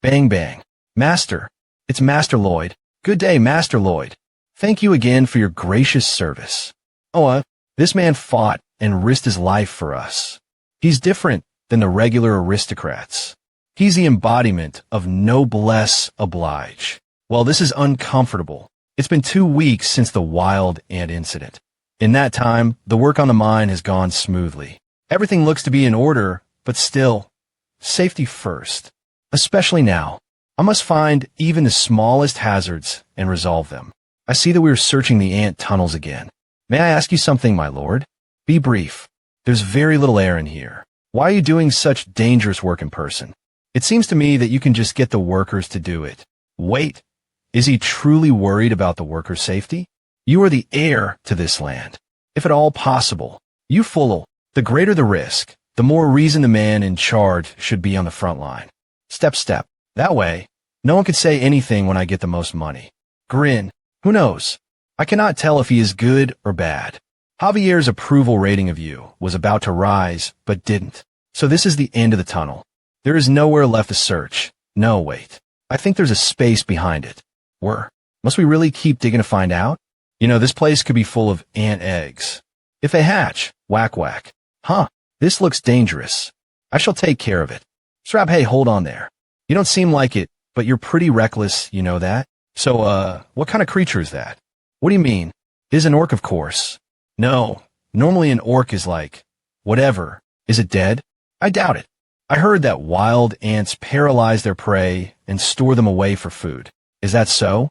Bang bang. Master. It's Master Lloyd. Good day, Master Lloyd. Thank you again for your gracious service. This man fought and risked his life for us. He's different than the regular aristocrats. He's the embodiment of noblesse oblige. Well, this is uncomfortable. It's been 2 weeks since the wild ant incident. In that time, the work on the mine has gone smoothly. Everything looks to be in order, but still, safety first. Especially now. I must find even the smallest hazards and resolve them. I see that we are searching the ant tunnels again. May I ask you something, my lord? Be brief. There's very little air in here. Why are you doing such dangerous work in person? It seems to me that you can just get the workers to do it. Wait, is he truly worried about the workers' safety? You are the heir to this land. If at all possible, you fool, the greater the risk, the more reason the man in charge should be on the front line. Step. That way, no one could say anything when I get the most money. Grin. Who knows? I cannot tell if he is good or bad. Javier's approval rating of you was about to rise, but didn't. So this is the end of the tunnel. There is nowhere left to search. No, wait. I think there's a space behind it. Must we really keep digging to find out? This place could be full of ant eggs. If they hatch, whack. This looks dangerous. I shall take care of it. Strap, hey, hold on there. You don't seem like it, but you're pretty reckless, you know that? So, what kind of creature is that? What do you mean? It is an orc, of course. No, normally an orc is like, whatever. Is it dead? I doubt it. I heard that wild ants paralyze their prey and store them away for food. Is that so?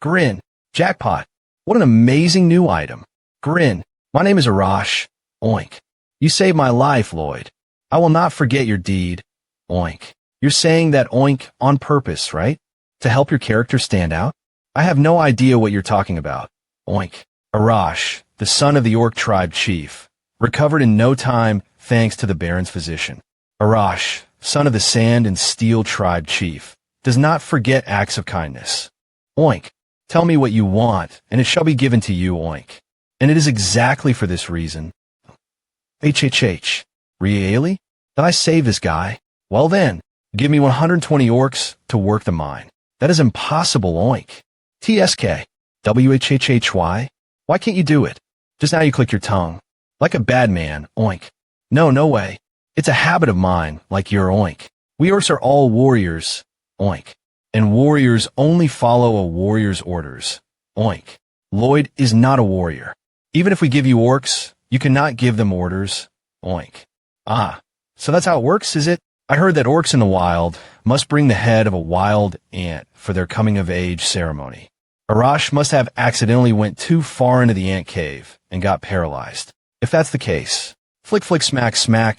Grin. Jackpot. What an amazing new item. Grin. My name is Arash. Oink. You saved my life, Lloyd. I will not forget your deed. Oink. You're saying that oink on purpose, right? To help your character stand out? I have no idea what you're talking about. Oink. Arash, the son of the orc tribe chief, recovered in no time thanks to the Baron's physician. Arash, son of the sand and steel tribe chief, does not forget acts of kindness. Oink. Tell me what you want, and it shall be given to you, oink. And it is exactly for this reason. Really? Did I save this guy? Well then, give me 120 orcs to work the mine. That is impossible, oink. TSK. WHHHY? Why can't you do it? Just now you click your tongue. Like a bad man, oink. No way. It's a habit of mine, like your oink. We orcs are all warriors, oink. And warriors only follow a warrior's orders, oink. Lloyd is not a warrior. Even if we give you orcs, you cannot give them orders, oink. So that's how it works, is it? I heard that orcs in the wild must bring the head of a wild ant for their coming-of-age ceremony. Arash must have accidentally went too far into the ant cave and got paralyzed. If that's the case, flick smack,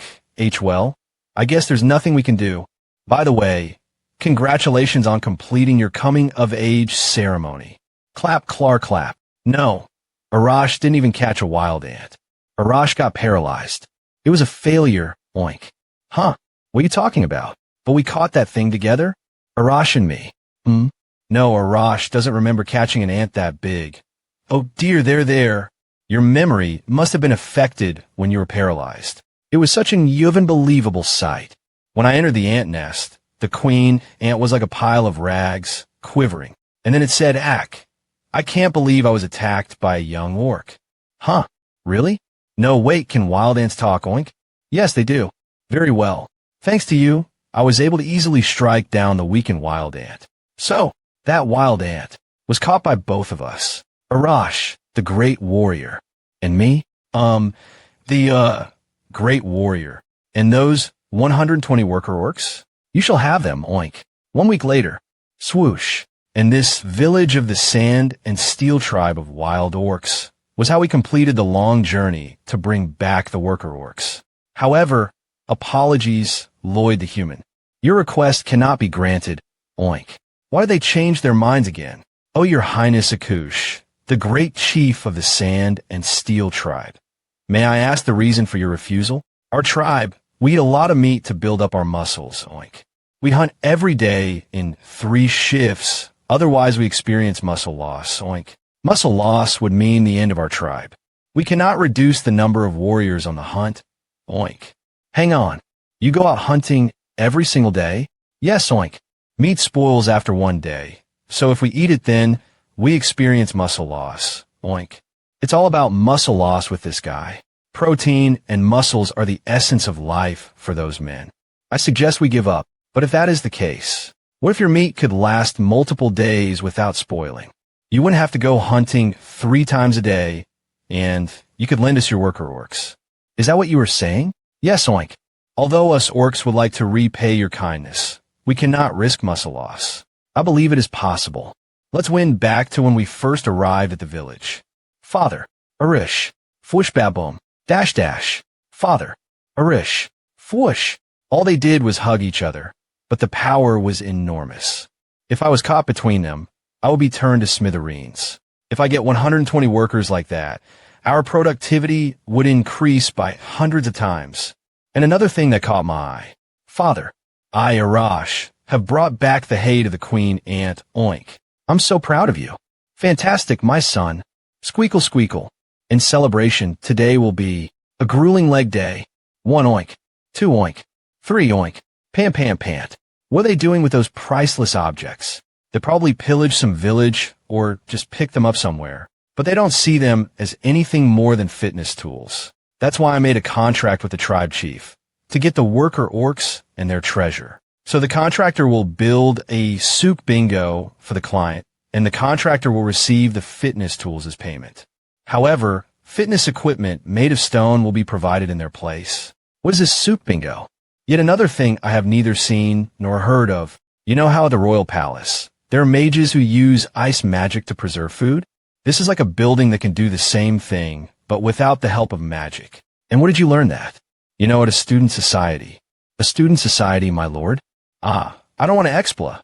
well, I guess there's nothing we can do. By the way, congratulations on completing your coming-of-age ceremony. Clap, clap. No, Arash didn't even catch a wild ant. Arash got paralyzed. It was a failure, oink. What are you talking about? But we caught that thing together? Arash and me. No, Arash doesn't remember catching an ant that big. Oh dear, there. Your memory must have been affected when you were paralyzed. It was such an unbelievable sight. When I entered the ant nest, the queen ant was like a pile of rags, quivering. And then it said, Ack. I can't believe I was attacked by a young orc. Really? No, wait, can wild ants talk, oink? Yes, they do. Very well. Thanks to you, I was able to easily strike down the weakened wild ant. So, that wild ant was caught by both of us. Arash, the great warrior, and me, the great warrior. And those 120 worker orcs? You shall have them, oink. 1 week later, swoosh. And this village of the sand and steel tribe of wild orcs was how we completed the long journey to bring back the worker orcs. However, apologies, Lloyd the human. Your request cannot be granted, oink. Why did they change their minds again? Oh, your highness Akush, the great chief of the sand and steel tribe. May I ask the reason for your refusal? Our tribe, we eat a lot of meat to build up our muscles, oink. We hunt every day in 3 shifts, otherwise we experience muscle loss, oink. Muscle loss would mean the end of our tribe. We cannot reduce the number of warriors on the hunt, oink. Hang on, you go out hunting every single day? Yes, oink. Meat spoils after one day, so if we eat it then, we experience muscle loss. Oink. It's all about muscle loss with this guy. Protein and muscles are the essence of life for those men. I suggest we give up, but if that is the case, what if your meat could last multiple days without spoiling? You wouldn't have to go hunting 3 times a day, and you could lend us your worker orcs. Is that what you were saying? Yes, Oink. Although us orcs would like to repay your kindness, we cannot risk muscle loss. I believe it is possible. Let's win back to when we first arrived at the village. Father, Arish, Fwoosh dash dash. Father, Arish, Fwoosh. All they did was hug each other, but the power was enormous. If I was caught between them, I would be turned to smithereens. If I get 120 workers like that, our productivity would increase by hundreds of times. And another thing that caught my eye. Father, I, Arash, have brought back the hay to the queen ant, Oink. I'm so proud of you. Fantastic, my son. Squeakle squeakle. In celebration, today will be a grueling leg day. 1 Oink. 2 Oink. 3 Oink. Pant. What are they doing with those priceless objects? They probably pillaged some village or just picked them up somewhere. But they don't see them as anything more than fitness tools. That's why I made a contract with the tribe chief, to get the worker orcs and their treasure. So the contractor will build a soup bingo for the client, and the contractor will receive the fitness tools as payment. However, fitness equipment made of stone will be provided in their place. What is this soup bingo? Yet another thing I have neither seen nor heard of. You know how at the royal palace, there are mages who use ice magic to preserve food? This is like a building that can do the same thing, but without the help of magic. And where did you learn that? You know, at a student society. A student society, my lord? I don't want to expla.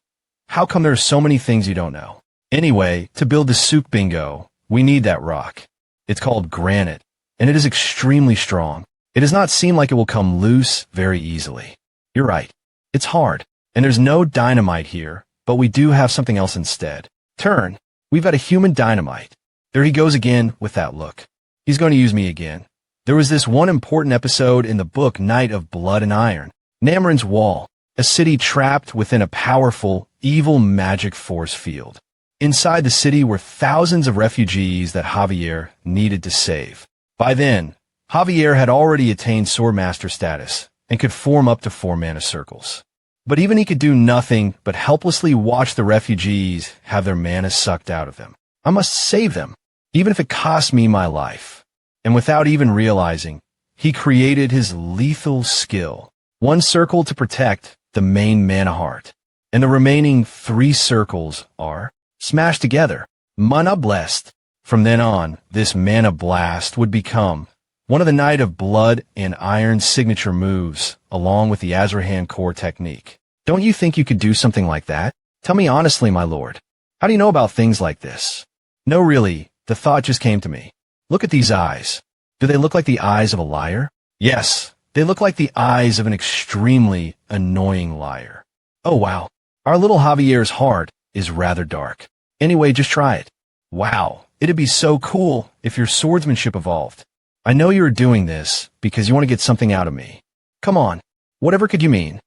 How come there are so many things you don't know? Anyway, to build the soup bingo, we need that rock. It's called granite, and it is extremely strong. It does not seem like it will come loose very easily. You're right. It's hard, and there's no dynamite here, but we do have something else instead. Turn. We've got a human dynamite. There he goes again with that look. He's going to use me again. There was this one important episode in the book Night of Blood and Iron. Namarin's Wall, a city trapped within a powerful, evil magic force field. Inside the city were thousands of refugees that Javier needed to save. By then, Javier had already attained Swordmaster status and could form up to 4-mana circles. But even he could do nothing but helplessly watch the refugees have their mana sucked out of them. I must save them, even if it costs me my life. And without even realizing, he created his lethal skill. 1 circle to protect the main mana heart, and the remaining 3 circles are smashed together. Mana blessed. From then on, this mana blast would become one of the Night of Blood and Iron signature moves, along with the Azrahan core technique. Don't you think you could do something like that? Tell me honestly, my lord. How do you know about things like this? No, really, the thought just came to me. Look at these eyes. Do they look like the eyes of a liar? Yes, they look like the eyes of an extremely annoying liar. Oh wow, our little Javier's heart is rather dark. Anyway, just try it. Wow, it'd be so cool if your swordsmanship evolved. I know you're doing this because you want to get something out of me. Come on, whatever could you mean?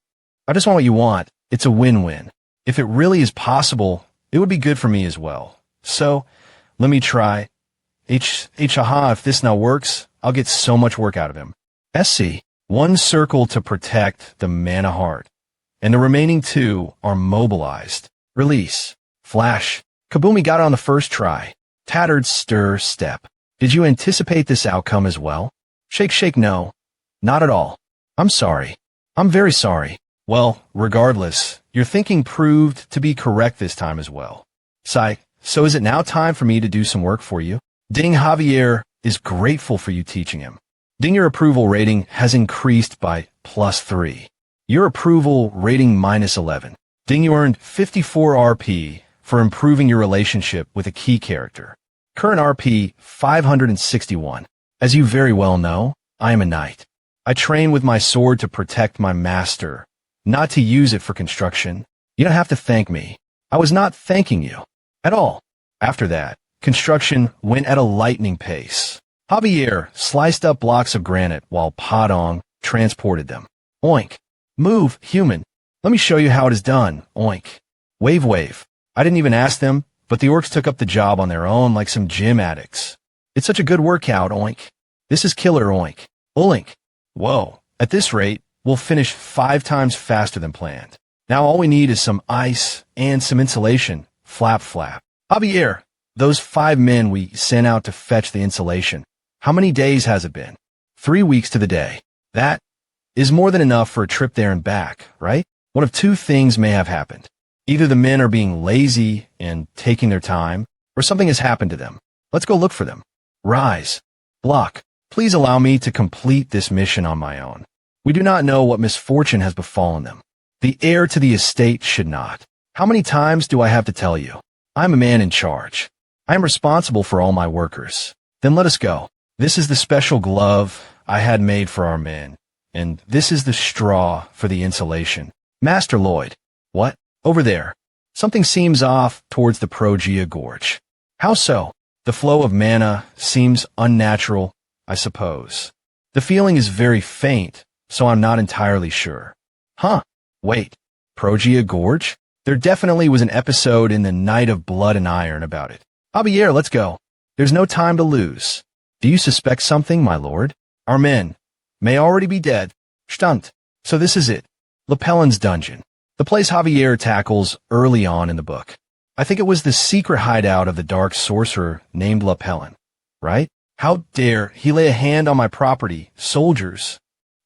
I just want what you want. It's a win-win. If it really is possible, it would be good for me as well. So, let me try. Haha, if this now works, I'll get so much work out of him. SC, 1 circle to protect the mana heart, and the remaining 2 are mobilized. Release. Flash. Kabumi got it on the first try. Tattered stir step. Did you anticipate this outcome as well? Shake, no. Not at all. I'm sorry. I'm very sorry. Well, regardless, your thinking proved to be correct this time as well. Psych, so is it now time for me to do some work for you? Ding Javier is grateful for you teaching him. Ding, your approval rating has increased by +3. Your approval rating -11. Ding, you earned 54 RP for improving your relationship with a key character. Current RP 561. As you very well know, I am a knight. I train with my sword to protect my master, not to use it for construction. You don't have to thank me. I was not thanking you at all. After that, construction went at a lightning pace. Javier sliced up blocks of granite while Padong transported them. Oink. Move, human. Let me show you how it is done, oink. Wave wave. I didn't even ask them, but the orcs took up the job on their own like some gym addicts. It's such a good workout, oink. This is killer, oink. Oink. Whoa. At this rate, we'll finish 5 times faster than planned. Now all we need is some ice and some insulation. Flap flap. Javier, those 5 men we sent out to fetch the insulation. How many days has it been? 3 weeks to the day. That is more than enough for a trip there and back, right? One of 2 things may have happened. Either the men are being lazy and taking their time, or something has happened to them. Let's go look for them. Rise. Block. Please allow me to complete this mission on my own. We do not know what misfortune has befallen them. The heir to the estate should not. How many times do I have to tell you? I'm a man in charge. I am responsible for all my workers. Then let us go. This is the special glove I had made for our men, and this is the straw for the insulation. Master Lloyd. What? Over there. Something seems off towards the Progea Gorge. How so? The flow of mana seems unnatural, I suppose. The feeling is very faint, so I'm not entirely sure. Huh. Wait. Progea Gorge? There definitely was an episode in the Night of Blood and Iron about it. Javier, let's go. There's no time to lose. Do you suspect something, my lord? Our men may already be dead. Stunt. So this is it. Lapellin's dungeon. The place Javier tackles early on in the book. I think it was the secret hideout of the dark sorcerer named Lapellin, right? How dare he lay a hand on my property, soldiers?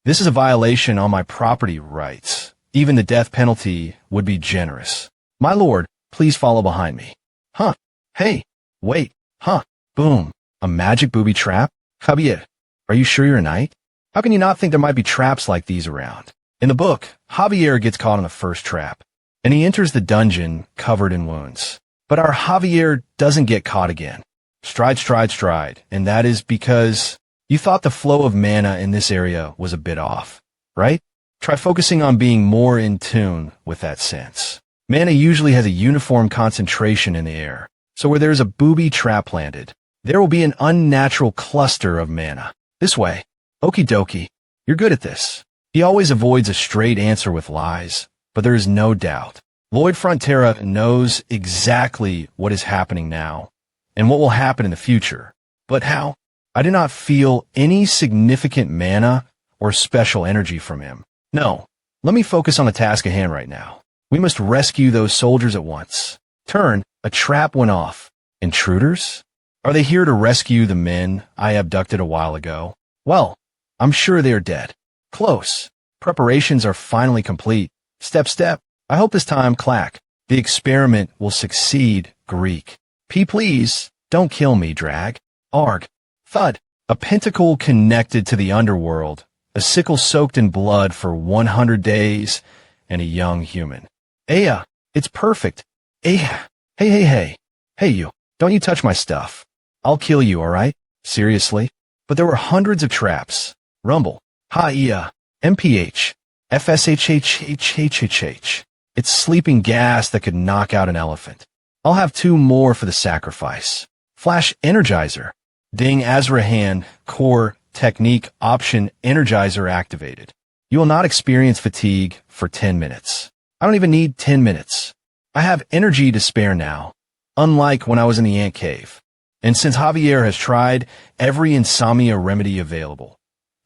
This is a violation on my property rights. Even the death penalty would be generous. My lord, please follow behind me. Huh. Hey. Wait. Huh. Boom. A magic booby trap? Javier, are you sure you're a knight? How can you not think there might be traps like these around? In the book, Javier gets caught in the first trap, and he enters the dungeon covered in wounds. But our Javier doesn't get caught again. Stride, stride, stride, and that is because you thought the flow of mana in this area was a bit off, right? Try focusing on being more in tune with that sense. Mana usually has a uniform concentration in the air, so where there is a booby trap planted, there will be an unnatural cluster of mana. This way. Okie dokie. You're good at this. He always avoids a straight answer with lies, but there is no doubt. Lloyd Frontera knows exactly what is happening now and what will happen in the future. But how? I do not feel any significant mana or special energy from him. No, let me focus on the task at hand right now. We must rescue those soldiers at once. Turn, a trap went off. Intruders? Are they here to rescue the men I abducted a while ago? Well, I'm sure they are dead. Close. Preparations are finally complete. Step, step. I hope this time, clack. The experiment will succeed, Greek. Please, don't kill me, drag. Arg. Thud. A pentacle connected to the underworld. A sickle soaked in blood for 100 days. And a young human. Aya. It's perfect. Aya. Hey. Hey, you. Don't you touch my stuff. I'll kill you, alright? Seriously? But there were hundreds of traps. Rumble. Ha-ia. MPH. FSHHHHHH. It's sleeping gas that could knock out an elephant. I'll have 2 more for the sacrifice. Flash Energizer. Ding Azrahan. Core. Technique. Option. Energizer activated. You will not experience fatigue for 10 minutes. I don't even need 10 minutes. I have energy to spare now. Unlike when I was in the ant cave. And since Javier has tried every insomnia remedy available.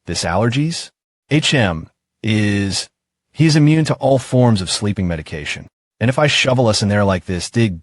This allergies? He is immune to all forms of sleeping medication. And if I shovel us in there like this, dig,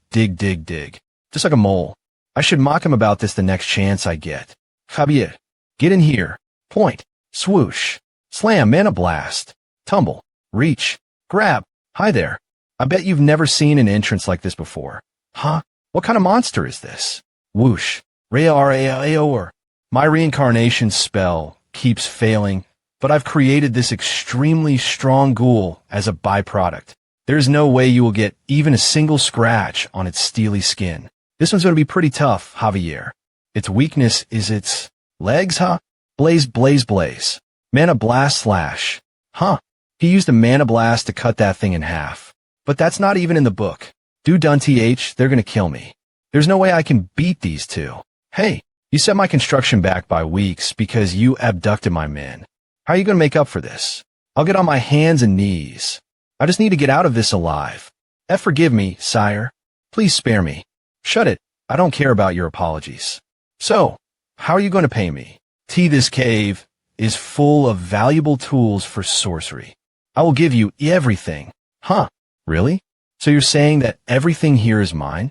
just like a mole, I should mock him about this the next chance I get. Javier, get in here. Point. Swoosh. Slam, mana blast. Tumble. Reach. Grab. Hi there. I bet you've never seen an entrance like this before. Huh? What kind of monster is this? Whoosh. Ray-R-A-A-O-R. My reincarnation spell keeps failing, but I've created this extremely strong ghoul as a byproduct. There's no way you will get even a single scratch on its steely skin. This one's going to be pretty tough, Javier. Its weakness is its legs, huh? Blaze. Mana blast slash. Huh. He used a mana blast to cut that thing in half. But that's not even in the book. Do done th, they're going to kill me. There's no way I can beat these 2. Hey, you set my construction back by weeks because you abducted my men. How are you going to make up for this? I'll get on my hands and knees. I just need to get out of this alive. Forgive me, sire. Please spare me. Shut it. I don't care about your apologies. So, how are you going to pay me? This cave is full of valuable tools for sorcery. I will give you everything. Huh? Really? So you're saying that everything here is mine?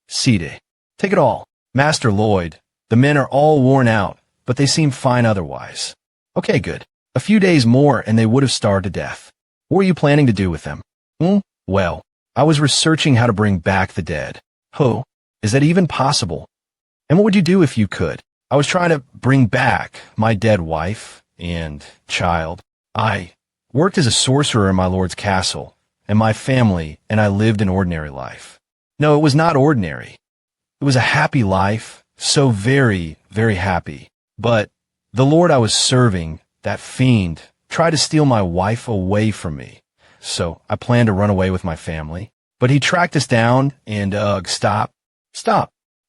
Side. Take it all. Master Lloyd, the men are all worn out, but they seem fine otherwise. Okay, good. A few days more and they would have starved to death. What were you planning to do with them? Well, I was researching how to bring back the dead. Oh, is that even possible? And what would you do if you could? I was trying to bring back my dead wife and child. I worked as a sorcerer in my lord's castle, and my family and I lived an ordinary life. No, it was not ordinary. It was a happy life, so very, very happy. But the lord I was serving, that fiend, tried to steal my wife away from me. So I planned to run away with my family. But he tracked us down and, stop.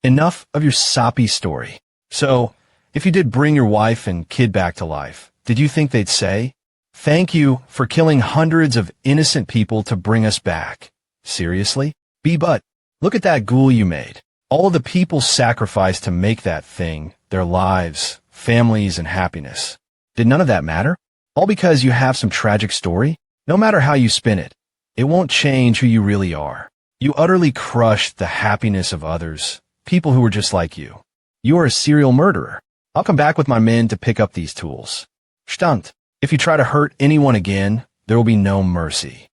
Enough of your soppy story. So, if you did bring your wife and kid back to life, did you think they'd say, "Thank you for killing hundreds of innocent people to bring us back"? Seriously? But look at that ghoul you made. All of the people sacrificed to make that thing, their lives, families, and happiness. Did none of that matter? All because you have some tragic story? No matter how you spin it, it won't change who you really are. You utterly crushed the happiness of others, people who were just like you. You are a serial murderer. I'll come back with my men to pick up these tools. Stunt. If you try to hurt anyone again, there will be no mercy.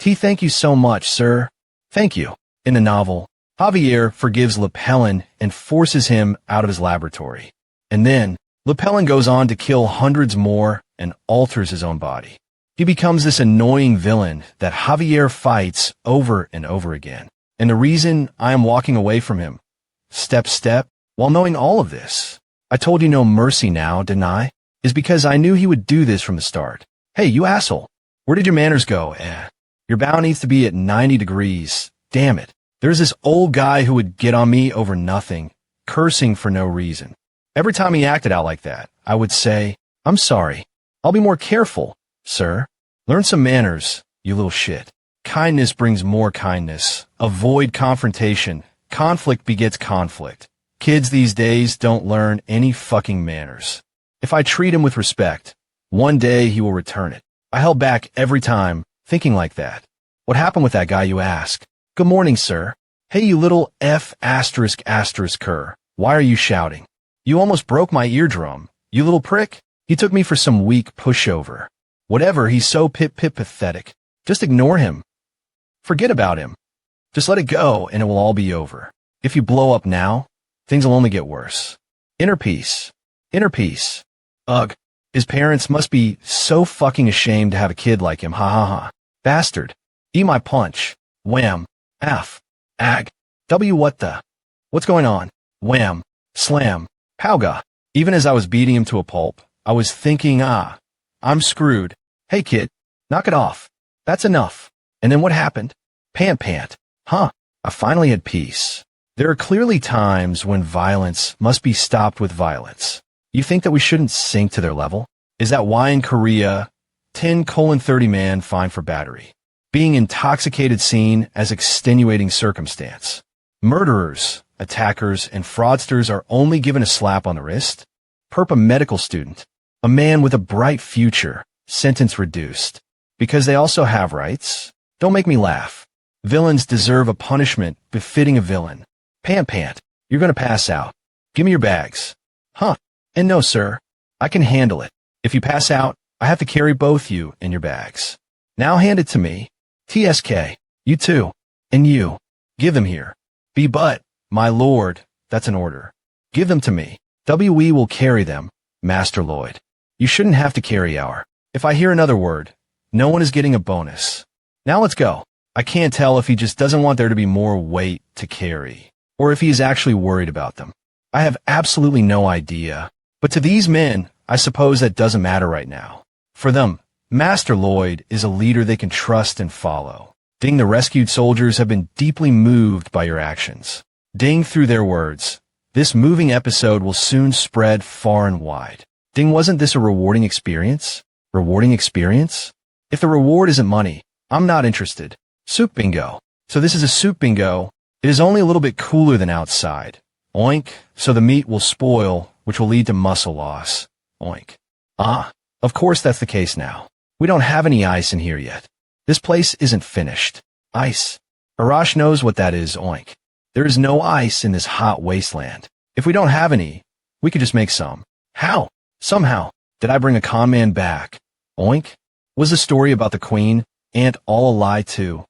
Thank you so much, sir. Thank you. In the novel, Javier forgives Lepellin and forces him out of his laboratory. And then, Lepellin goes on to kill hundreds more and alters his own body. He becomes this annoying villain that Javier fights over and over again. And the reason I am walking away from him, step, while knowing all of this, I told you no mercy now, didn't I? Is because I knew he would do this from the start. Hey, you asshole. Where did your manners go? Your bow needs to be at 90 degrees. Damn it. There's this old guy who would get on me over nothing, cursing for no reason. Every time he acted out like that, I would say, "I'm sorry. I'll be more careful, sir. Learn some manners, you little shit. Kindness brings more kindness. Avoid confrontation. Conflict begets conflict. Kids these days don't learn any fucking manners. If I treat him with respect, one day he will return it." I held back every time, thinking like that. What happened with that guy, you ask? "Good morning, sir." "Hey, you little F******, why are you shouting? You almost broke my eardrum, you little prick." He took me for some weak pushover. Whatever, he's so pathetic. Just ignore him. Forget about him. Just let it go and it will all be over. If you blow up now, things will only get worse. Inner peace. Ugh. His parents must be so fucking ashamed to have a kid like him, ha. Bastard. Eat my punch. Wham. F. Ag. W. What's going on? Wham. Slam. Pauga. Even as I was beating him to a pulp, I was thinking, I'm screwed. Hey kid, knock it off. That's enough. And then what happened? Pant. I finally had peace. There are clearly times when violence must be stopped with violence. You think that we shouldn't sink to their level? Is that why in Korea, 10:30 man fined for battery? Being intoxicated seen as extenuating circumstance. Murderers, attackers, and fraudsters are only given a slap on the wrist. Perp a medical student, a man with a bright future, sentence reduced. Because they also have rights? Don't make me laugh. Villains deserve a punishment befitting a villain. Pant, you're gonna pass out. Give me your bags. And no, sir, I can handle it. If you pass out, I have to carry both you and your bags. Now hand it to me. TSK, you too. And you. Give them here. But, my lord, that's an order. Give them to me. WE will carry them, Master Lloyd. You shouldn't have to carry our. If I hear another word, no one is getting a bonus. Now let's go. I can't tell if he just doesn't want there to be more weight to carry, or if he is actually worried about them. I have absolutely no idea. But to these men, I suppose that doesn't matter right now. For them, Master Lloyd is a leader they can trust and follow. Ding, the rescued soldiers have been deeply moved by your actions. Ding, through their words, this moving episode will soon spread far and wide. Ding, wasn't this a rewarding experience? Rewarding experience? If the reward isn't money, I'm not interested. Soup bingo. So this is a soup bingo. It is only a little bit cooler than outside. Oink. So the meat will spoil, which will lead to muscle loss. Oink. Ah, of course that's the case now. We don't have any ice in here yet. This place isn't finished. Ice. Arash knows what that is, oink. There is no ice in this hot wasteland. If we don't have any, we could just make some. How? Somehow. Did I bring a con man back? Oink. Was the story about the queen ant all a lie too?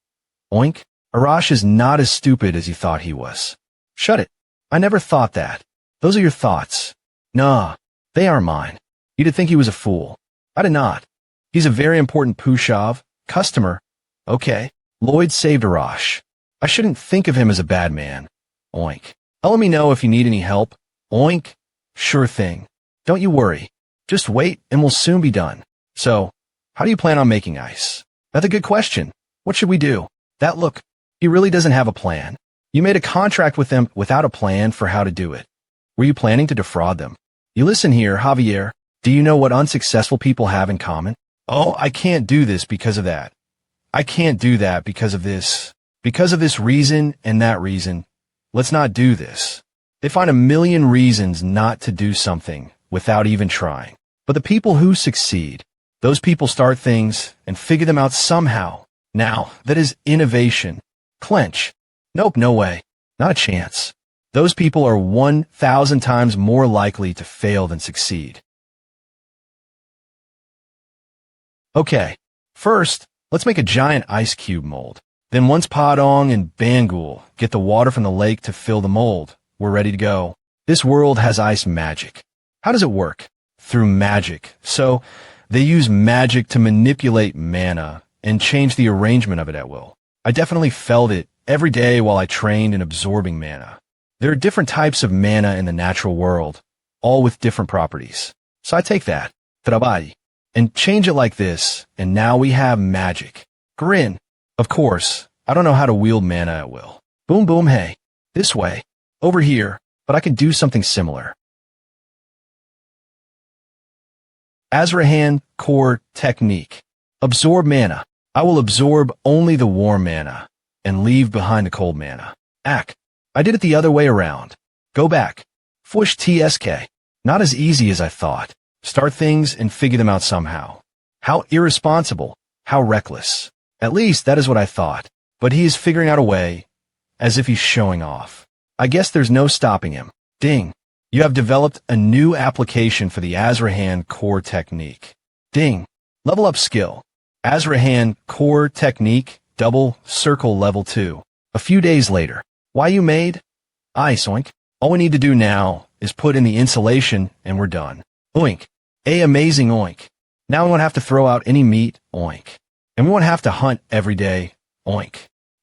Oink. Arash is not as stupid as you thought he was. Shut it. I never thought that. Those are your thoughts. Nah, they aren't mine. You did think he was a fool. I did not. He's a very important Pushav customer. Okay. Lloyd saved Arash. I shouldn't think of him as a bad man. Oink. Let me know if you need any help. Oink. Sure thing. Don't you worry. Just wait and we'll soon be done. So, how do you plan on making ice? That's a good question. What should we do? That look, he really doesn't have a plan. You made a contract with them without a plan for how to do it. Were you planning to defraud them? You listen here, Javier. Do you know what unsuccessful people have in common? Oh, I can't do this because of that. I can't do that because of this. Because of this reason and that reason. Let's not do this. They find a million reasons not to do something without even trying. But the people who succeed, those people start things and figure them out somehow. Now, that is innovation. Clench. Nope, no way. Not a chance. Those people are 1,000 times more likely to fail than succeed. Okay. First, let's make a giant ice cube mold. Then once Padong and Bangul get the water from the lake to fill the mold, we're ready to go. This world has ice magic. How does it work? Through magic. So, they use magic to manipulate mana and change the arrangement of it at will. I definitely felt it every day while I trained in absorbing mana. There are different types of mana in the natural world, all with different properties. So I take that, trabalho, and change it like this, and now we have magic. Grin. Of course, I don't know how to wield mana at will. Boom boom hey. This way. Over here, but I can do something similar. Azrahan Core Technique. Absorb mana. I will absorb only the warm mana, and leave behind the cold mana. Ack. I did it the other way around. Go back. Fush TSK. Not as easy as I thought. Start things and figure them out somehow. How irresponsible. How reckless. At least that is what I thought. But he is figuring out a way, as if he's showing off. I guess there's no stopping him. Ding. You have developed a new application for the Azrahan Core Technique. Ding. Level up skill. Azrahan Core Technique, double circle level 2. A few days later. Why you made? Ice, oink. All we need to do now is put in the insulation and we're done. Oink. Amazing oink. Now we won't have to throw out any meat, oink. And we won't have to hunt every day, oink.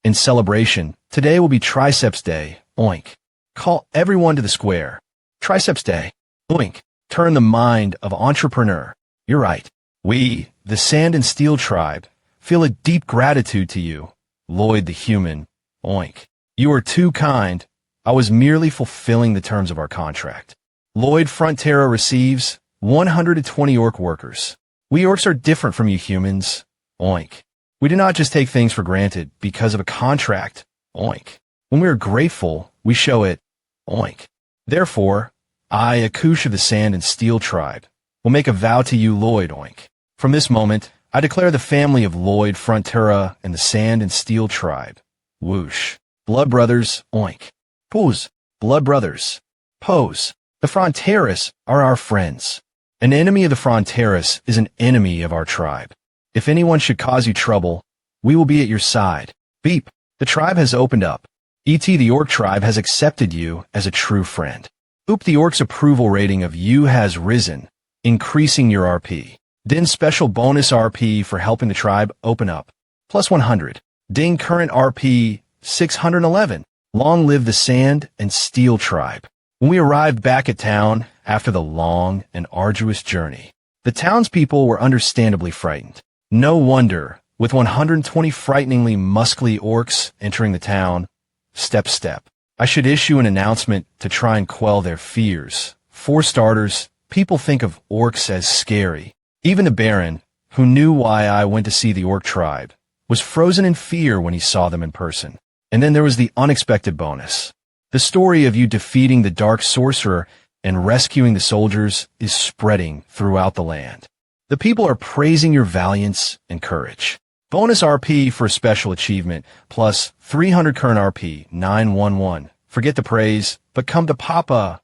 In celebration, today will be Triceps Day, oink. Call everyone to the square. Triceps Day, oink. Turn the mind of entrepreneur. You're right. We, the Sand and Steel Tribe, feel a deep gratitude to you, Lloyd the human, oink. You are too kind. I was merely fulfilling the terms of our contract. Lloyd Frontera receives 120 orc workers. We orcs are different from you humans, oink. We do not just take things for granted because of a contract, oink. When we are grateful, we show it, oink. Therefore, I, Akush of the Sand and Steel Tribe, will make a vow to you, Lloyd, oink. From this moment, I declare the family of Lloyd Frontera and the Sand and Steel Tribe. Whoosh. Blood brothers, oink. Pose. Blood brothers. Pose. The Fronteras are our friends. An enemy of the Fronteras is an enemy of our tribe. If anyone should cause you trouble, we will be at your side. Beep. The tribe has opened up. E.T. the Orc tribe has accepted you as a true friend. Oop, the Orc's approval rating of you has risen, increasing your RP. Din special bonus RP for helping the tribe open up. Plus 100. Ding current RP 611. Long live the Sand and Steel Tribe. When we arrived back at town after the long and arduous journey, the townspeople were understandably frightened. No wonder, with 120 frighteningly muscly orcs entering the town, step. I should issue an announcement to try and quell their fears. For starters, people think of orcs as scary. Even the Baron, who knew why I went to see the orc tribe, was frozen in fear when he saw them in person. And then there was the unexpected bonus. The story of you defeating the dark sorcerer and rescuing the soldiers is spreading throughout the land. The people are praising your valiance and courage. Bonus RP for a special achievement, plus 300 current RP, 911. Forget the praise, but come to Papa.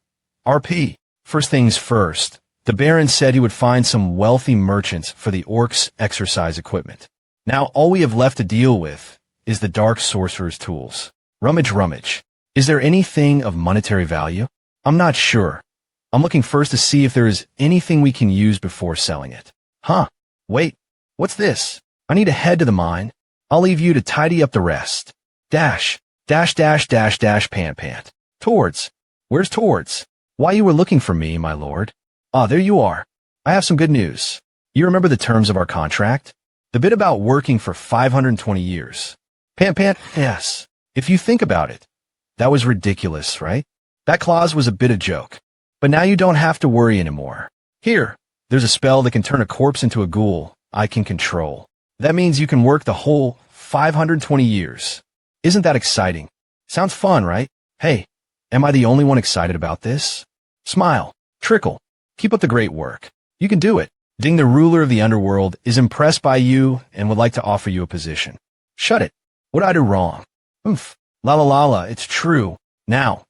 RP. First things first, the Baron said he would find some wealthy merchants for the orcs' exercise equipment. Now all we have left to deal with is the dark sorcerer's tools. Rummage. Is there anything of monetary value? I'm not sure. I'm looking first to see if there is anything we can use before selling it. Huh. Wait. What's this? I need to head to the mine. I'll leave you to tidy up the rest. Pant. Towards. Where's Towards? Why you were looking for me, my lord? Ah, there you are. I have some good news. You remember the terms of our contract? The bit about working for 520 years. Pant. Yes. If you think about it, that was ridiculous, right? That clause was a bit of joke. But now you don't have to worry anymore. Here, there's a spell that can turn a corpse into a ghoul I can control. That means you can work the whole 520 years. Isn't that exciting? Sounds fun, right? Hey, am I the only one excited about this? Smile. Trickle. Keep up the great work. You can do it. Ding, the ruler of the underworld, is impressed by you and would like to offer you a position. Shut it. What did I do wrong? Oomph. La, it's true. Now,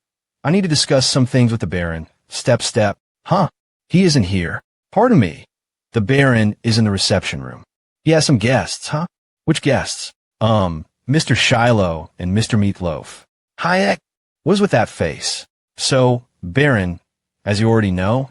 I need to discuss some things with the Baron. Step. Huh? He isn't here. Pardon me. The Baron is in the reception room. He has some guests, huh? Which guests? Mr. Shiloh and Mr. Meatloaf. Hayek? What is with that face? So, Baron, as you already know,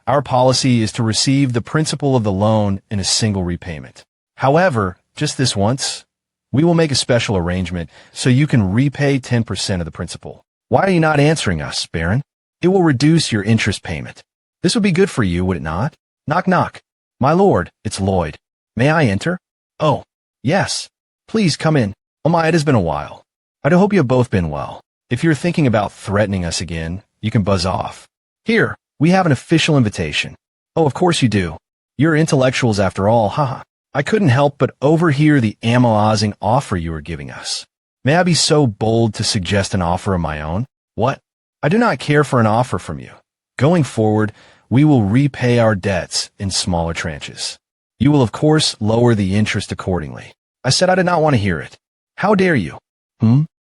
our policy is to receive the principal of the loan in a single repayment. However, just this once, we will make a special arrangement so you can repay 10% of the principal. Why are you not answering us, Baron? It will reduce your interest payment. This would be good for you, would it not? Knock. My lord, it's Lloyd. May I enter? Oh, yes. Please come in. Oh my, it has been a while. I do hope you have both been well. If you're thinking about threatening us again, you can buzz off. Here, we have an official invitation. Oh, of course you do. You're intellectuals after all, haha. I couldn't help but overhear the amazing offer you were giving us. May I be so bold to suggest an offer of my own? What? I do not care for an offer from you. Going forward, we will repay our debts in smaller tranches. You will, of course, lower the interest accordingly. I said I did not want to hear it. How dare you?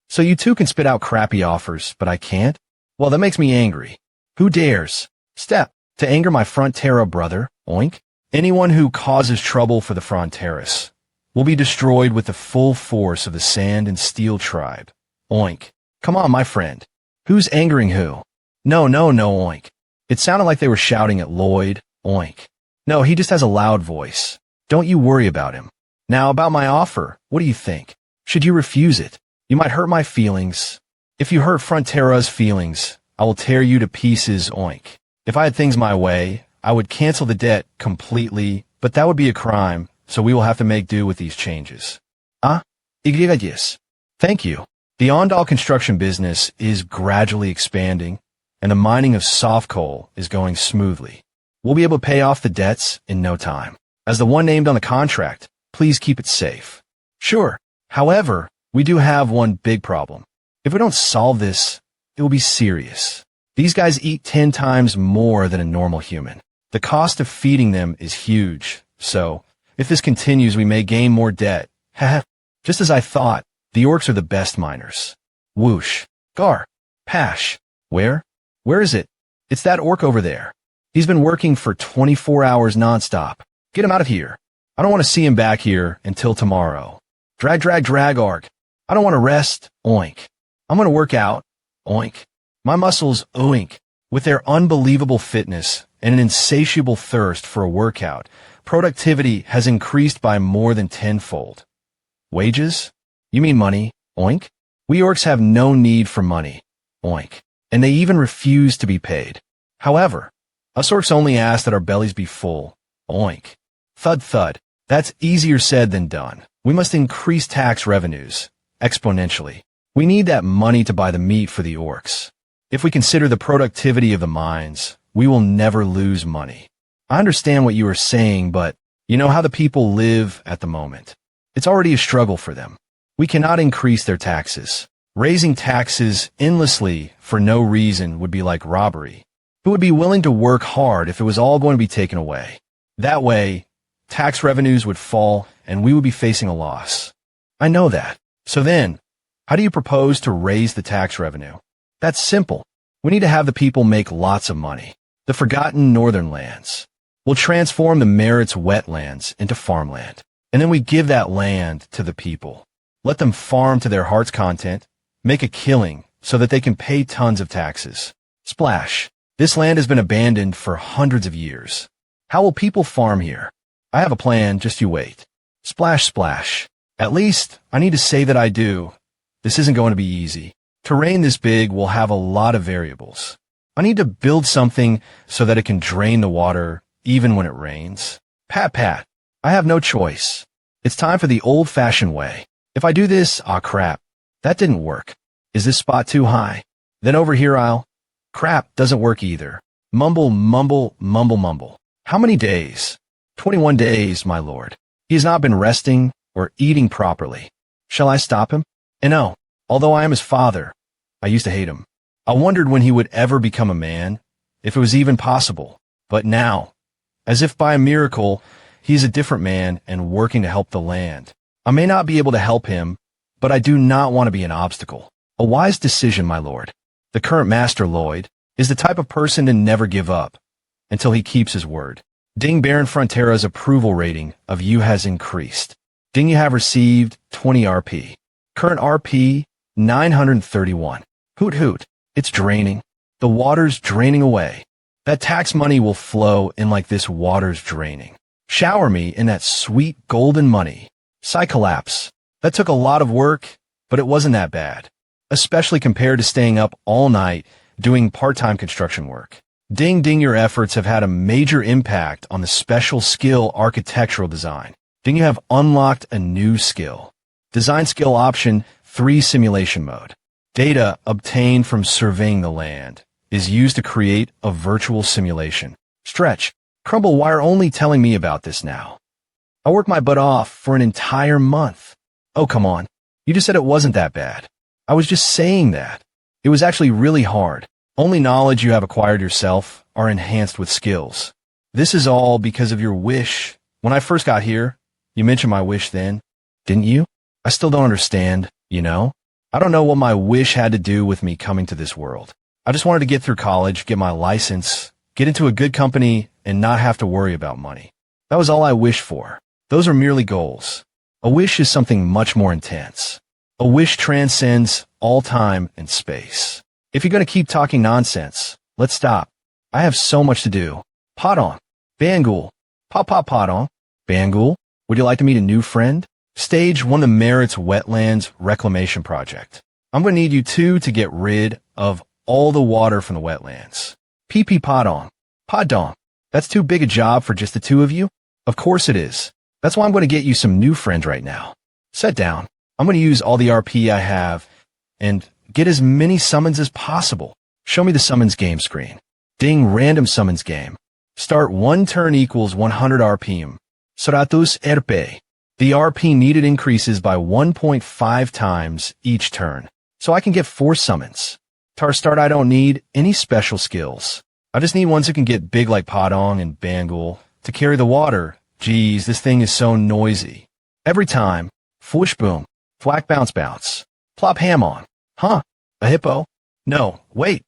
So you two can spit out crappy offers, but I can't? Well, that makes me angry. Who dares? Step. To anger my Frontera brother, oink. Anyone who causes trouble for the Fronteras will be destroyed with the full force of the Sand and Steel tribe. Oink. Come on, my friend. Who's angering who? No, oink. It sounded like they were shouting at Lloyd, oink. No, he just has a loud voice. Don't you worry about him. Now, about my offer, what do you think? Should you refuse it? You might hurt my feelings. If you hurt Frontera's feelings, I will tear you to pieces, oink. If I had things my way, I would cancel the debt completely, but that would be a crime, so we will have to make do with these changes. Igregadis. Thank you. The Ondal construction business is gradually expanding, and the mining of soft coal is going smoothly. We'll be able to pay off the debts in no time. As the one named on the contract, please keep it safe. Sure. However, we do have one big problem. If we don't solve this, it will be serious. These guys eat 10 times more than a normal human. The cost of feeding them is huge, so if this continues, we may gain more debt. Haha. Just as I thought, the orcs are the best miners. Whoosh. Gar. Pash. Where? Where is it? It's that orc over there. He's been working for 24 hours nonstop. Get him out of here. I don't want to see him back here until tomorrow. Drag, arg. I don't want to rest. Oink. I'm going to work out. Oink. My muscles, oink. With their unbelievable fitness and an insatiable thirst for a workout, productivity has increased by more than tenfold. Wages? You mean money? Oink. We orcs have no need for money. Oink. And they even refuse to be paid. However, us orcs only ask that our bellies be full. Oink. Thud. That's easier said than done. We must increase tax revenues exponentially. We need that money to buy the meat for the orcs. If we consider the productivity of the mines, we will never lose money. I understand what you are saying, but, You know how the people live at the moment. It's already a struggle for them. We cannot increase their taxes. Raising taxes endlessly for no reason would be like robbery. Who would be willing to work hard if it was all going to be taken away? That way, tax revenues would fall and we would be facing a loss. I know that. So then, how do you propose to raise the tax revenue? That's simple. We need to have the people make lots of money. The forgotten northern lands. We'll transform the Merit's wetlands into farmland. And then we give that land to the people. Let them farm to their heart's content, make a killing so that they can pay tons of taxes. Splash. This land has been abandoned for hundreds of years. How will people farm here? I have a plan, just you wait. Splash, splash. At least, I need to say that I do. This isn't going to be easy. Terrain this big will have a lot of variables. I need to build something so that it can drain the water even when it rains. Pat, pat. I have no choice. It's time for the old-fashioned way. If I do this, aw crap. That didn't work. Is this spot too high? Then over here crap doesn't work either. Mumble, mumble, mumble, mumble. How many days? 21 days, my lord. He has not been resting or eating properly. Shall I stop him? And no, although I am his father, I used to hate him. I wondered when he would ever become a man, if it was even possible. But now, as if by a miracle, he is a different man and working to help the land. I may not be able to help him, but I do not want to be an obstacle. A wise decision, my lord. The current master, Lloyd, is the type of person to never give up until he keeps his word. Ding Baron Frontera's approval rating of you has increased. Ding, you have received 20 RP. Current RP, 931. Hoot hoot. It's draining. The water's draining away. That tax money will flow in like this water's draining. Shower me in that sweet golden money. Psychollapse. That took a lot of work, but it wasn't that bad. Especially compared to staying up all night doing part-time construction work. Ding ding, your efforts have had a major impact on the special skill architectural design. Ding, you have unlocked a new skill. Design skill option 3 simulation mode. Data obtained from surveying the land is used to create a virtual simulation. Stretch. Crumble, why are only telling me about this now? I worked my butt off for an entire month. Oh, come on. You just said it wasn't that bad. I was just saying that. It was actually really hard. Only knowledge you have acquired yourself are enhanced with skills. This is all because of your wish. When I first got here, you mentioned my wish then, didn't you? I still don't understand, you know? I don't know what my wish had to do with me coming to this world. I just wanted to get through college, get my license, get into a good company, and not have to worry about money. That was all I wished for. Those are merely goals. A wish is something much more intense. A wish transcends all time and space. If you're going to keep talking nonsense, let's stop. I have so much to do. Padong. Bangul. Padong. Bangul, would you like to meet a new friend? Stage 1 of the Merit's Wetlands Reclamation Project. I'm going to need you two to get rid of all the water from the wetlands. PP Padong. Padong. That's too big a job for just the two of you? Of course it is. That's why I'm going to get you some new friends right now. Sit down. I'm going to use all the RP I have and get as many summons as possible. Show me the summons game screen. Ding, random summons game. Start 1 turn equals 100 RPM. Seratus RP. The RP needed increases by 1.5 times each turn, so I can get 4 summons. Tar start, I don't need any special skills. I just need ones who can get big like Padong and Bangul to carry the water. Geez, this thing is so noisy. Every time, fwoosh boom, thwack bounce bounce, plop ham on. Huh? A hippo? No, wait.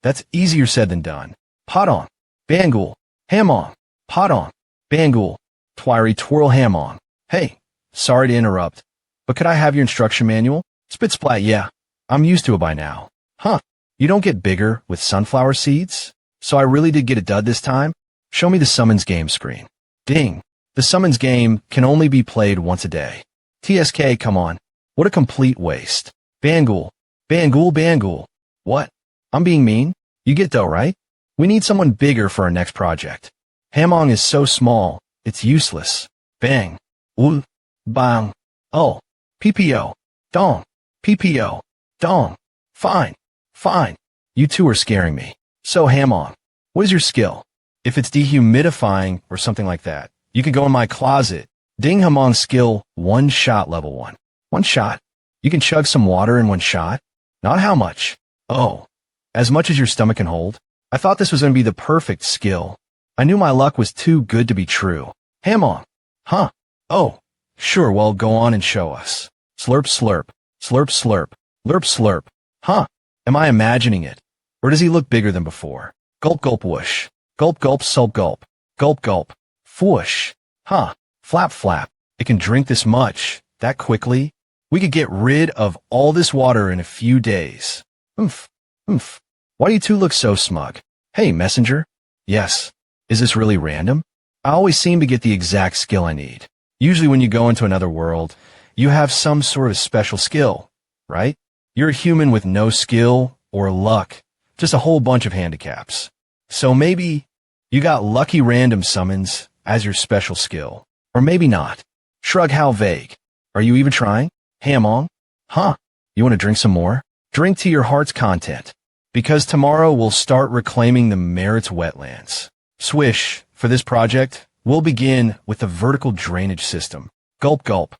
That's easier said than done. Padong, Bangul, ham on, Padong, Bangul, twiry twirl ham on. Hey, sorry to interrupt, but could I have your instruction manual? Spit splat, yeah. I'm used to it by now. Huh? You don't get bigger with sunflower seeds? So I really did get a dud this time? Show me the summons game screen. Ding. The summons game can only be played once a day. TSK, come on. What a complete waste. Bangul. Bangul, Bangul. What? I'm being mean? You get though, right? We need someone bigger for our next project. Hamong is so small, it's useless. Bang. Ul. Bang. Oh. PPO. Dong. PPO. Dong. Fine. Fine. You two are scaring me. So Hamong, what is your skill? If it's dehumidifying or something like that, You could go in my closet. Ding Hamon skill, 1 shot level 1. 1 shot? You can chug some water in 1 shot? Not how much? Oh, as much as your stomach can hold? I thought this was going to be the perfect skill. I knew my luck was too good to be true. Hamon. Huh? Oh, sure, well, go on and show us. Slurp slurp, slurp slurp, lurp slurp. Huh? Am I imagining it? Or does he look bigger than before? Gulp gulp whoosh. Gulp gulp sulp gulp. Gulp gulp. Fwoosh. Huh? Flap flap. It can drink this much, that quickly? We could get rid of all this water in a few days. Oomph. Oomph. Why do you two look so smug? Hey, messenger. Yes. Is this really random? I always seem to get the exact skill I need. Usually when you go into another world, you have some sort of special skill, right? You're a human with no skill or luck, just a whole bunch of handicaps. So maybe you got lucky random summons as your special skill. Or maybe not. Shrug how vague. Are you even trying? Hamong? Huh? You want to drink some more? Drink to your heart's content. Because tomorrow we'll start reclaiming the Merit's wetlands. Swish, for this project, we'll begin with the vertical drainage system. Gulp gulp.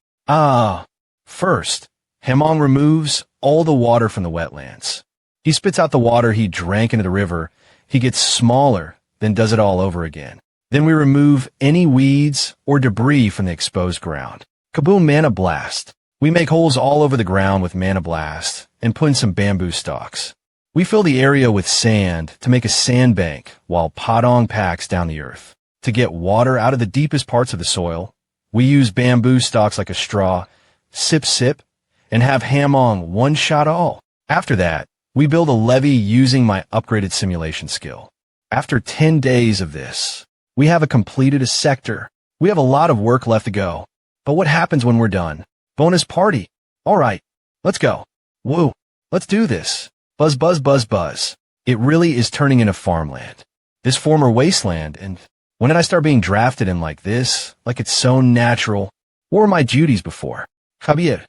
First, Hamong removes all the water from the wetlands. He spits out the water he drank into the river. He gets smaller, then does it all over again. Then we remove any weeds or debris from the exposed ground. Kaboom Mana Blast. We make holes all over the ground with Mana Blast and put in some bamboo stalks. We fill the area with sand to make a sandbank while Padong packs down the earth. To get water out of the deepest parts of the soil, we use bamboo stalks like a straw, sip sip, and have Hamong 1 shot all. After that, we build a levee using my upgraded simulation skill. After 10 days of this, we have completed a sector. We have a lot of work left to go. But what happens when we're done? Bonus party. All right, let's go. Woo, let's do this. Buzz, buzz, buzz, buzz. It really is turning into farmland. This former wasteland, and when did I start being drafted in like this? Like it's so natural. What were my duties before? Javier,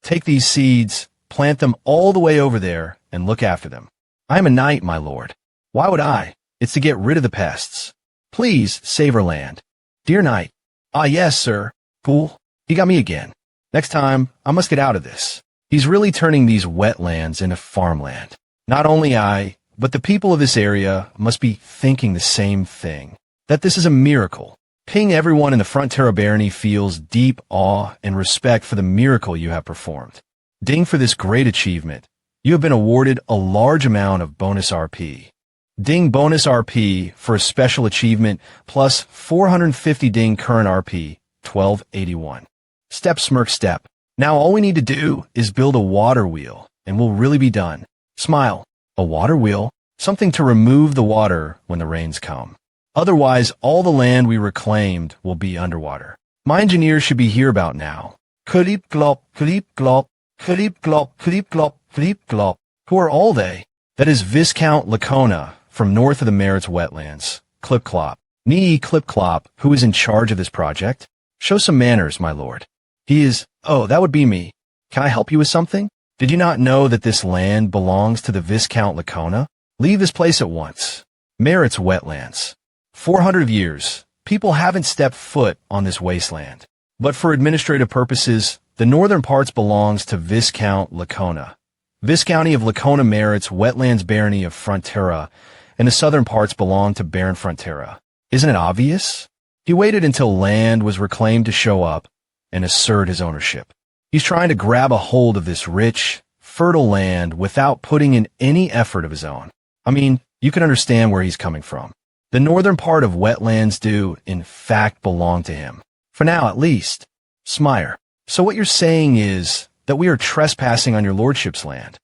take these seeds, plant them all the way over there, and look after them. I am a knight, my lord. Why would I? It's to get rid of the pests. Please, save our land. Dear knight. Ah, yes, sir. Cool. He got me again. Next time, I must get out of this. He's really turning these wetlands into farmland. Not only I, but the people of this area must be thinking the same thing. That this is a miracle. Ping everyone in the Frontera barony feels deep awe and respect for the miracle you have performed. Ding for this great achievement. You have been awarded a large amount of bonus RP. Ding bonus RP for a special achievement plus 450 ding current RP, 1281. Step smirk step. Now all we need to do is build a water wheel, and we'll really be done. Smile. A water wheel? Something to remove the water when the rains come. Otherwise, all the land we reclaimed will be underwater. My engineers should be here about now. Clip glop, clip glop, clip glop, clip glop, clip glop. Who are all they? That is Viscount Lacona from north of the Merit's wetlands. Clip clop. Nee Clip clop, who is in charge of this project? Show some manners, my lord. He is... Oh, that would be me. Can I help you with something? Did you not know that this land belongs to the Viscount Lacona? Leave this place at once. Merit's wetlands. 400 years. People haven't stepped foot on this wasteland. But for administrative purposes, the northern parts belongs to Viscount Lacona. Viscounty of Lacona Merit's wetlands barony of Frontera, and the southern parts belong to Baron Frontera. Isn't it obvious? He waited until land was reclaimed to show up and assert his ownership. He's trying to grab a hold of this rich, fertile land without putting in any effort of his own. I mean, you can understand where he's coming from. The northern part of wetlands do, in fact, belong to him. For now, at least. Smire. So what you're saying is that we are trespassing on your lordship's land.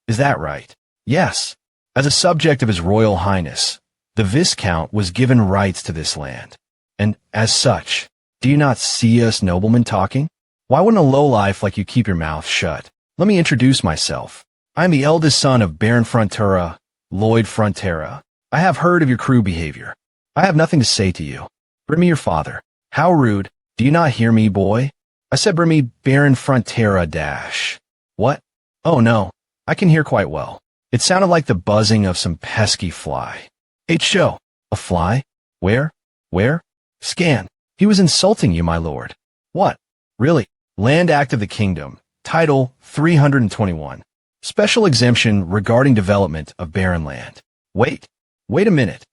Is that right? Yes. As a subject of His Royal Highness, the Viscount was given rights to this land. And as such, do you not see us noblemen talking? Why wouldn't a lowlife like you keep your mouth shut? Let me introduce myself. I am the eldest son of Baron Frontera, Lloyd Frontera. I have heard of your cruel behavior. I have nothing to say to you. Bring me your father. How rude. Do you not hear me, boy? I said bring me Baron Frontera dash. What? Oh no, I can hear quite well. It sounded like the buzzing of some pesky fly. H-show. A fly? Where? Where? Scan. He was insulting you, my lord. What? Really? Land Act of the Kingdom. Title 321. Special exemption regarding development of barren land. Wait a minute.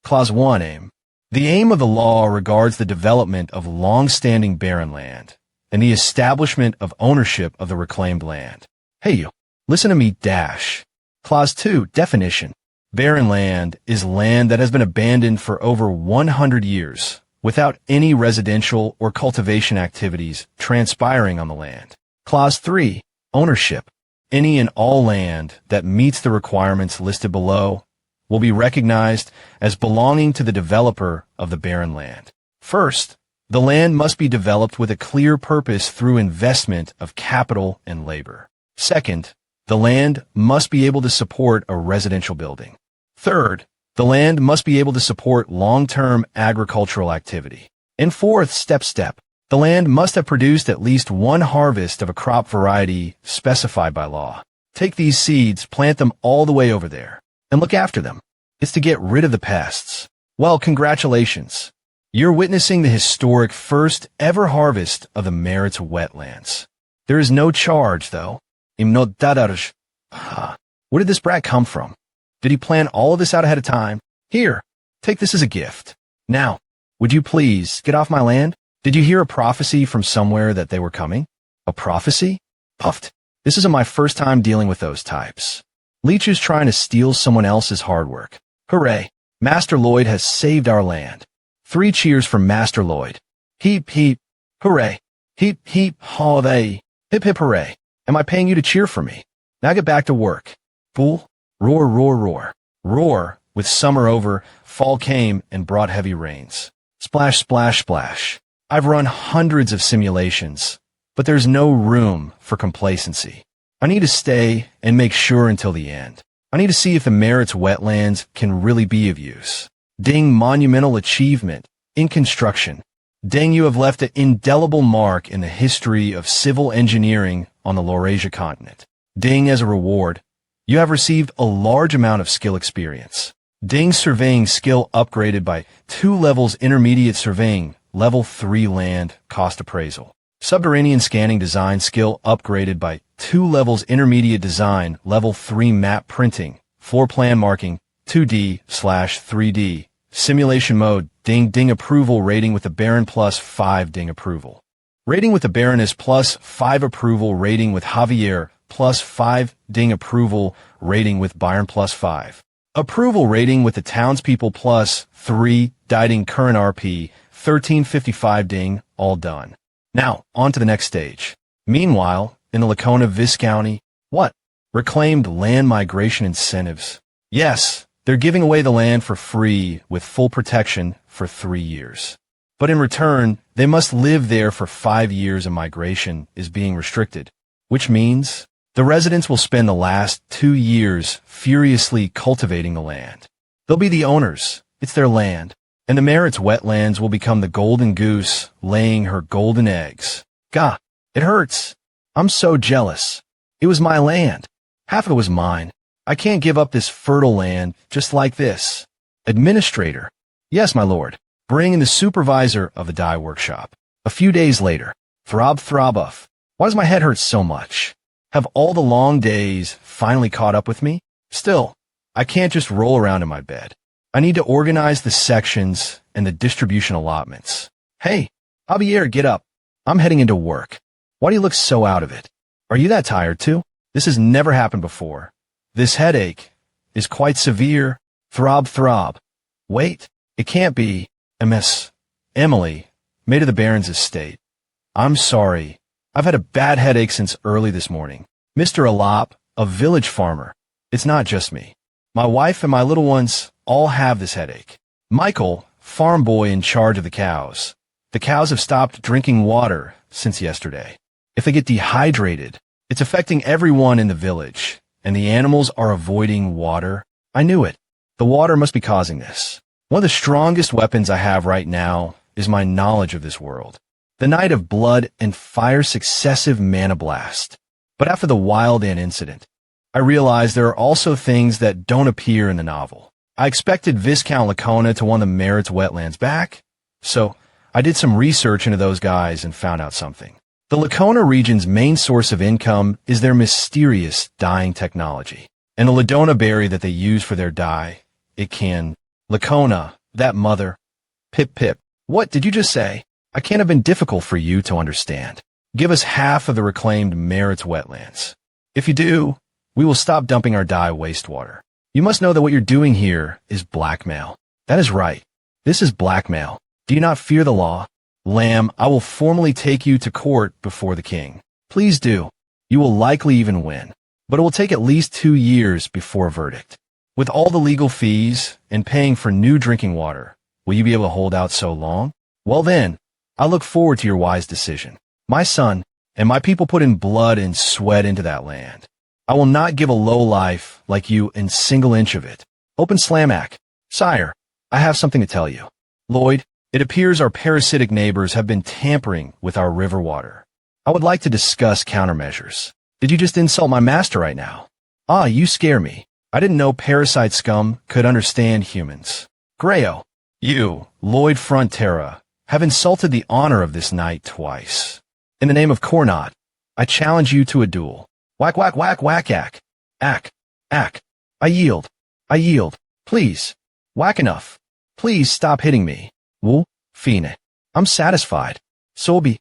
Clause 1 aim. The aim of the law regards the development of long-standing barren land and the establishment of ownership of the reclaimed land. Hey you, listen to me dash. Clause 2, definition. Barren land is land that has been abandoned for over 100 years without any residential or cultivation activities transpiring on the land. Clause 3, ownership. Any and all land that meets the requirements listed below will be recognized as belonging to the developer of the barren land. First, the land must be developed with a clear purpose through investment of capital and labor. Second, the land must be able to support a residential building. Third, the land must be able to support long-term agricultural activity. And fourth, step, the land must have produced at least one harvest of a crop variety specified by law. Take these seeds, plant them all the way over there, and look after them. It's to get rid of the pests. Well, congratulations. You're witnessing the historic first ever harvest of the Merit's wetlands. There is no charge, though. Where did this brat come from? Did he plan all of this out ahead of time? Here, take this as a gift. Now, would you please get off my land? Did you hear a prophecy from somewhere that they were coming? A prophecy? Puffed. This isn't my first time dealing with those types. Leeches trying to steal someone else's hard work. Hooray. Master Lloyd has saved our land. 3 cheers for Master Lloyd. Heap, heap. Hooray. Heap, heap, holiday. Hip, hip, hooray. Am I paying you to cheer for me? Now get back to work. Fool. Roar, roar, roar. Roar. With summer over, fall came and brought heavy rains. Splash, splash, splash. I've run hundreds of simulations, but there's no room for complacency. I need to stay and make sure until the end. I need to see if the Merit's wetlands can really be of use. Ding, monumental achievement in construction. Ding, you have left an indelible mark in the history of civil engineering on the Laurasia continent. Ding, as a reward, you have received a large amount of skill experience. Ding, surveying skill upgraded by 2 levels, intermediate surveying, level 3 land, cost appraisal. Subterranean scanning design skill upgraded by 2 levels, intermediate design, level 3 map printing, floor plan marking, 2D/3D. Simulation mode, ding ding approval rating with the Baron plus 5 ding approval. Rating with the Baroness plus 5 approval rating with Javier plus 5 ding approval rating with Byron plus 5. Approval rating with the townspeople plus 3 ding current RP 1355 ding, all done. Now, on to the next stage. Meanwhile, in the Lacona Viscounty, what? Reclaimed land migration incentives. Yes, they're giving away the land for free with full protection for 3 years. But in return, they must live there for 5 years and migration is being restricted, which means the residents will spend the last 2 years furiously cultivating the land. They'll be the owners. It's their land. And the Merit's wetlands will become the golden goose laying her golden eggs. Gah, it hurts. I'm so jealous. It was my land. Half of it was mine. I can't give up this fertile land just like this. Administrator. Yes, my lord. Bring in the supervisor of the dye workshop. A few days later. Throbuff. Why does my head hurt so much? Have all the long days finally caught up with me? Still, I can't just roll around in my bed. I need to organize the sections and the distribution allotments. Hey, Javier, get up. I'm heading into work. Why do you look so out of it? Are you that tired too? This has never happened before. This headache is quite severe. Throb. Wait, it can't be. Miss Emily, maid of the Baron's estate. I'm sorry. I've had a bad headache since early this morning. Mr. Alop, a village farmer. It's not just me. My wife and my little ones all have this headache. Michael, farm boy in charge of the cows. The cows have stopped drinking water since yesterday. If they get dehydrated, it's affecting everyone in the village, and the animals are avoiding water. I knew it. The water must be causing this. One of the strongest weapons I have right now is my knowledge of this world. The night of blood and fire successive mana blast. But after the Wild Ant incident, I realized there are also things that don't appear in the novel. I expected Viscount Lacona to want the Merritt's wetlands back, so I did some research into those guys and found out something. The Lacona region's main source of income is their mysterious dyeing technology. And the Ladona berry that they use for their dye, it can... Lacona, that mother... Pip pip. What did you just say? I can't have been difficult for you to understand. Give us half of the reclaimed Merritt's wetlands. If you do, we will stop dumping our dye wastewater. You must know that what you're doing here is blackmail. That is right. This is blackmail. Do you not fear the law? Lamb, I will formally take you to court before the king. Please do. You will likely even win. But it will take at least 2 years before a verdict. With all the legal fees and paying for new drinking water, will you be able to hold out so long? Well then, I look forward to your wise decision. My son and my people put in blood and sweat into that land. I will not give a lowlife like you a single inch of it. Open Slamak. Sire, I have something to tell you. Lloyd, it appears our parasitic neighbors have been tampering with our river water. I would like to discuss countermeasures. Did you just insult my master right now? Ah, you scare me. I didn't know parasite scum could understand humans. Grayo, you, Lloyd Frontera, have insulted the honor of this knight twice. In the name of Cornot, I challenge you to a duel. Whack, whack, whack, whack, ack. Ack, ack. I yield. Please. Whack enough. Please stop hitting me. Woo, Fine. I'm satisfied. Sobi.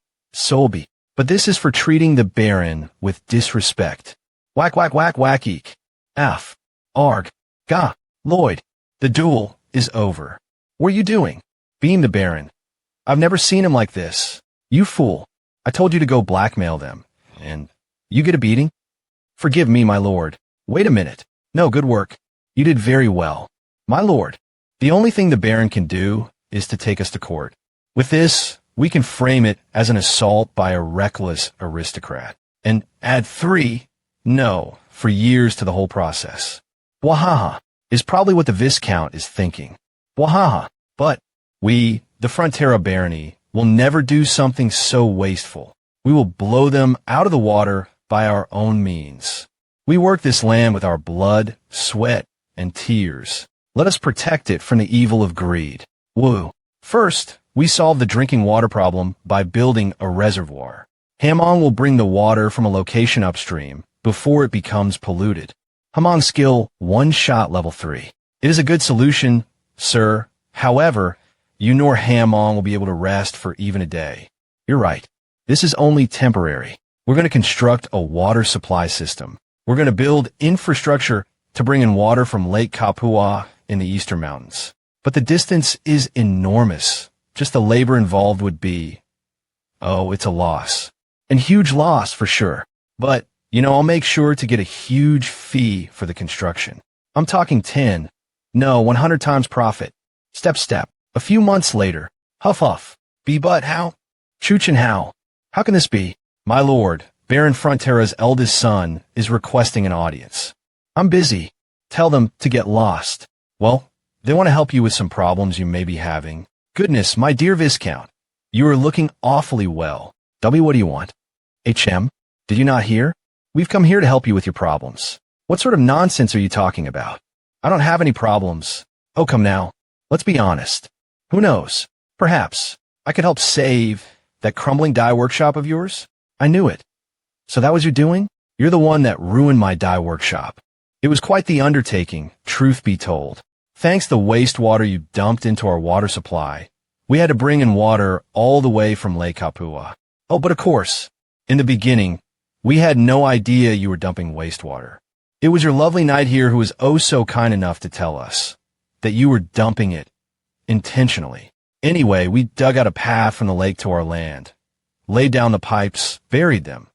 But this is for treating the Baron with disrespect. Whack, whack, whack, whack, eek. F. Arg. Ga. Lloyd. The duel is over. What are you doing? Beam the Baron. I've never seen him like this. You fool. I told you to go blackmail them. And you get a beating? Forgive me, my lord. Wait a minute. No, good work. You did very well. My lord, the only thing the Baron can do is to take us to court. With this, we can frame it as an assault by a reckless aristocrat. And add 3, no, for years to the whole process. Wahaha is probably what the Viscount is thinking. Wahaha. But we, the Frontera Barony, will never do something so wasteful. We will blow them out of the water by our own means. We work this land with our blood, sweat, and tears. Let us protect it from the evil of greed. Woo. First, we solve the drinking water problem by building a reservoir. Hamon will bring the water from a location upstream before it becomes polluted. Hamon skill 1 shot level 3. It is a good solution, sir. However, you nor Hamon will be able to rest for even a day. You're right. This is only temporary. We're going to construct a water supply system. We're going to build infrastructure to bring in water from Lake Kapua in the Eastern Mountains. But the distance is enormous. Just the labor involved would be... oh, it's a loss. And huge loss for sure. But, I'll make sure to get a huge fee for the construction. I'm talking 10, no, 100 times profit. Step. A few months later. Huff huff. Be but how? Chuchin how? How can this be? My lord, Baron Frontera's eldest son is requesting an audience. I'm busy. Tell them to get lost. Well, they want to help you with some problems you may be having. Goodness, my dear Viscount, you are looking awfully well. W, what do you want? HM, did you not hear? We've come here to help you with your problems. What sort of nonsense are you talking about? I don't have any problems. Oh, come now. Let's be honest. Who knows? Perhaps I could help save that crumbling dye workshop of yours. I knew it. So that was your doing? You're the one that ruined my dye workshop. It was quite the undertaking, truth be told. Thanks to the wastewater you dumped into our water supply, we had to bring in water all the way from Lake Kapua. Oh, but of course, in the beginning, we had no idea you were dumping wastewater. It was your lovely knight here who was oh so kind enough to tell us that you were dumping it intentionally. Anyway, we dug out a path from the lake to our land, laid down the pipes, buried them,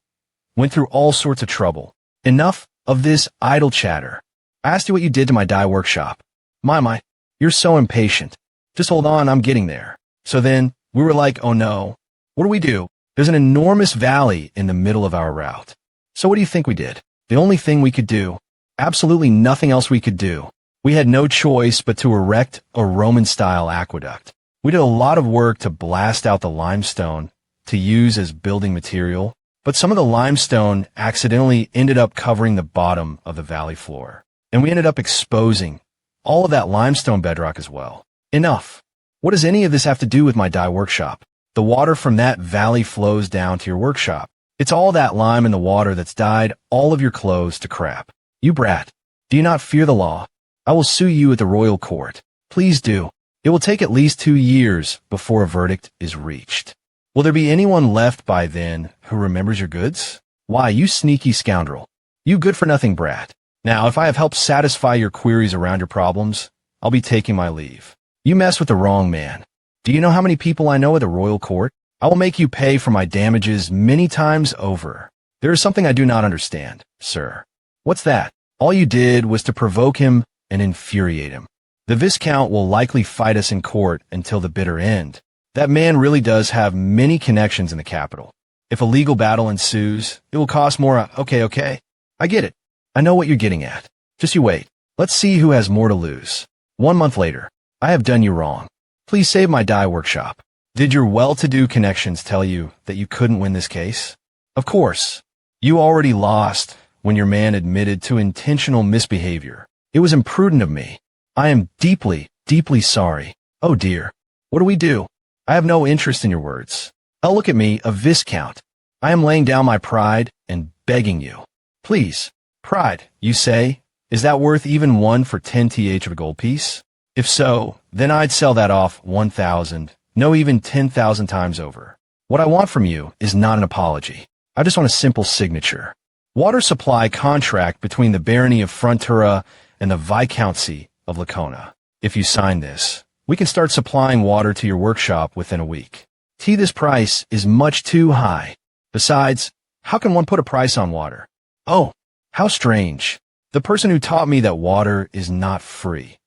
went through all sorts of trouble. Enough of this idle chatter. I asked you what you did to my dye workshop. My, you're so impatient. Just hold on, I'm getting there. So then, we were like, oh no. What do? There's an enormous valley in the middle of our route. So what do you think we did? The only thing we could do. Absolutely nothing else we could do. We had no choice but to erect a Roman-style aqueduct. We did a lot of work to blast out the limestone to use as building material, but some of the limestone accidentally ended up covering the bottom of the valley floor. And we ended up exposing all of that limestone bedrock as well. Enough. What does any of this have to do with my dye workshop? The water from that valley flows down to your workshop. It's all that lime in the water that's dyed all of your clothes to crap. You brat. Do you not fear the law? I will sue you at the royal court. Please do. It will take at least 2 years before a verdict is reached. Will there be anyone left by then who remembers your goods? Why, you sneaky scoundrel. You good-for-nothing brat. Now, if I have helped satisfy your queries around your problems, I'll be taking my leave. You mess with the wrong man. Do you know how many people I know at the royal court? I will make you pay for my damages many times over. There is something I do not understand, sir. What's that? All you did was to provoke him and infuriate him. The Viscount will likely fight us in court until the bitter end. That man really does have many connections in the capital. If a legal battle ensues, it will cost more. Okay. I get it. I know what you're getting at. Just you wait. Let's see who has more to lose. 1 month later. I have done you wrong. Please save my dye workshop. Did your well-to-do connections tell you that you couldn't win this case? Of course. You already lost when your man admitted to intentional misbehavior. It was imprudent of me. I am deeply, deeply sorry. Oh dear. What do we do? I have no interest in your words. Oh, look at me, a Viscount. I am laying down my pride and begging you. Please. Pride, you say? Is that worth even 1 for 10 th of a gold piece? If so, then I'd sell that off 1,000, no, even 10,000 times over. What I want from you is not an apology. I just want a simple signature. Water supply contract between the barony of Frontura and the Viscountcy of Lacona. If you sign this, we can start supplying water to your workshop within a week. This price is much too high. Besides, how can one put a price on water? Oh, how strange. The person who taught me that water is not free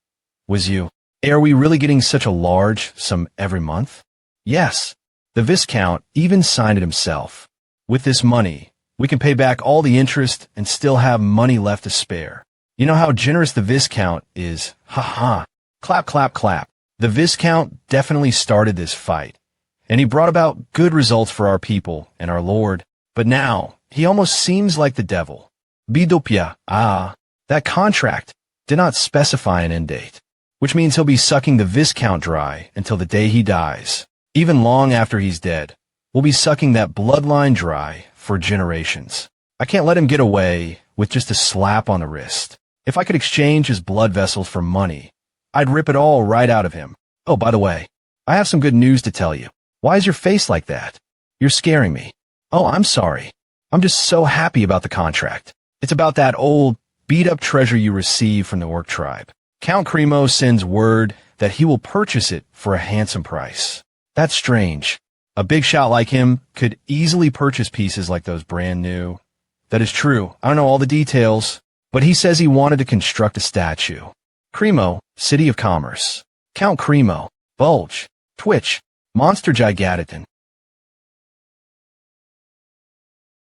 was you. Are we really getting such a large sum every month? Yes. The Viscount even signed it himself. With this money, we can pay back all the interest and still have money left to spare. You know how generous the Viscount is. Ha ha. Clap, clap, clap. The Viscount definitely started this fight, and he brought about good results for our people and our lord. But now, he almost seems like the devil. Bidopia. That contract did not specify an end date, which means he'll be sucking the Viscount dry until the day he dies. Even long after he's dead, we'll be sucking that bloodline dry for generations. I can't let him get away with just a slap on the wrist. If I could exchange his blood vessels for money, I'd rip it all right out of him. Oh, by the way, I have some good news to tell you. Why is your face like that? You're scaring me. Oh, I'm sorry. I'm just so happy about the contract. It's about that old, beat-up treasure you received from the Orc tribe. Count Cremo sends word that he will purchase it for a handsome price. That's strange. A big shot like him could easily purchase pieces like those brand new. That is true. I don't know all the details, but he says he wanted to construct a statue. Cremo, City of Commerce. Count Cremo, Bulge, Twitch, Monster Giganton.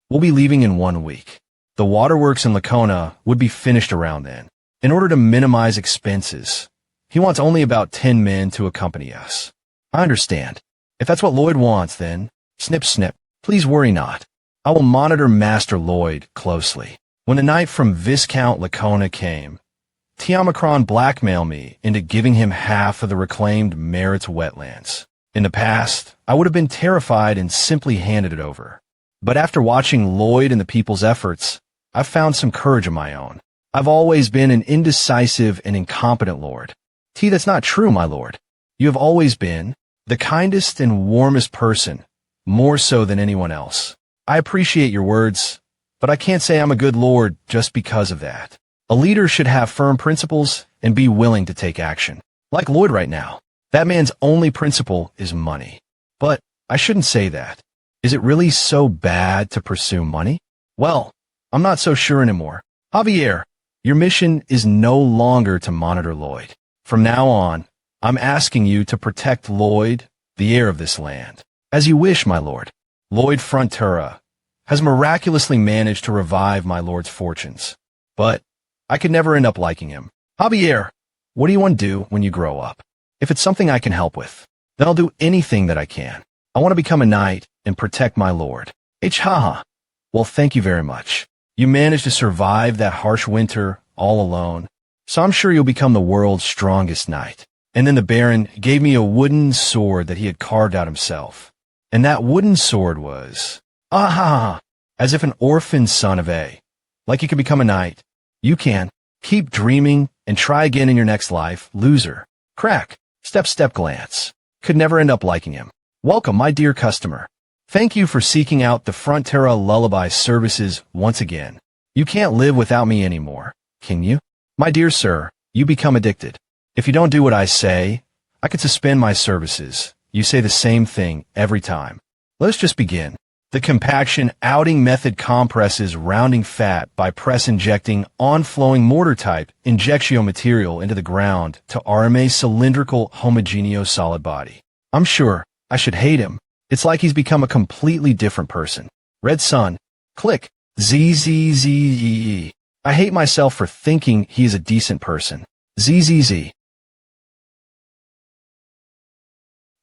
We'll be leaving in 1 week. The waterworks in Lacona would be finished around then. In order to minimize expenses, he wants only about 10 men to accompany us. I understand. If that's what Lloyd wants, then, snip snip, please worry not. I will monitor Master Lloyd closely. When the night from Viscount Lacona came, Tiamacron blackmailed me into giving him half of the reclaimed Merritt's wetlands. In the past, I would have been terrified and simply handed it over. But after watching Lloyd and the people's efforts, I've found some courage of my own. I've always been an indecisive and incompetent lord. That's not true, my lord. You have always been the kindest and warmest person, more so than anyone else. I appreciate your words, but I can't say I'm a good lord just because of that. A leader should have firm principles and be willing to take action. Like Lloyd right now. That man's only principle is money. But I shouldn't say that. Is it really so bad to pursue money? Well, I'm not so sure anymore. Javier, your mission is no longer to monitor Lloyd. From now on, I'm asking you to protect Lloyd, the heir of this land. As you wish, my lord. Lloyd Frontura has miraculously managed to revive my lord's fortunes. But I could never end up liking him. Javier, what do you want to do when you grow up? If it's something I can help with, then I'll do anything that I can. I want to become a knight and protect my lord. Haha. Well, thank you very much. You managed to survive that harsh winter all alone. so I'm sure you'll become the world's strongest knight. And then the Baron gave me a wooden sword that he had carved out himself. And that wooden sword was, as if an orphan son of A. Like you can become a knight. You can. Keep dreaming and try again in your next life, loser. Crack. Step glance. Could never end up liking him. Welcome, my dear customer. Thank you for seeking out the Frontera Lullaby services once again. You can't live without me anymore, can you? My dear sir, you become addicted. If you don't do what I say, I could suspend my services. You say the same thing every time. Let's just begin. The compaction outing method compresses rounding fat by press injecting on-flowing mortar-type injectio material into the ground to RMA cylindrical homogeneous solid body. I'm sure I should hate him. It's like he's become a completely different person. Red Sun. Click. ZZZEE. I hate myself for thinking he is a decent person. ZZZ.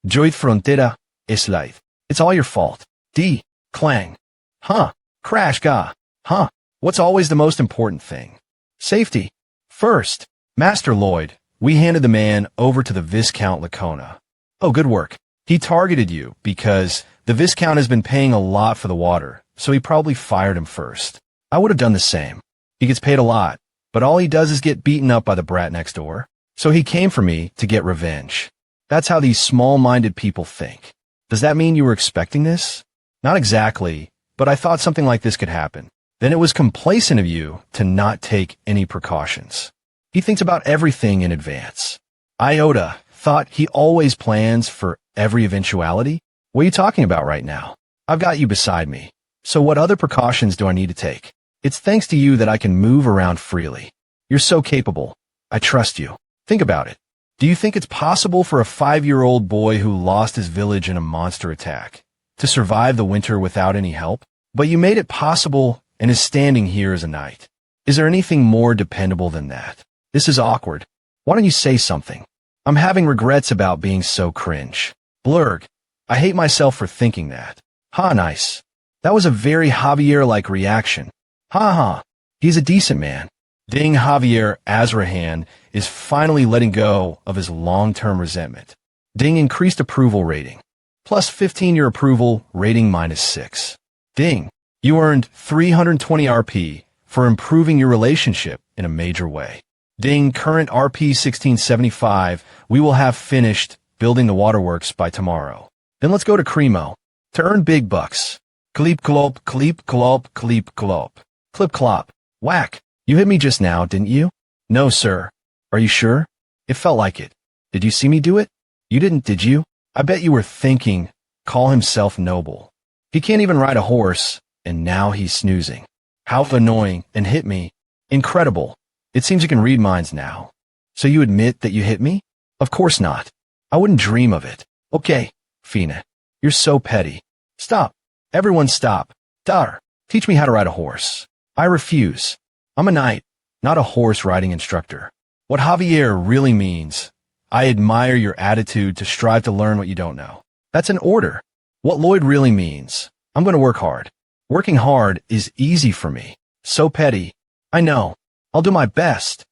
Joy Frontera es life. It's all your fault. D. Clang. Huh. Crash ga. Huh. What's always the most important thing? Safety. First. Master Lloyd, we handed the man over to the Viscount Lacona. Oh, good work. He targeted you because the Viscount has been paying a lot for the water, so he probably fired him first. I would have done the same. He gets paid a lot, but all he does is get beaten up by the brat next door. So he came for me to get revenge. That's how these small-minded people think. Does that mean you were expecting this? Not exactly, but I thought something like this could happen. Then it was complacent of you to not take any precautions. He thinks about everything in advance. Iota thought he always plans for every eventuality. What are you talking about right now? I've got you beside me. So what other precautions do I need to take? It's thanks to you that I can move around freely. You're so capable. I trust you. Think about it. Do you think it's possible for a 5-year-old boy who lost his village in a monster attack to survive the winter without any help? But you made it possible and is standing here as a knight. Is there anything more dependable than that? This is awkward. Why don't you say something? I'm having regrets about being so cringe. Blurg. I hate myself for thinking that. Ha, nice. That was a very Javier-like reaction. Ha ha. He's a decent man. Ding. Javier Azrahan is finally letting go of his long-term resentment. Ding. Increased approval rating. Plus 15 your approval rating -6. Ding. You earned 320 RP for improving your relationship in a major way. Ding. Current RP 1675. We will have finished building the waterworks by tomorrow. Then let's go to Cremo to earn big bucks. Kleep clop, kleep clop, kleep clop. Clip clop. Whack. You hit me just now, didn't you? No, sir. Are you sure? It felt like it. Did you see me do it? You didn't, did you? I bet you were thinking, call himself noble. He can't even ride a horse, and now he's snoozing. How annoying, and hit me. Incredible. It seems you can read minds now. So you admit that you hit me? Of course not. I wouldn't dream of it. Okay, Fina. You're so petty. Stop. Everyone stop. Dar. Teach me how to ride a horse. I refuse. I'm a knight, not a horse riding instructor. What Javier really means, I admire your attitude to strive to learn what you don't know. That's an order. What Lloyd really means, I'm going to work hard. Working hard is easy for me. So petty. I know. I'll do my best.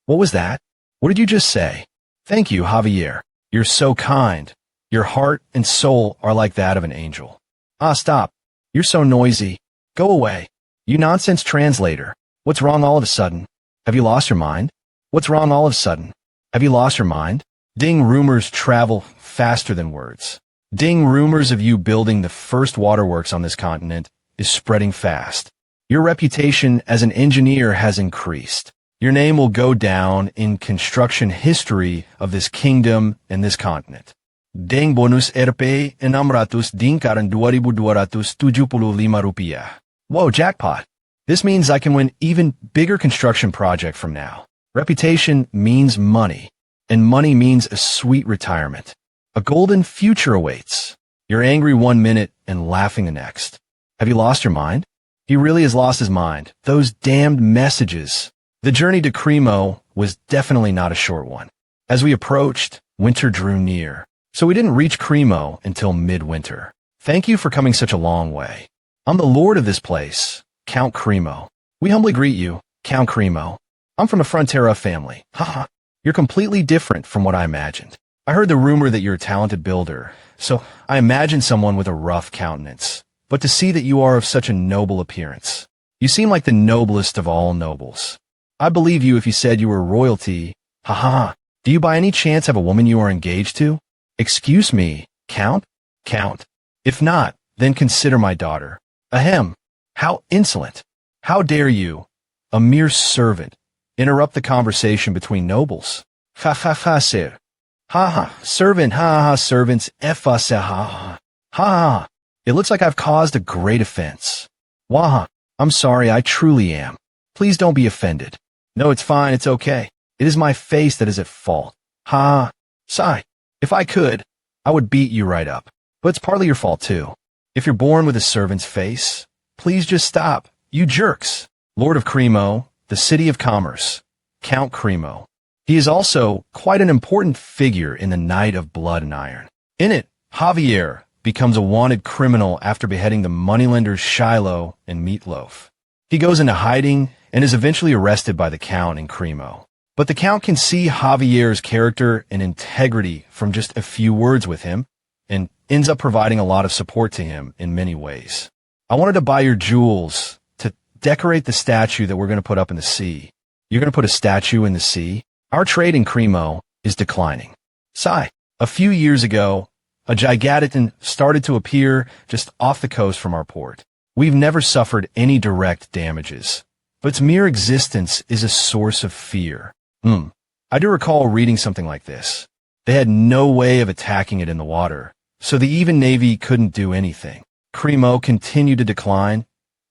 What was that? What did you just say? Thank you, Javier. You're so kind. Your heart and soul are like that of an angel. Ah, stop. You're so noisy. Go away. You nonsense translator. What's wrong all of a sudden? Have you lost your mind? What's wrong all of a sudden? Have you lost your mind? Ding. Rumors travel faster than words. Ding. Rumors of you building the first waterworks on this continent is spreading fast. Your reputation as an engineer has increased. Your name will go down in construction history of this kingdom and this continent. Ding. Bonus RP 600 ding karan 2,275 rupiah. Whoa, jackpot. This means I can win even bigger construction project from now. Reputation means money, and money means a sweet retirement. A golden future awaits. You're angry 1 minute and laughing the next. Have you lost your mind? He really has lost his mind. Those damned messages. The journey to Cremo was definitely not a short one. As we approached, winter drew near, so we didn't reach Cremo until midwinter. Thank you for coming such a long way. I'm the lord of this place, Count Cremo. We humbly greet you, Count Cremo. I'm from a Frontera family. Haha. You're completely different from what I imagined. I heard the rumor that you're a talented builder, so I imagined someone with a rough countenance. But to see that you are of such a noble appearance. You seem like the noblest of all nobles. I believe you if you said you were royalty. Haha. Do you by any chance have a woman you are engaged to? Excuse me, Count? Count. If not, then consider my daughter. Ahem. How insolent. How dare you, a mere servant, interrupt the conversation between nobles? Ha ha ha, sir. Ha ha, servant, ha ha, servants, ha ha. Ha ha. It looks like I've caused a great offense. Waha. I'm sorry, I truly am. Please don't be offended. No, it's fine, it's okay. It is my face that is at fault. Ha. Sigh. If I could, I would beat you right up. But it's partly your fault too. If you're born with a servant's face, please just stop. You jerks. Lord of Cremo, the city of commerce. Count Cremo. He is also quite an important figure in the Night of Blood and Iron. In it, Javier becomes a wanted criminal after beheading the moneylenders Shiloh and Meatloaf. He goes into hiding and is eventually arrested by the Count in Cremo. But the Count can see Javier's character and integrity from just a few words with him and ends up providing a lot of support to him in many ways. I wanted to buy your jewels to decorate the statue that we're going to put up in the sea. You're going to put a statue in the sea? Our trade in Cremo is declining. Sigh. A few years ago, a gigantic started to appear just off the coast from our port. We've never suffered any direct damages, but its mere existence is a source of fear. I do recall reading something like this. They had no way of attacking it in the water, so the even Navy couldn't do anything. Cremo continued to decline,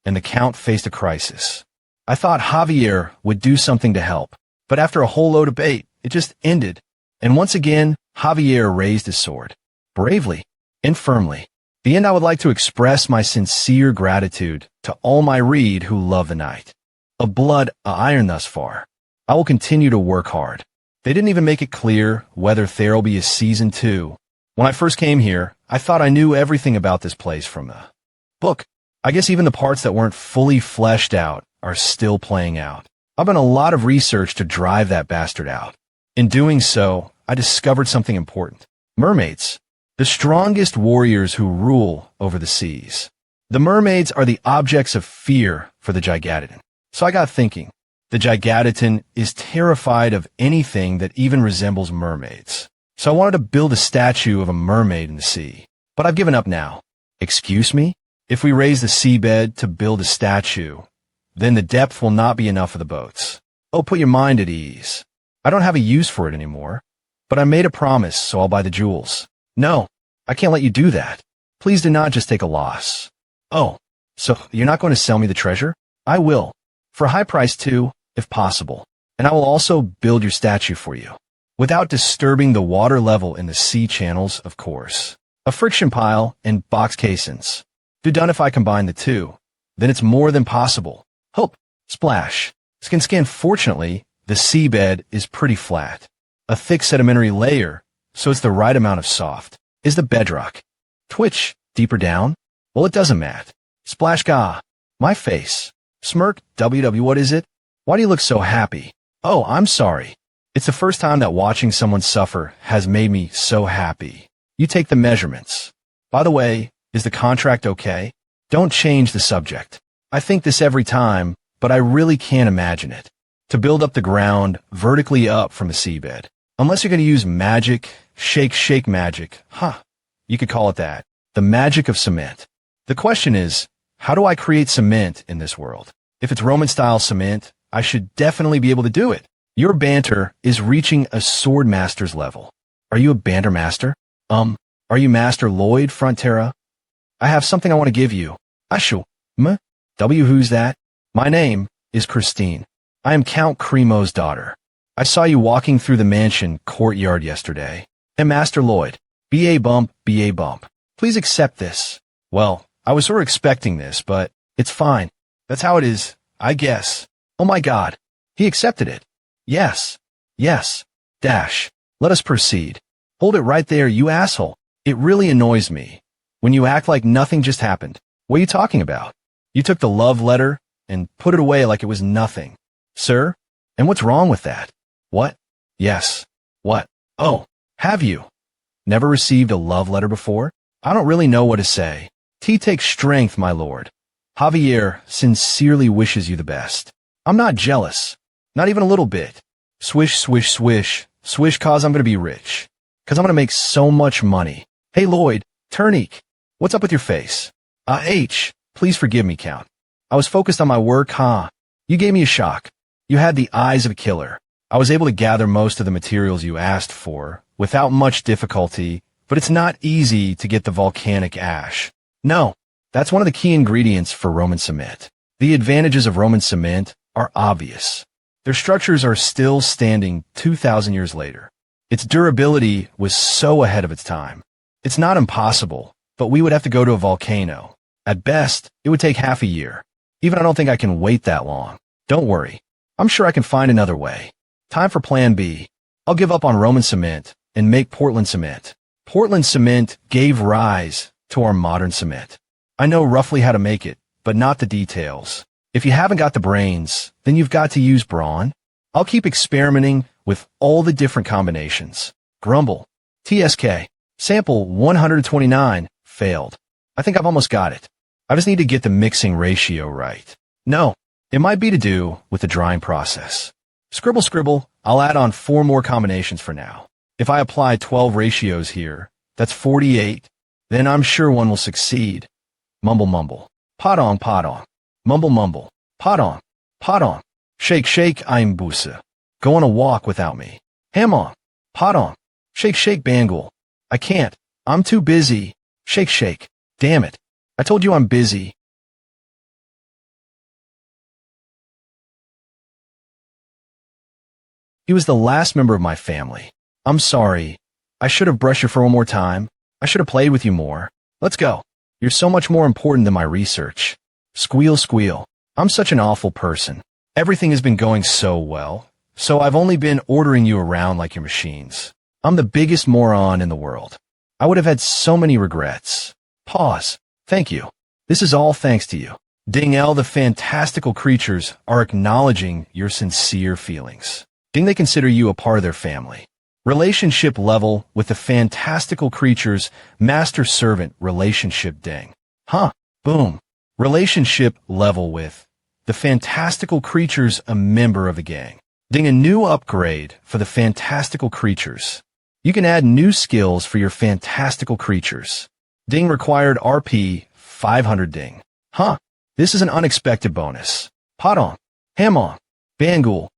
and the Count faced a crisis. I thought Javier would do something to help, but after a whole load of bait, it just ended, and once again, Javier raised his sword. Bravely and firmly. The end I would like to express my sincere gratitude to all my read who love the night. Of blood, iron thus far. I will continue to work hard. They didn't even make it clear whether there'll be a season 2. When I first came here, I thought I knew everything about this place from the book. I guess even the parts that weren't fully fleshed out are still playing out. I've done a lot of research to drive that bastard out. In doing so, I discovered something important. Mermaids. The strongest warriors who rule over the seas. The mermaids are the objects of fear for the Gigadon. So I got thinking. The Gigadon is terrified of anything that even resembles mermaids. So I wanted to build a statue of a mermaid in the sea. But I've given up now. Excuse me? If we raise the seabed to build a statue, then the depth will not be enough for the boats. Oh, put your mind at ease. I don't have a use for it anymore. But I made a promise, so I'll buy the jewels. No, I can't let you do that. Please do not just take a loss. Oh, so you're not going to sell me the treasure? I will. For a high price too, if possible. And I will also build your statue for you. Without disturbing the water level in the sea channels, of course. A friction pile and box casings. Do done if I combine the two. Then it's more than possible. Hope. Splash. Skin. Fortunately, the seabed is pretty flat. A thick sedimentary layer, so it's the right amount of soft. Is the bedrock. Twitch. Deeper down? Well, it doesn't matter. Splash gah. My face. Smirk. WW, what is it? Why do you look so happy? Oh, I'm sorry. It's the first time that watching someone suffer has made me so happy. You take the measurements. By the way, is the contract okay? Don't change the subject. I think this every time, but I really can't imagine it. To build up the ground vertically up from the seabed. Unless you're going to use magic, shake magic. You could call it that. The magic of cement. The question is, how do I create cement in this world? If it's Roman-style cement, I should definitely be able to do it. Your banter is reaching a sword master's level. Are you a banter master? Are you Master Lloyd Frontera? I have something I want to give you. Ashu. Who's that? My name is Christine. I am Count Cremo's daughter. I saw you walking through the mansion courtyard yesterday. And Master Lloyd. B.A. bump. Please accept this. Well, I was sort of expecting this, but it's fine. That's how it is, I guess. Oh my God. He accepted it. Yes. Dash. Let us proceed. Hold it right there, you asshole. It really annoys me when you act like nothing just happened. What are you talking about? You took the love letter and put it away like it was nothing. Sir, And what's wrong with that? What? Yes. What? Oh, have you never received a love letter before? I don't really know what to say. Tea takes strength, my lord. Javier sincerely wishes you the best. I'm not jealous. Not even a little bit. Swish, swish, swish. Swish cause I'm gonna be rich. Cause I'm gonna make so much money. Hey Lloyd, Turnique, what's up with your face? Please forgive me, Count. I was focused on my work, huh? You gave me a shock. You had the eyes of a killer. I was able to gather most of the materials you asked for, without much difficulty, but it's not easy to get the volcanic ash. No, that's one of the key ingredients for Roman cement. The advantages of Roman cement are obvious. Their structures are still standing 2,000 years later. Its durability was so ahead of its time. It's not impossible, but we would have to go to a volcano. At best, it would take half a year. Even I don't think I can wait that long. Don't worry. I'm sure I can find another way. Time for plan B. I'll give up on Roman cement and make Portland cement. Portland cement gave rise to our modern cement. I know roughly how to make it, but not the details. If you haven't got the brains, then you've got to use brawn. I'll keep experimenting with all the different combinations. Grumble. TSK. Sample 129. Failed. I think I've almost got it. I just need to get the mixing ratio right. No, it might be to do with the drying process. Scribble, scribble. I'll add on 4 more combinations for now. If I apply 12 ratios here, that's 48. Then I'm sure one will succeed. Mumble, mumble. Potong, potong. Mumble, mumble. Potong, potong. Shake, shake, I'm busa. Go on a walk without me. Ham on. Potong. Shake, shake, Bangul. I can't. I'm too busy. Shake, shake. Damn it. I told you I'm busy. He was the last member of my family. I'm sorry. I should have brushed your fur one more time. I should have played with you more. Let's go. You're so much more important than my research. Squeal, squeal. I'm such an awful person. Everything has been going so well, so I've only been ordering you around like your machines. I'm the biggest moron in the world. I would have had so many regrets. Pause. Thank you. This is all thanks to you. Ding L, the fantastical creatures are acknowledging your sincere feelings. Ding, they consider you a part of their family. Relationship level with the fantastical creatures, master-servant relationship ding. Huh. Boom. Relationship level with the fantastical creatures, a member of the gang. Ding, a new upgrade for the fantastical creatures. You can add new skills for your fantastical creatures. Ding, required RP 500 ding. Huh. This is an unexpected bonus. Potong. Hamong. Bangul.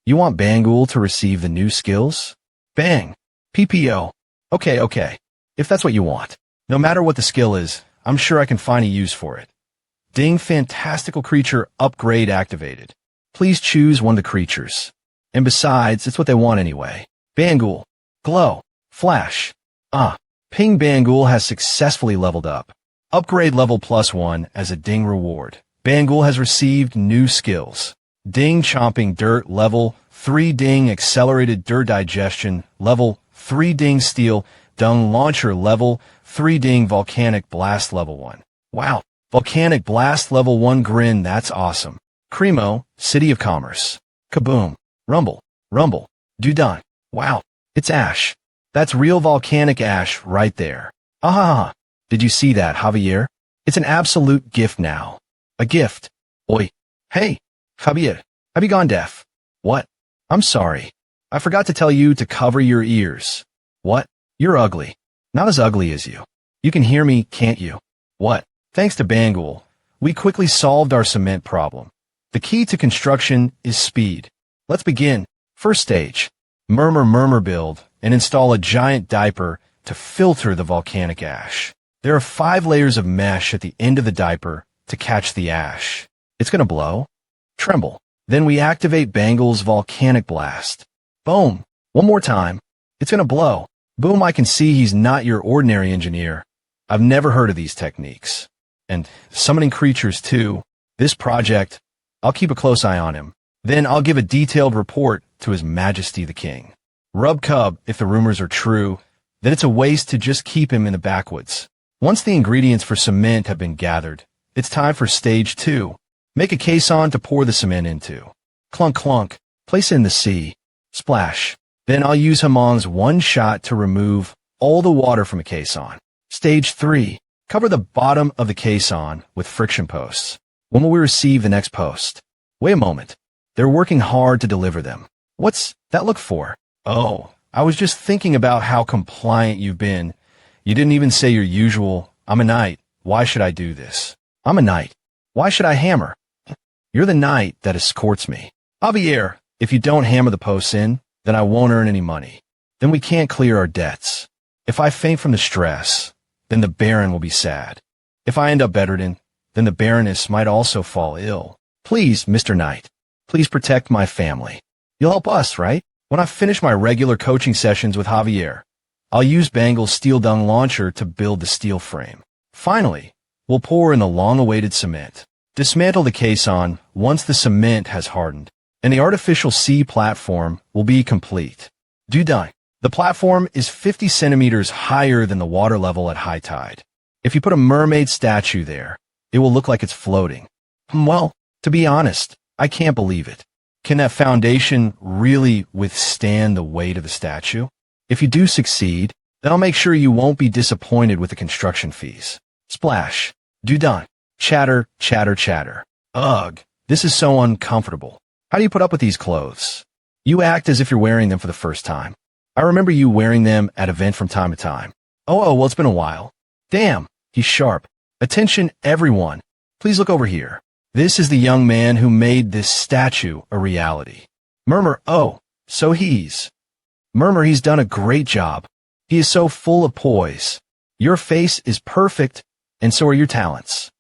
You want Bangul to receive the new skills? Bang. PPO. Okay. If that's what you want. No matter what the skill is, I'm sure I can find a use for it. Ding, fantastical creature upgrade activated. Please choose one of the creatures. And besides, it's what they want anyway. Bangul. Glow. Flash. Ping Bangul has successfully leveled up. Upgrade level +1 as a Ding reward. Bangul has received new skills. Ding chomping dirt level 3 Ding accelerated dirt digestion level 3 Ding steel dung launcher level 3 Ding volcanic blast level 1. Wow. Volcanic blast level 1 grin, that's awesome. Cremo, City of Commerce. Kaboom. Rumble. Rumble. Dudon. Wow. It's ash. That's real volcanic ash right there. Ahaha. Did you see that, Javier? It's an absolute gift now. A gift. Oi. Hey. Javier. Have you gone deaf? What? I'm sorry. I forgot to tell you to cover your ears. What? You're ugly. Not as ugly as you. You can hear me, can't you? What? Thanks to Bangul, we quickly solved our cement problem. The key to construction is speed. Let's begin. First stage. Murmur build and install a giant diaper to filter the volcanic ash. There are 5 layers of mesh at the end of the diaper to catch the ash. It's gonna blow. Tremble. Then we activate Bangul's volcanic blast. Boom. One more time. It's gonna blow. Boom, I can see he's not your ordinary engineer. I've never heard of these techniques. And summoning creatures too. This project, I'll keep a close eye on him. Then I'll give a detailed report to His Majesty the King. Rub Cub, if the rumors are true, then it's a waste to just keep him in the backwoods. Once the ingredients for cement have been gathered, it's time for stage 2. Make a caisson to pour the cement into. Clunk clunk. Place it in the sea. Splash. Then I'll use Hamon's one shot to remove all the water from a caisson. Stage 3. Cover the bottom of the caisson with friction posts. When will we receive the next post? Wait a moment. They're working hard to deliver them. What's that look for? Oh, I was just thinking about how compliant you've been. You didn't even say your usual, I'm a knight. Why should I do this? I'm a knight. Why should I hammer? You're the knight that escorts me. Javier, if you don't hammer the posts in, then I won't earn any money. Then we can't clear our debts. If I faint from the stress, then the Baron will be sad. If I end up bedridden, then the Baroness might also fall ill. Please, Mr. Knight, please protect my family. You'll help us, right? When I finish my regular coaching sessions with Javier, I'll use Bangle's steel dung launcher to build the steel frame. Finally, we'll pour in the long-awaited cement. Dismantle the caisson once the cement has hardened, and the artificial sea platform will be complete. Done. The platform is 50 centimeters higher than the water level at high tide. If you put a mermaid statue there, it will look like it's floating. Well, to be honest, I can't believe it. Can that foundation really withstand the weight of the statue? If you do succeed, then I'll make sure you won't be disappointed with the construction fees. Splash. Done. Chatter, chatter, chatter. Ugh, this is so uncomfortable. How do you put up with these clothes? You act as if you're wearing them for the first time. I remember you wearing them at event from time to time. Oh, well, it's been a while. Damn, he's sharp. Attention, everyone. Please look over here. This is the young man who made this statue a reality. Murmur, oh, so he's done a great job. He is so full of poise. Your face is perfect, and so are your talents.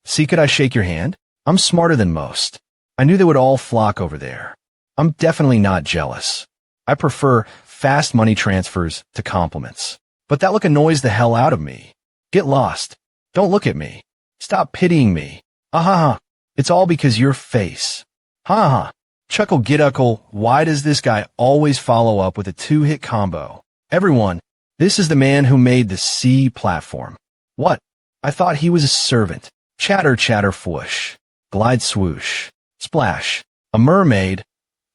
See, could I shake your hand? I'm smarter than most. I knew they would all flock over there. I'm definitely not jealous. I prefer fast money transfers to compliments. But that look annoys the hell out of me. Get lost. Don't look at me. Stop pitying me. Ha. It's all because your face. Ha. Chuckle Gidduckle, why does this guy always follow up with a two-hit combo? Everyone, this is the man who made the sea platform. What? I thought he was a servant. Chatter, chatter, fwoosh. Glide, swoosh. Splash. A mermaid.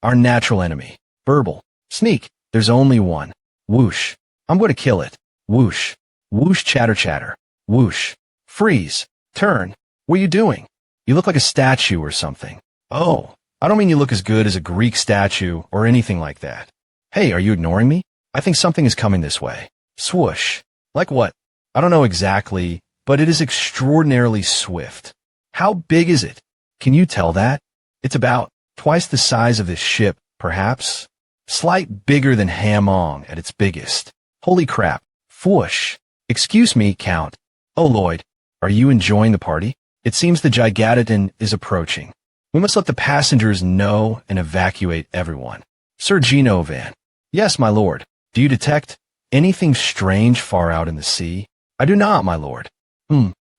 Our natural enemy. Burble. Sneak. There's only one. Whoosh. I'm going to kill it. Whoosh. Whoosh, chatter, chatter. Whoosh. Freeze. Turn. What are you doing? You look like a statue or something. Oh, I don't mean you look as good as a Greek statue or anything like that. Hey, are you ignoring me? I think something is coming this way. Swoosh. Like what? I don't know exactly, but it is extraordinarily swift. How big is it? Can you tell that? It's about twice the size of this ship, perhaps. Slight bigger than Hamong at its biggest. Holy crap. Fwoosh. Excuse me, Count. Oh, Lloyd, are you enjoying the party? It seems the Gigantitan is approaching. We must let the passengers know and evacuate everyone. Sir Genovan. Yes, my lord. Do you detect anything strange far out in the sea? I do not, my lord.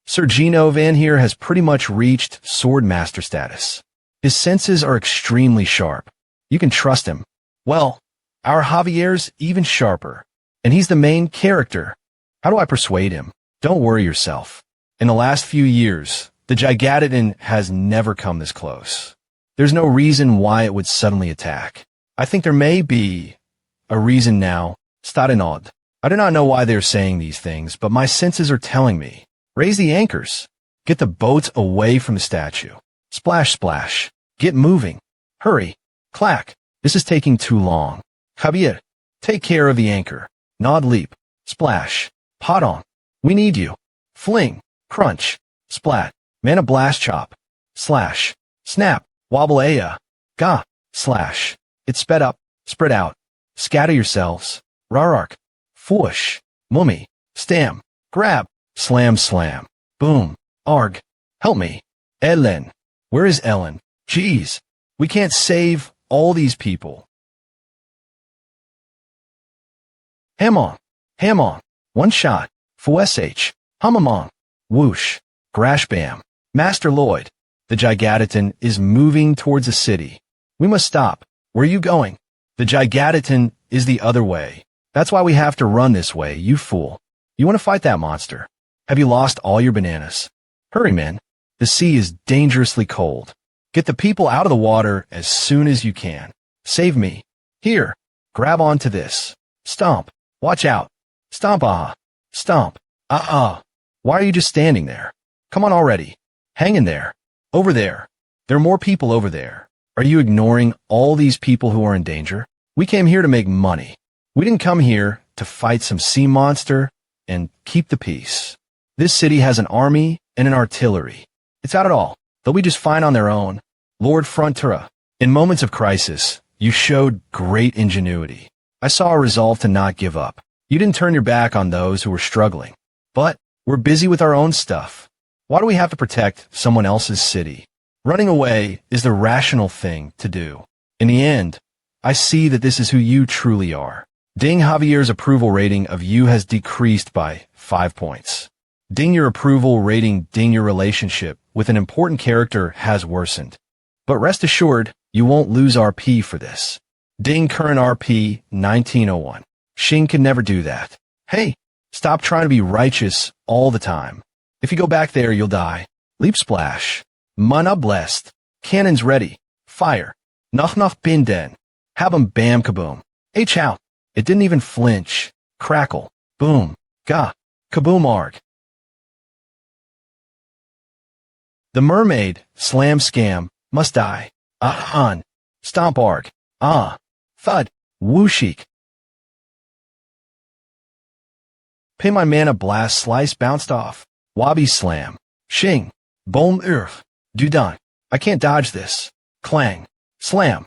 Sir Genovan here has pretty much reached sword master status. His senses are extremely sharp. You can trust him. Well, our Javier's even sharper, and he's the main character. How do I persuade him? Don't worry yourself. In the last few years, the Gigantitan has never come this close. There's no reason why it would suddenly attack. I think there may be a reason now. Stadenod. I do not know why they're saying these things, but my senses are telling me. Raise the anchors. Get the boats away from the statue. Splash, splash. Get moving. Hurry. Clack. This is taking too long. Javier, take care of the anchor. Nod, leap. Splash. Pot on. We need you. Fling. Crunch. Splat. Mana blast chop. Slash. Snap. Wobble aya. Ga. Slash. It's sped up. Spread out. Scatter yourselves. Rarark. Fwoosh. Mummy. Stam. Grab. Slam, slam. Boom. Arg. Help me. Ellen. Where is Ellen? Jeez. We can't save all these people. Hamon. Hamon. One shot. Fwsh. Humamon. Whoosh. Grash bam. Master Lloyd. The Gigantitan is moving towards the city. We must stop. Where are you going? The Gigantitan is the other way. That's why we have to run this way, you fool. You want to fight that monster? Have you lost all your bananas? Hurry, men. The sea is dangerously cold. Get the people out of the water as soon as you can. Save me. Here. Grab onto this. Stomp. Watch out. Stomp Stomp. Why are you just standing there? Come on already. Hang in there. Over there. There are more people over there. Are you ignoring all these people who are in danger? We came here to make money. We didn't come here to fight some sea monster and keep the peace. This city has an army and an artillery. It's out at all. They'll be just fine on their own. Lord Frontura, in moments of crisis, you showed great ingenuity. I saw a resolve to not give up. You didn't turn your back on those who were struggling. But we're busy with our own stuff. Why do we have to protect someone else's city? Running away is the rational thing to do. In the end, I see that this is who you truly are. Ding Javier's approval rating of you has decreased by 5 points. Ding your approval rating, ding your relationship with an important character has worsened. But rest assured, you won't lose RP for this. Ding current RP 1901. Xing can never do that. Hey, stop trying to be righteous all the time. If you go back there, you'll die. Leap splash. Mana blessed. Cannons ready. Fire. Noch bin den. Have 'em bam kaboom. H out. It didn't even flinch. Crackle. Boom. Ga. Kaboom arg. The mermaid, slam scam, must die. On. Stomp arg. Thud. Wooshik. Pay my mana blast slice bounced off. Wabi slam. Xing. Boom earth. Dudan. I can't dodge this. Clang. Slam.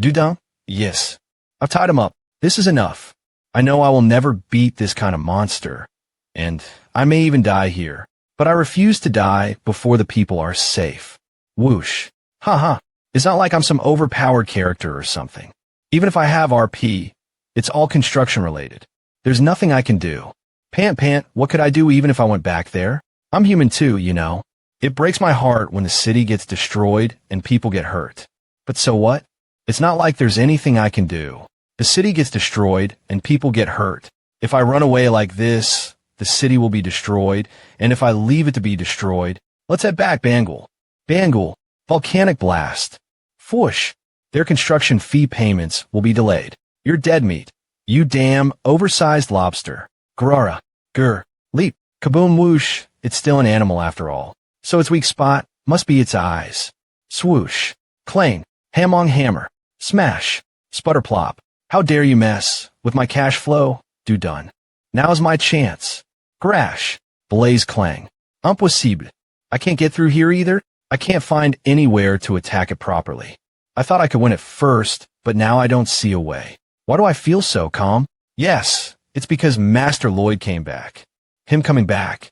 Dudan? Yes. I've tied him up. This is enough. I know I will never beat this kind of monster. And I may even die here. But I refuse to die before the people are safe. Whoosh. Haha. It's not like I'm some overpowered character or something. Even if I have RP, it's all construction related. There's nothing I can do. Pant, what could I do even if I went back there? I'm human too, you know. It breaks my heart when the city gets destroyed and people get hurt. But so what? It's not like there's anything I can do. The city gets destroyed and people get hurt. If I run away like this, the city will be destroyed, and if I leave it to be destroyed, let's head back, Bangul. Bangul, volcanic blast. Foosh, their construction fee payments will be delayed. You're dead meat. You damn oversized lobster. Grara, grr, leap, kaboom whoosh, it's still an animal after all. So its weak spot must be its eyes. Swoosh, clang, hamong hammer, smash, sputterplop. How dare you mess with my cash flow? Do done. Now's my chance. Crash. Blaze clang. Impossible. I can't get through here either. I can't find anywhere to attack it properly. I thought I could win it first, but now I don't see a way. Why do I feel so calm? Yes, it's because Master Lloyd came back. Him coming back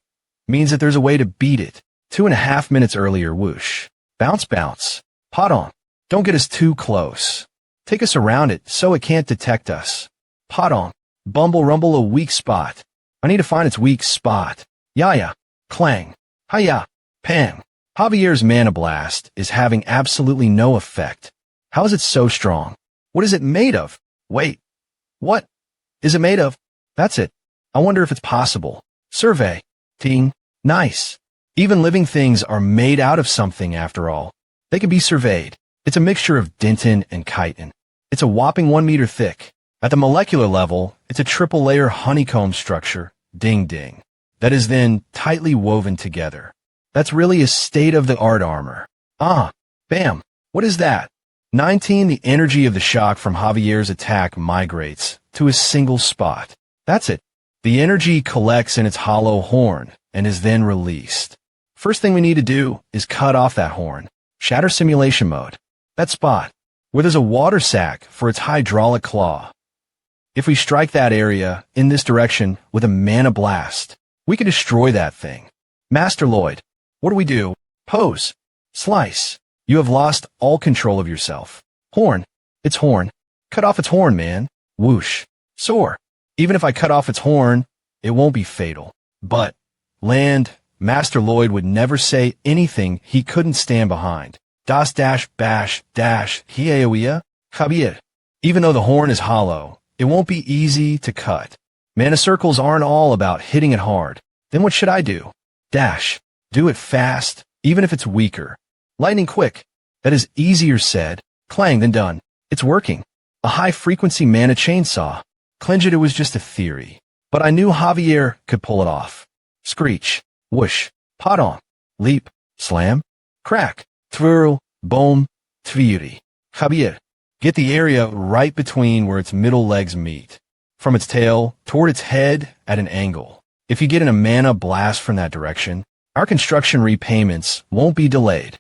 means that there's a way to beat it. 2.5 minutes earlier, whoosh. Bounce, bounce. Pot on. Don't get us too close. Take us around it so it can't detect us. Pot on. Bumble rumble a weak spot. I need to find its weak spot. Yaya. Clang. Hiya. Pang. Javier's Mana Blast is having absolutely no effect. How is it so strong? What is it made of? Wait. What is it made of? That's it. I wonder if it's possible. Survey. Ting. Nice. Even living things are made out of something after all. They can be surveyed. It's a mixture of dentin and chitin. It's a whopping 1 meter thick. At the molecular level, it's a triple-layer honeycomb structure, ding-ding, that is then tightly woven together. That's really a state-of-the-art armor. Bam. What is that? 19. The energy of the shock from Javier's attack migrates to a single spot. That's it. The energy collects in its hollow horn and is then released. First thing we need to do is cut off that horn. Shatter simulation mode. That spot, where there's a water sac for its hydraulic claw. If we strike that area in this direction with a mana blast, we can destroy that thing. Master Lloyd, what do we do? Pose. Slice. You have lost all control of yourself. Horn. Its horn. Cut off its horn, man. Whoosh. Soar. Even if I cut off its horn, it won't be fatal. But land, Master Lloyd would never say anything he couldn't stand behind. Das dash bash dash hiaoia Javier. Even though the horn is hollow, it won't be easy to cut. Mana circles aren't all about hitting it hard. Then what should I do? Dash. Do it fast, even if it's weaker. Lightning quick. That is easier said, clang than done. It's working. A high-frequency mana chainsaw. Clinch it was just a theory. But I knew Javier could pull it off. Screech. Whoosh. Pot on. Leap. Slam. Crack. Twirl. Boom. Tviri. Javier. Get the area right between where its middle legs meet. From its tail toward its head at an angle. If you get a mana blast from that direction, our construction repayments won't be delayed.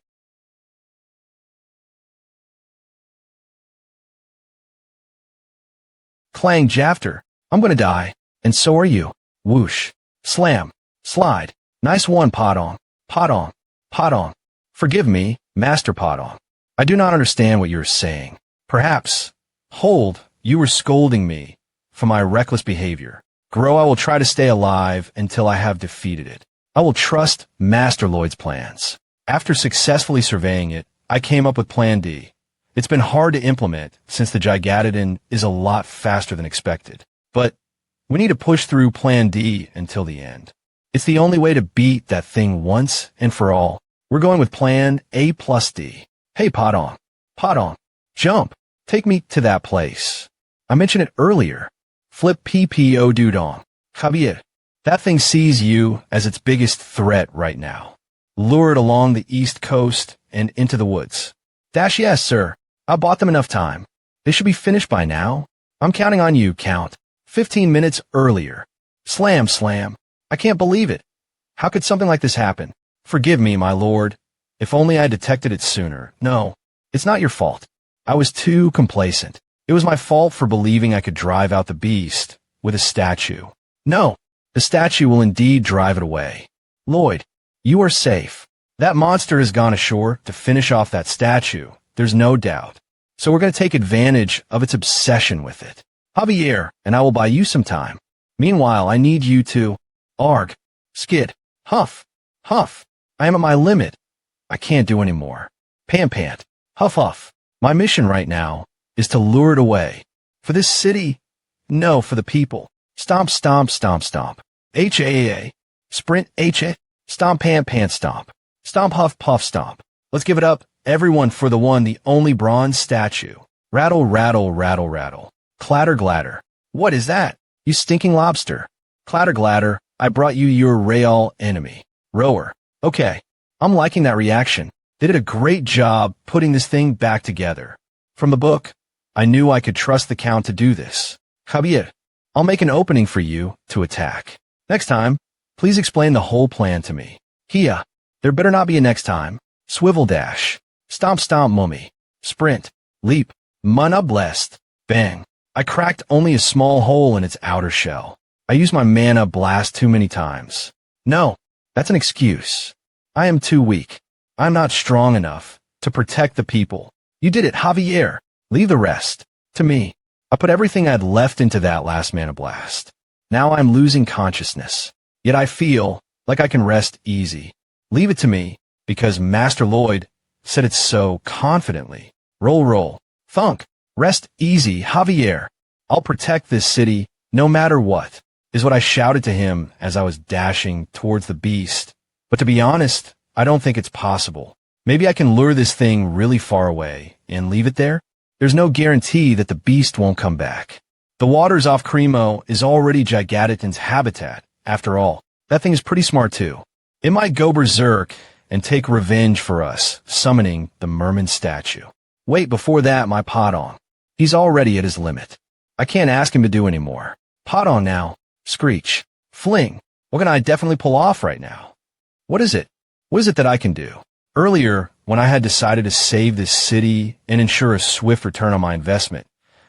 Clang Jafter. I'm gonna die. And so are you. Whoosh. Slam. Slide. Nice one, Podong. Podong. Podong. Forgive me, Master Podong. I do not understand what you're saying. Perhaps. Hold, you were scolding me for my reckless behavior. Grow, I will try to stay alive until I have defeated it. I will trust Master Lloyd's plans. After successfully surveying it, I came up with Plan D. It's been hard to implement since the Gigadodon is a lot faster than expected. But we need to push through Plan D until the end. It's the only way to beat that thing once and for all. We're going with Plan A plus D. Hey, Podong. Podong. Jump. Take me to that place. I mentioned it earlier. Flip PPO Dudong. Javier. That thing sees you as its biggest threat right now. Lure it along the east coast and into the woods. Dash yes, sir. I bought them enough time. They should be finished by now. I'm counting on you, Count. 15 minutes earlier. Slam, slam. I can't believe it. How could something like this happen? Forgive me, my lord. If only I detected it sooner. No, it's not your fault. I was too complacent. It was my fault for believing I could drive out the beast with a statue. No, the statue will indeed drive it away. Lloyd, you are safe. That monster has gone ashore to finish off that statue, there's no doubt. So we're going to take advantage of its obsession with it. Javier, and I will buy you some time. Meanwhile, I need you to... Arg. Skid. Huff. Huff. I am at my limit. I can't do any more. Pant pant. Huff huff. My mission right now is to lure it away. For this city? No, for the people. Stomp, stomp, stomp, stomp. H-A-A. Sprint, H-A. Stomp, pant, pant, stomp. Stomp, huff, puff, stomp. Let's give it up, everyone, for the one, the only bronze statue. Rattle, rattle, rattle, rattle. Clatter, glatter. What is that? You stinking lobster. Clatter, glatter. I brought you your real enemy. Rower. Okay. I'm liking that reaction. They did a great job putting this thing back together. From the book, I knew I could trust the Count to do this. Javier, I'll make an opening for you to attack. Next time, please explain the whole plan to me. Kia, there better not be a next time. Swivel dash. Stomp stomp mummy. Sprint. Leap. Mana blessed. Bang. I cracked only a small hole in its outer shell. I used my mana blast too many times. No, that's an excuse. I am too weak. I'm not strong enough to protect the people. You did it, Javier. Leave the rest to me. I put everything I'd left into that last mana blast. Now I'm losing consciousness. Yet I feel like I can rest easy. Leave it to me, because Master Lloyd said it so confidently. Roll, roll. Thunk. Rest easy, Javier. I'll protect this city no matter what, is what I shouted to him as I was dashing towards the beast. But to be honest, I don't think it's possible. Maybe I can lure this thing really far away and leave it there? There's no guarantee that the beast won't come back. The waters off Cremo is already Gigadodon's habitat, after all. That thing is pretty smart too. It might go berserk and take revenge for us, summoning the merman statue. Wait, before that, my Podong. He's already at his limit. I can't ask him to do any more. Podong now. Screech. Fling. What can I definitely pull off right now? What is it? What is it that I can do? Earlier, when I had decided to save this city and ensure a swift return on my investment,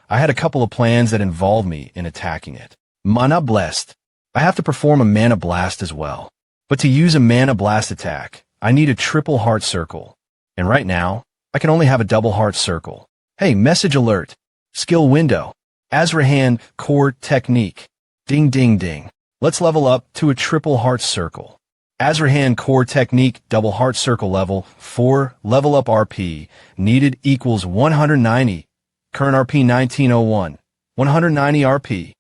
I had a couple of plans that involved me in attacking it. Mana blessed. I have to perform a mana blast as well. But to use a mana blast attack, I need a triple heart circle. And right now, I can only have a double heart circle. Hey, message alert. Skill window. Azrahan core technique. Ding ding ding. Let's level up to a triple heart circle. Azrahan core technique double heart circle level 4 level up RP needed equals 190. Current RP 1901. 190 RP.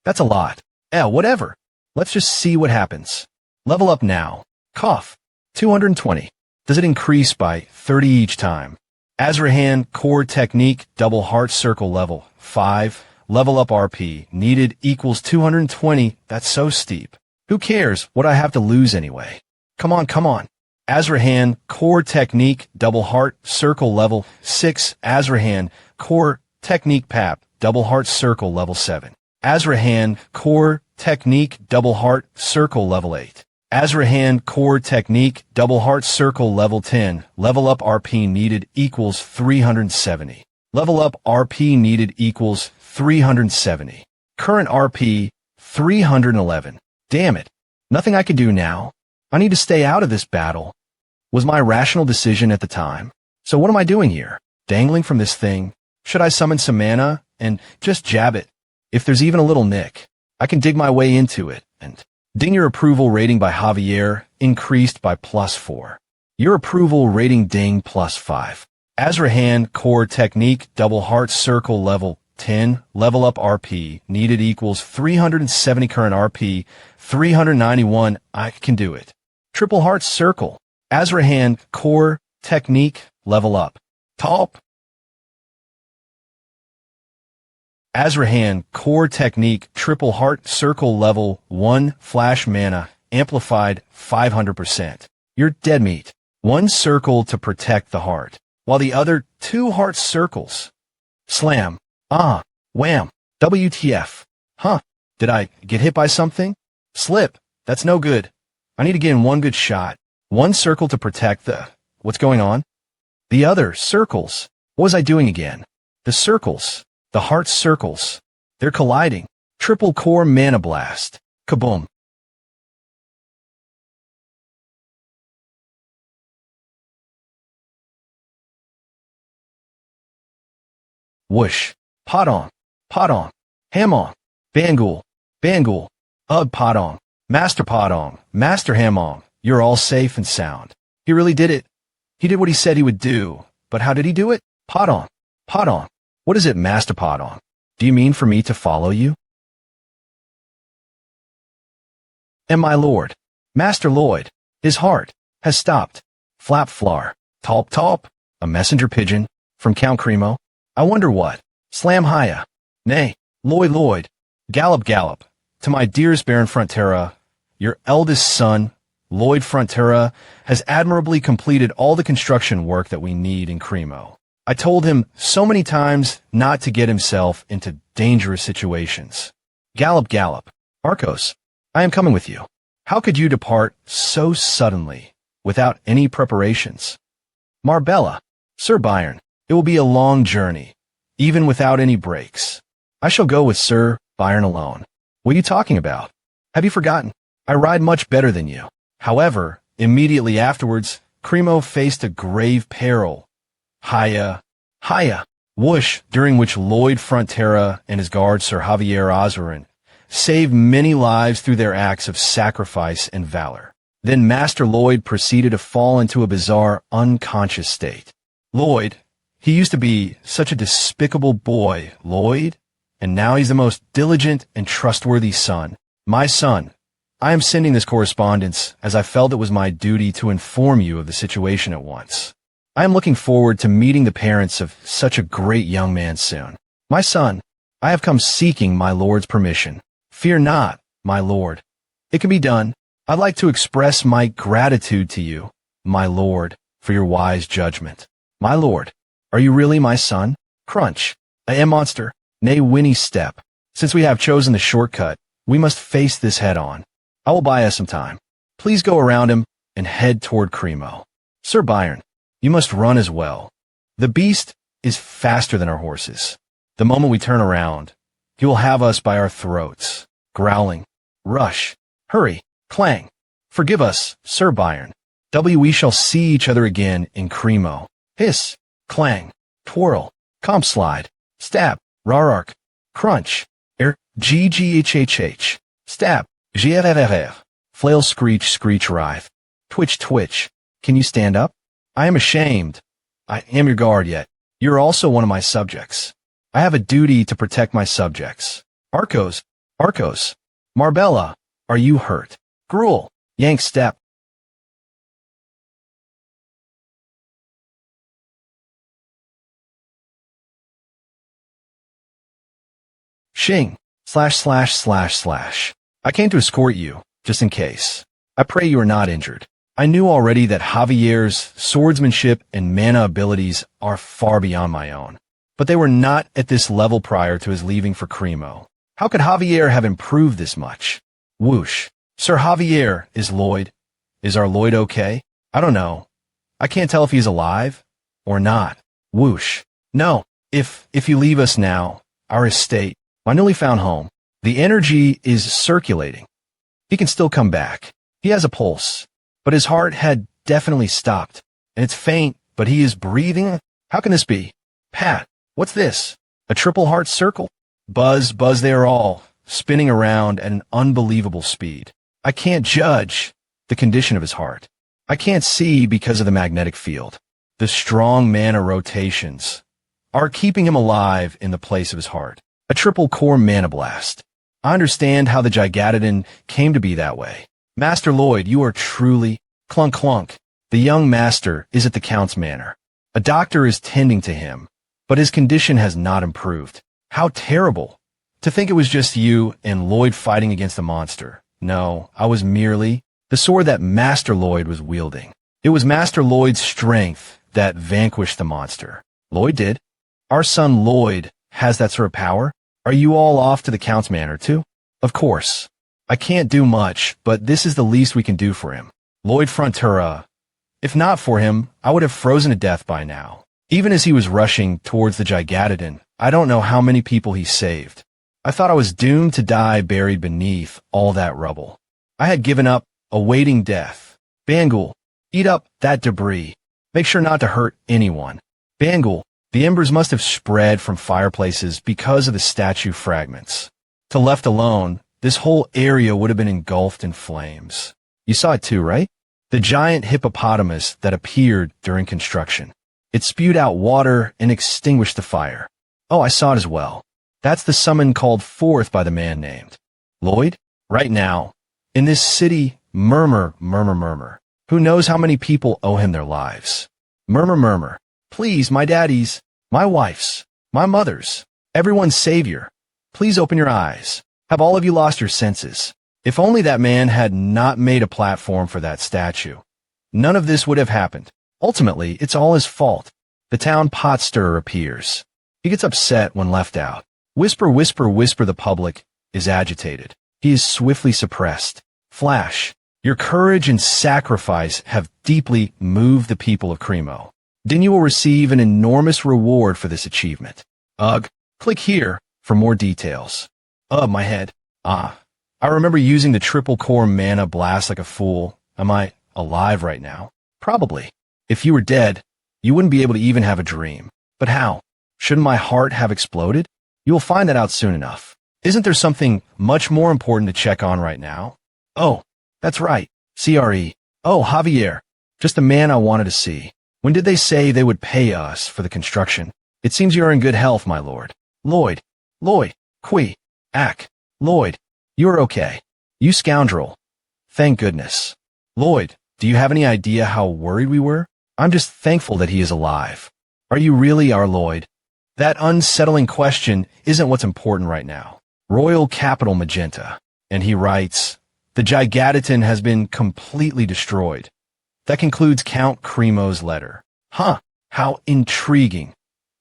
That's a lot. Whatever. Let's just see what happens. Level up now. Cough. 220. Does it increase by 30 each time? Azrahan core technique double heart circle level 5. Level up RP needed equals 220. That's so steep. Who cares what I have to lose anyway? Come on, come on. Azrahan core technique double heart circle level 6. Azrahan core technique PAP double heart circle level 7. Azrahan core technique double heart circle level 8. Azrahan core technique double heart circle level 10. Level up RP needed equals 370. Level up RP needed equals 370. Current RP 311. Damn it. Nothing I can do now. I need to stay out of this battle. Was my rational decision at the time. So what am I doing here? Dangling from this thing? Should I summon some mana and just jab it? If there's even a little nick, I can dig my way into it and ding your approval rating by Javier increased by +4. Your approval rating ding +5. Azrahan core technique double heart circle level 10. Level up RP needed equals 370. Current RP 391. I can do it. Triple heart circle. Azrahan core technique level up. Top. Azrahan core technique triple heart circle level 1. Flash mana amplified 500%. You're dead meat. One circle to protect the heart, while the other 2 heart circles. Slam. Ah. Wham. WTF. Huh. Did I get hit by something? Slip. That's no good. I need to get in one good shot. One circle to protect the... What's going on? The other circles. What was I doing again? The circles. The heart circles. They're colliding. Triple core mana blast. Kaboom. Whoosh. Padong. Padong. Hamong. Bangul. Bangul. Padong. Master Padong. Master Hamong. You're all safe and sound. He really did it. He did what he said he would do. But how did he do it? Padong. Padong. What is it, Master Padong? Do you mean for me to follow you? And my lord, Master Lloyd, his heart has stopped. Flap flar. Talp talp. A messenger pigeon from Count Cremo. I wonder what. Slam hia. Nay, Lloyd Lloyd. Gallop gallop. To my dearest Baron Frontera, your eldest son, Lloyd Frontera, has admirably completed all the construction work that we need in Cremo. I told him so many times not to get himself into dangerous situations. Gallop gallop. Arcos, I am coming with you. How could you depart so suddenly, without any preparations? Marbella, Sir Byron, it will be a long journey, even without any breaks. I shall go with Sir Byron alone. What are you talking about? Have you forgotten? I ride much better than you. However, immediately afterwards, Cremo faced a grave peril. Hia, hia, whoosh, during which Lloyd Frontera and his guard Sir Javier Azarin saved many lives through their acts of sacrifice and valor. Then Master Lloyd proceeded to fall into a bizarre, unconscious state. Lloyd, he used to be such a despicable boy, Lloyd, and now he's the most diligent and trustworthy son. My son, I am sending this correspondence as I felt it was my duty to inform you of the situation at once. I am looking forward to meeting the parents of such a great young man soon. My son, I have come seeking my lord's permission. Fear not, my lord. It can be done. I'd like to express my gratitude to you, my lord, for your wise judgment. My lord, are you really my son? Crunch. A monster. Nay, Winnie step. Since we have chosen the shortcut, we must face this head on. I will buy us some time. Please go around him and head toward Cremo. Sir Byron, you must run as well. The beast is faster than our horses. The moment we turn around, he will have us by our throats, growling. Rush. Hurry. Clang. Forgive us, Sir Byron. We shall see each other again in Cremo. Hiss. Clang. Twirl. Comp slide. Stab. Rarark. Crunch. Gghhh. Stab. Grrr. Flail screech screech writhe. Twitch twitch. Can you stand up? I am ashamed. I am your guard yet. You're also one of my subjects. I have a duty to protect my subjects. Arcos. Arcos. Marbella. Are you hurt? Gruel. Yank step. Shing, /////. I came to escort you, just in case. I pray you are not injured. I knew already that Javier's swordsmanship and mana abilities are far beyond my own. But they were not at this level prior to his leaving for Cremo. How could Javier have improved this much? Whoosh. Sir Javier, is our Lloyd okay? I don't know. I can't tell if he's alive or not. Whoosh. No, if you leave us now, our estate, my newly found home, the energy is circulating. He can still come back. He has a pulse, but his heart had definitely stopped, and it's faint, but he is breathing. How can this be? Pat, what's this? A triple heart circle? Buzz, they are all spinning around at an unbelievable speed. I can't judge the condition of his heart. I can't see because of the magnetic field. The strong mana rotations are keeping him alive in the place of his heart. A triple core mana blast. I understand how the Gigadidon came to be that way. Master Lloyd, you are truly clunk clunk. The young master is at the Count's manor. A doctor is tending to him, but his condition has not improved. How terrible. To think it was just you and Lloyd fighting against the monster. No, I was merely the sword that Master Lloyd was wielding. It was Master Lloyd's strength that vanquished the monster. Lloyd did. Our son Lloyd has that sort of power. Are you all off to the Count's manor too? Of course. I can't do much, but this is the least we can do for him. Lloyd Frontura. If not for him, I would have frozen to death by now. Even as he was rushing towards the Gigadidon, I don't know how many people he saved. I thought I was doomed to die buried beneath all that rubble. I had given up, awaiting death. Bangul, eat up that debris. Make sure not to hurt anyone. Bangul, the embers must have spread from fireplaces because of the statue fragments. To left alone, this whole area would have been engulfed in flames. You saw it too, right? The giant hippopotamus that appeared during construction. It spewed out water and extinguished the fire. Oh, I saw it as well. That's the summon called forth by the man named Lloyd. Right now, in this city, murmur. Who knows how many people owe him their lives? Murmur. Please, my daddies, my wife's, my mother's, everyone's savior. Please open your eyes. Have all of you lost your senses? If only that man had not made a platform for that statue. None of this would have happened. Ultimately, it's all his fault. The town pot stirrer appears. He gets upset when left out. Whisper. The public is agitated. He is swiftly suppressed. Flash. Your courage and sacrifice have deeply moved the people of Cremo. Then you will receive an enormous reward for this achievement. Ugh. Click here for more details. My head. I remember using the triple core mana blast like a fool. Am I alive right now? Probably. If you were dead, you wouldn't be able to even have a dream. But how? Shouldn't my heart have exploded? You will find that out soon enough. Isn't there something much more important to check on right now? Oh, that's right. CRE. Oh, Javier. Just the man I wanted to see. When did they say they would pay us for the construction? It seems you are in good health, my lord. Lloyd. Qui. Ack. Lloyd. You are okay. You scoundrel. Thank goodness. Lloyd, do you have any idea how worried we were? I'm just thankful that he is alive. Are you really our Lloyd? That unsettling question isn't what's important right now. Royal Capital Magenta. And he writes, the Gigadidon has been completely destroyed. That concludes Count Cremo's letter. Huh, how intriguing.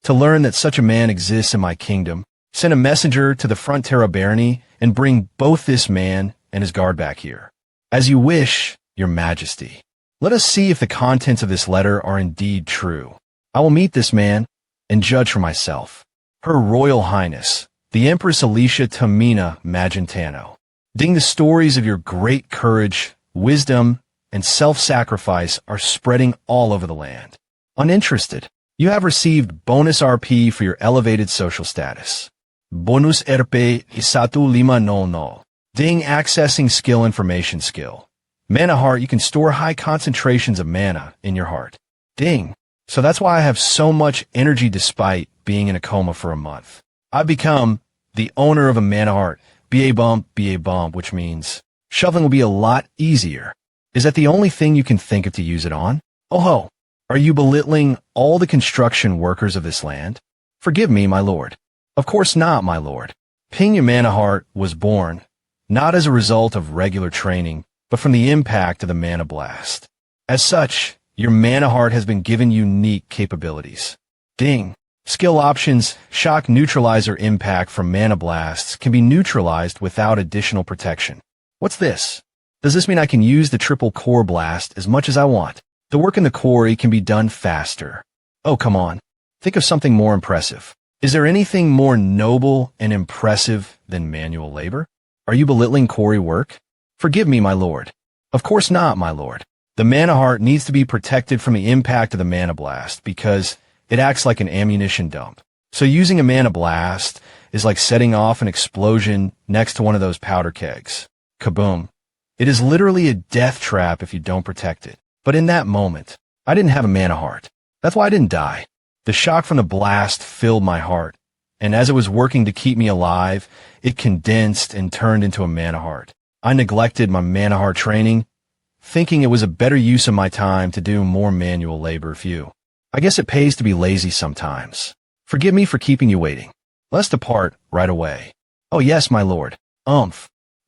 To learn that such a man exists in my kingdom, send a messenger to the Frontera barony and bring both this man and his guard back here. As you wish, your majesty. Let us see if the contents of this letter are indeed true. I will meet this man and judge for myself. Her Royal Highness, the Empress Alicia Tamina Magentano. Ding, the stories of your great courage, wisdom, and self-sacrifice are spreading all over the land. Uninterested, you have received bonus RP for your elevated social status. Bonus RP Isatu Lima no. Ding, accessing skill information skill. Mana heart, you can store high concentrations of mana in your heart. Ding. So that's why I have so much energy despite being in a coma for a month. I've become the owner of a mana heart. BA bump, which means shoveling will be a lot easier. Is that the only thing you can think of to use it on? Oh ho. Are you belittling all the construction workers of this land? Forgive me, my lord. Of course not, my lord. Ping Mana Heart was born, not as a result of regular training, but from the impact of the Mana Blast. As such, your Mana Heart has been given unique capabilities. Ding! Skill options, shock neutralizer impact from Mana Blasts can be neutralized without additional protection. What's this? Does this mean I can use the triple core blast as much as I want? The work in the quarry can be done faster. Oh, come on. Think of something more impressive. Is there anything more noble and impressive than manual labor? Are you belittling quarry work? Forgive me, my lord. Of course not, my lord. The Mana Heart needs to be protected from the impact of the Mana Blast because it acts like an ammunition dump. So using a Mana Blast is like setting off an explosion next to one of those powder kegs. Kaboom. It is literally a death trap if you don't protect it. But in that moment, I didn't have a Mana Heart. That's why I didn't die. The shock from the blast filled my heart, and as it was working to keep me alive, it condensed and turned into a Mana Heart. I neglected my Mana Heart training, thinking it was a better use of my time to do more manual labor for. I guess it pays to be lazy sometimes. Forgive me for keeping you waiting. Let's depart right away. Oh yes, my lord.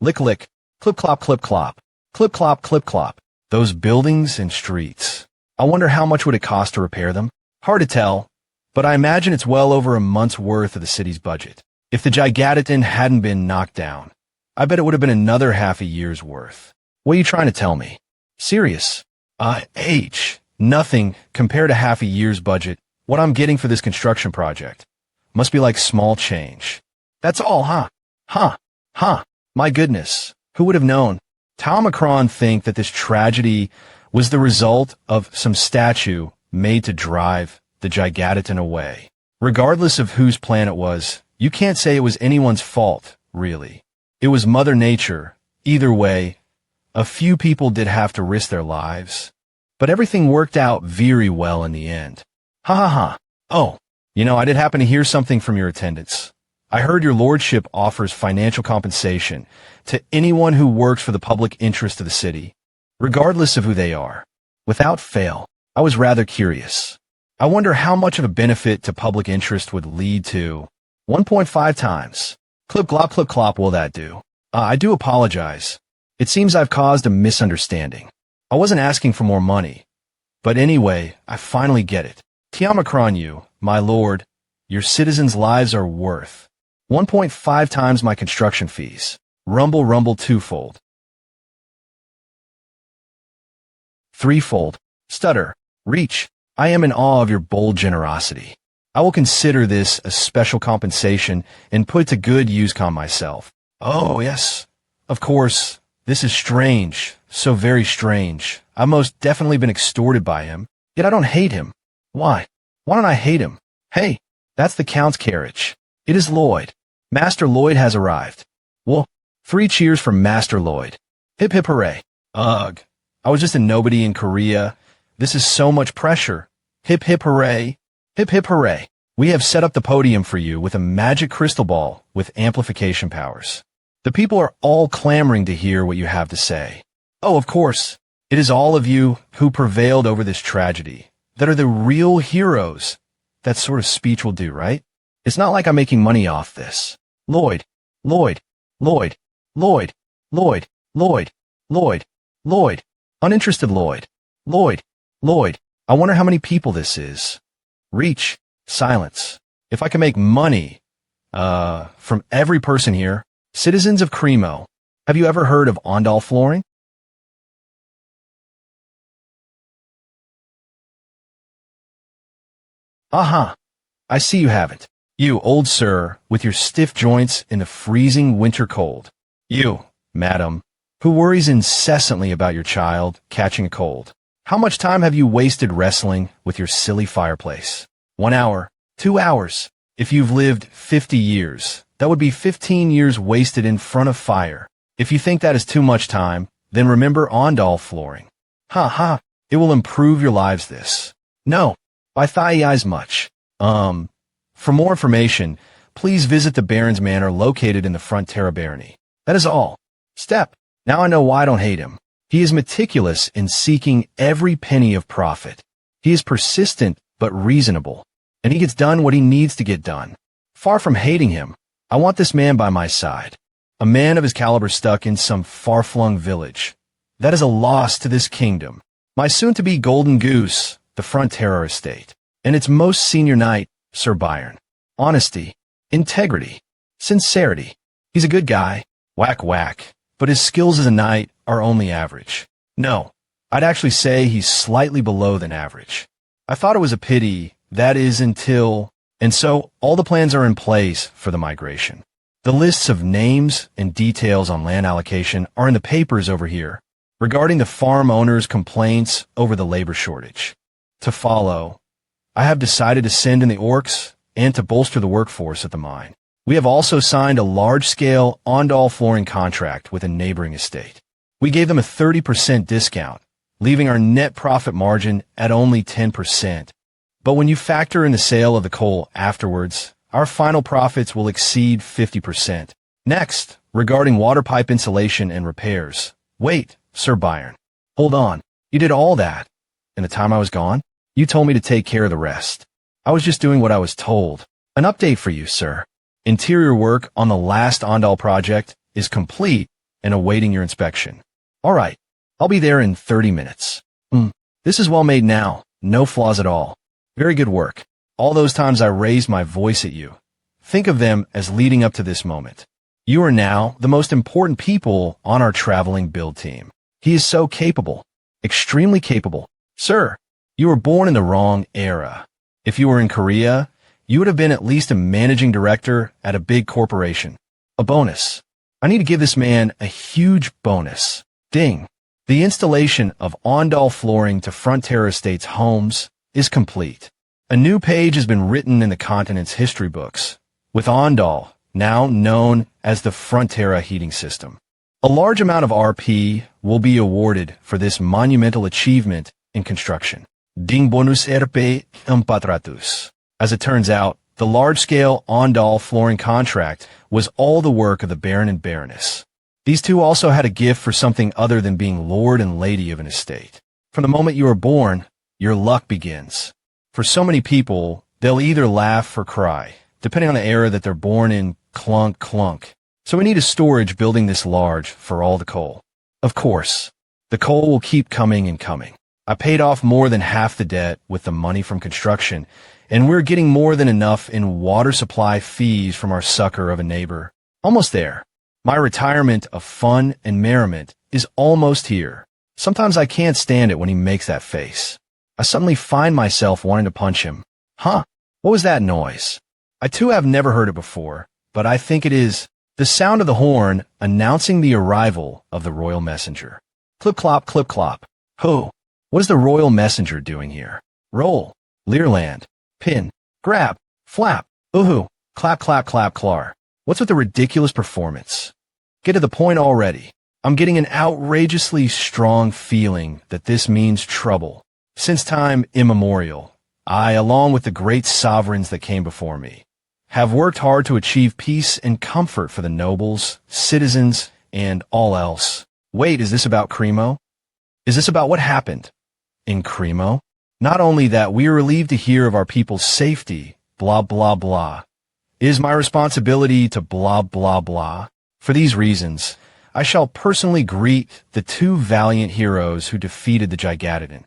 Lick lick, clip clop clip clop, clip clop clip clop. Those buildings and streets. I wonder how much would it cost to repair them? Hard to tell, but I imagine it's well over a month's worth of the city's budget. If the Gigatitan hadn't been knocked down, I bet it would have been another half a year's worth. What are you trying to tell me? Serious? Nothing compared to half a year's budget. What I'm getting for this construction project must be like small change. That's all, huh? My goodness, who would have known? Omicron think that this tragedy was the result of some statue made to drive the Gigatitan away. Regardless of whose plan it was, you can't say it was anyone's fault, really. It was Mother Nature. Either way, a few people did have to risk their lives, but everything worked out very well in the end. Oh, I did happen to hear something from your attendants. I heard your lordship offers financial compensation to anyone who works for the public interest of the city, regardless of who they are. Without fail, I was rather curious. I wonder how much of a benefit to public interest would lead to 1.5 times. Clip clop will that do? I do apologize. It seems I've caused a misunderstanding. I wasn't asking for more money. But anyway, I finally get it. Tiamacron you, my lord, your citizens' lives are worth 1.5 times my construction fees. Rumble twofold. Threefold. Stutter. Reach. I am in awe of your bold generosity. I will consider this a special compensation and put it to good use on myself. Oh, yes. Of course, this is strange. So very strange. I've most definitely been extorted by him, yet I don't hate him. Why? Why don't I hate him? Hey, that's the Count's carriage. It is Lloyd. Master Lloyd has arrived. Well, 3 cheers for Master Lloyd. Hip hip hooray. Ugh. I was just a nobody in Korea. This is so much pressure. Hip hip hooray. Hip hip hooray. We have set up the podium for you with a magic crystal ball with amplification powers. The people are all clamoring to hear what you have to say. Oh, of course. It is all of you who prevailed over this tragedy that are the real heroes. That sort of speech will do, right? It's not like I'm making money off this. Lloyd. Uninterested Lloyd. I wonder how many people this is. Reach. Silence. If I can make money, from every person here. Citizens of Cremo. Have you ever heard of Ondal flooring? Aha. I see you haven't. You, old sir, with your stiff joints in the freezing winter cold. You, madam, who worries incessantly about your child catching a cold. How much time have you wasted wrestling with your silly fireplace? 1 hour, 2 hours. If you've lived 50 years, that would be 15 years wasted in front of fire. If you think that is too much time, then remember Ondal flooring. It will improve your lives this. No, by thigh eyes much. For more information, please visit the Baron's Manor located in the front Terra Barony. That is all. Step. Now I know why I don't hate him. He is meticulous in seeking every penny of profit. He is persistent but reasonable, and he gets done what he needs to get done. Far from hating him, I want this man by my side. A man of his caliber stuck in some far-flung village. That is a loss to this kingdom. My soon-to-be golden goose, the Frontera estate, and its most senior knight, Sir Byron. Honesty, integrity, sincerity. He's a good guy, whack whack, but his skills as a knight are only average. No, I'd actually say he's slightly below than average. I thought it was a pity, that is until... And so, all the plans are in place for the migration. The lists of names and details on land allocation are in the papers over here, regarding the farm owners' complaints over the labor shortage. To follow, I have decided to send in the orcs and to bolster the workforce at the mine. We have also signed a large-scale Ondal flooring contract with a neighboring estate. We gave them a 30% discount, leaving our net profit margin at only 10%. But when you factor in the sale of the coal afterwards, our final profits will exceed 50%. Next, regarding water pipe insulation and repairs. Wait, Sir Byron. Hold on. You did all that. In the time I was gone, you told me to take care of the rest. I was just doing what I was told. An update for you, sir. Interior work on the last Ondal project is complete and awaiting your inspection. All right. I'll be there in 30 minutes. This is well made now. No flaws at all. Very good work. All those times I raised my voice at you. Think of them as leading up to this moment. You are now the most important people on our traveling build team. He is so capable. Extremely capable. Sir, you were born in the wrong era. If you were in Korea, you would have been at least a managing director at a big corporation. A bonus. I need to give this man a huge bonus. Ding. The installation of Ondal flooring to Frontera Estates homes is complete. A new page has been written in the continent's history books, with Ondal now known as the Frontera heating system. A large amount of RP will be awarded for this monumental achievement in construction. Ding bonus RP 400. As it turns out, the large-scale Ondal flooring contract was all the work of the Baron and Baroness. These two also had a gift for something other than being lord and lady of an estate. From the moment you are born, your luck begins. For so many people, they'll either laugh or cry, depending on the era that they're born in. Clunk, clunk. So we need a storage building this large for all the coal. Of course, the coal will keep coming and coming. I paid off more than half the debt with the money from construction, and we're getting more than enough in water supply fees from our sucker of a neighbor. Almost there. My retirement of fun and merriment is almost here. Sometimes I can't stand it when he makes that face. I suddenly find myself wanting to punch him. Huh? What was that noise? I too have never heard it before, but I think it is the sound of the horn announcing the arrival of the royal messenger. Clip-clop, clip-clop. Ho! What is the royal messenger doing here? Roll, Learland, pin, grab, flap, oohoo, clap, clap, clap, clar. What's with the ridiculous performance? Get to the point already. I'm getting an outrageously strong feeling that this means trouble. Since time immemorial, I, along with the great sovereigns that came before me, have worked hard to achieve peace and comfort for the nobles, citizens, and all else. Wait, is this about Cremo? Is this about what happened in Cremo? Not only that, we are relieved to hear of our people's safety, blah, blah, blah. It is my responsibility to blah, blah, blah. For these reasons, I shall personally greet the two valiant heroes who defeated the Gigadidon,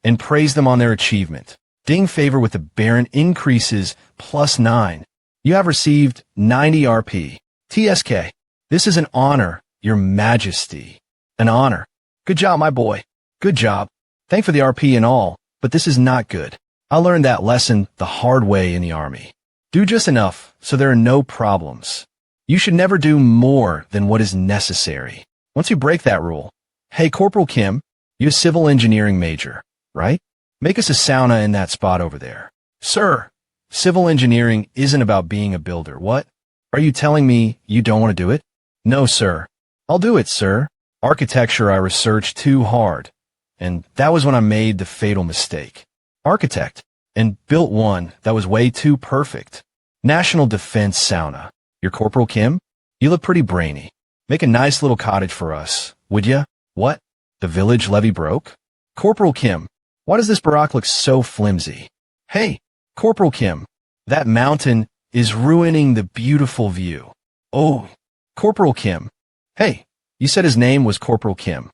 and praise them on their achievement. Ding favor with the Baron increases +9. You have received 90 RP. TSK. This is an honor, Your Majesty. An honor. Good job, my boy. Good job. Thank for the RP and all, but this is not good. I learned that lesson the hard way in the army. Do just enough so there are no problems. You should never do more than what is necessary. Once you break that rule, hey, Corporal Kim, you're a civil engineering major, right? Make us a sauna in that spot over there. Sir, civil engineering isn't about being a builder. What? Are you telling me you don't want to do it? No, sir. I'll do it, sir. Architecture I researched too hard, and that was when I made the fatal mistake. Architect, and built one that was way too perfect. National Defense Sauna. You're Corporal Kim? You look pretty brainy. Make a nice little cottage for us, would ya? What? The village levy broke? Corporal Kim, why does this barrack look so flimsy? Hey, Corporal Kim, that mountain is ruining the beautiful view. Oh, Corporal Kim. Hey, you said his name was Corporal Kim,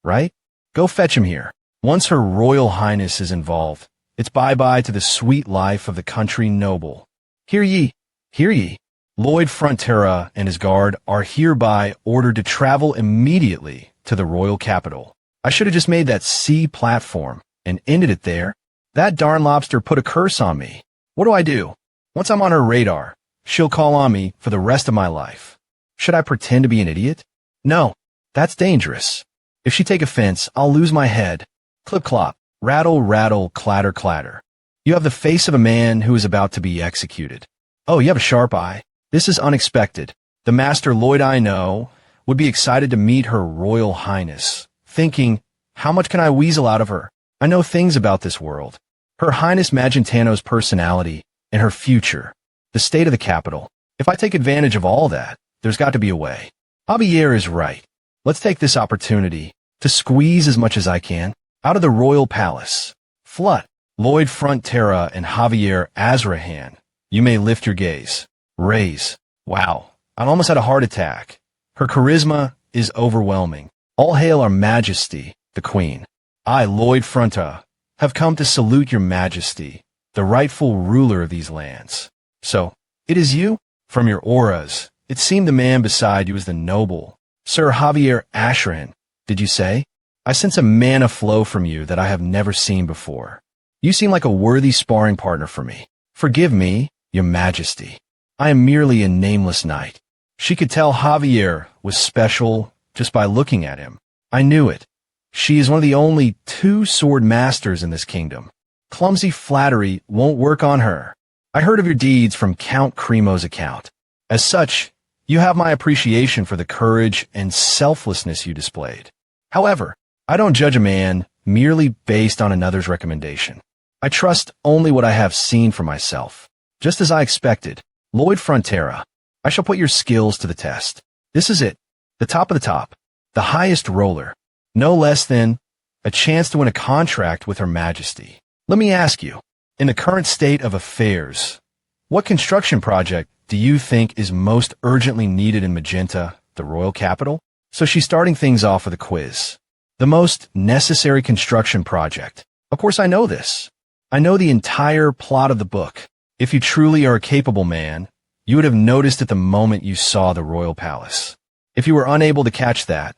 right? Go fetch him here. Once Her Royal Highness is involved, it's bye-bye to the sweet life of the country noble. Hear ye, hear ye. Lloyd Frontera and his guard are hereby ordered to travel immediately to the royal capital. I should have just made that sea platform and ended it there. That darn lobster put a curse on me. What do I do? Once I'm on her radar, she'll call on me for the rest of my life. Should I pretend to be an idiot? No, that's dangerous. If she take offense, I'll lose my head. Clip-clop, rattle, rattle, clatter, clatter. You have the face of a man who is about to be executed. Oh, you have a sharp eye. This is unexpected. The Master Lloyd I know would be excited to meet Her Royal Highness, thinking, how much can I weasel out of her? I know things about this world. Her Highness Magentano's personality and her future, the state of the capital. If I take advantage of all that, there's got to be a way. Javier is right. Let's take this opportunity to squeeze as much as I can out of the royal palace. Flut, Lloyd Frontera and Javier Azrahan, you may lift your gaze. Raise. Wow, I almost had a heart attack. Her charisma is overwhelming. All hail our Majesty, the Queen. I, Lloyd Frontera, have come to salute your Majesty, the rightful ruler of these lands. So, it is you? From your auras, it seemed the man beside you was the noble. Sir Javier Azrahan, did you say? I sense a mana flow from you that I have never seen before. You seem like a worthy sparring partner for me. Forgive me, your Majesty. I am merely a nameless knight. She could tell Javier was special just by looking at him. I knew it. She is one of the only two sword masters in this kingdom. Clumsy flattery won't work on her. I heard of your deeds from Count Cremo's account. As such, you have my appreciation for the courage and selflessness you displayed. However, I don't judge a man merely based on another's recommendation. I trust only what I have seen for myself. Just as I expected, Lloyd Frontera, I shall put your skills to the test. This is it, the top of the top, the highest roller, no less than a chance to win a contract with Her Majesty. Let me ask you, in the current state of affairs, what construction project do you think is most urgently needed in Magenta, the royal capital? So she's starting things off with a quiz. The most necessary construction project. Of course I know this. I know the entire plot of the book. If you truly are a capable man, you would have noticed it the moment you saw the royal palace. If you were unable to catch that,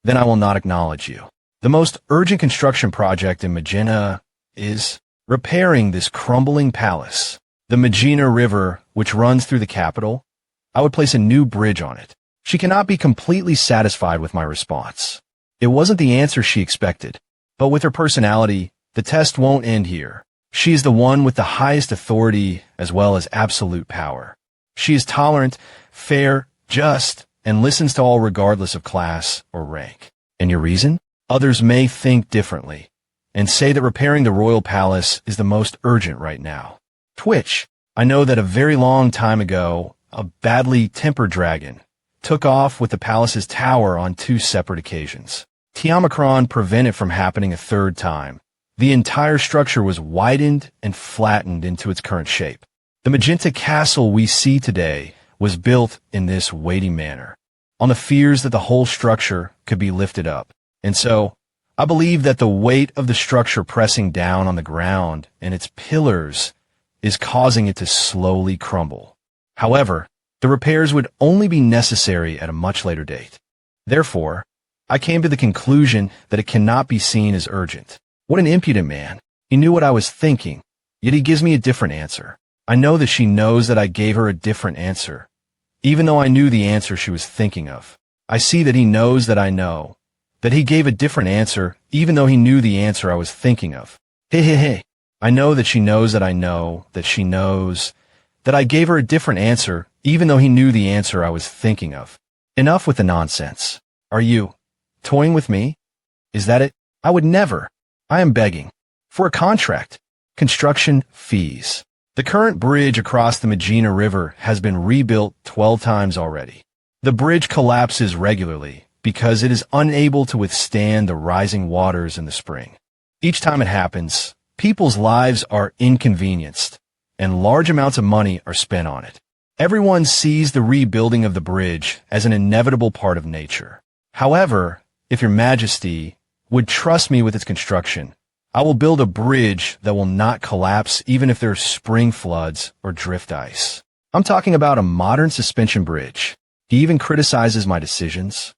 then I will not acknowledge you. The most urgent construction project in Magenta is repairing this crumbling palace. The Magina River, which runs through the capital, I would place a new bridge on it. She cannot be completely satisfied with my response. It wasn't the answer she expected, but with her personality, the test won't end here. She is the one with the highest authority as well as absolute power. She is tolerant, fair, just, and listens to all regardless of class or rank. And your reason? Others may think differently and say that repairing the royal palace is the most urgent right now. Twitch, I know that a very long time ago, a badly tempered dragon took off with the palace's tower on 2 separate occasions. Tiamacron prevented it from happening a 3rd time. The entire structure was widened and flattened into its current shape. The Magenta Castle we see today was built in this weighty manner, on the fears that the whole structure could be lifted up. And so, I believe that the weight of the structure pressing down on the ground and its pillars is causing it to slowly crumble. However, the repairs would only be necessary at a much later date. Therefore, I came to the conclusion that it cannot be seen as urgent. What an impudent man. He knew what I was thinking, yet he gives me a different answer. I know that she knows that I gave her a different answer, even though I knew the answer she was thinking of. I see that he knows that I know, that he gave a different answer, even though he knew the answer I was thinking of. Hey. I know that she knows that I know, that she knows, that I gave her a different answer, even though he knew the answer I was thinking of. Enough with the nonsense. Are you toying with me? Is that it? I would never. I am begging. For a contract. Construction fees. The current bridge across the Magina River has been rebuilt 12 times already. The bridge collapses regularly because it is unable to withstand the rising waters in the spring. Each time it happens, people's lives are inconvenienced, and large amounts of money are spent on it. Everyone sees the rebuilding of the bridge as an inevitable part of nature. However, if your majesty would trust me with its construction, I will build a bridge that will not collapse even if there are spring floods or drift ice. I'm talking about a modern suspension bridge. He even criticizes my decisions.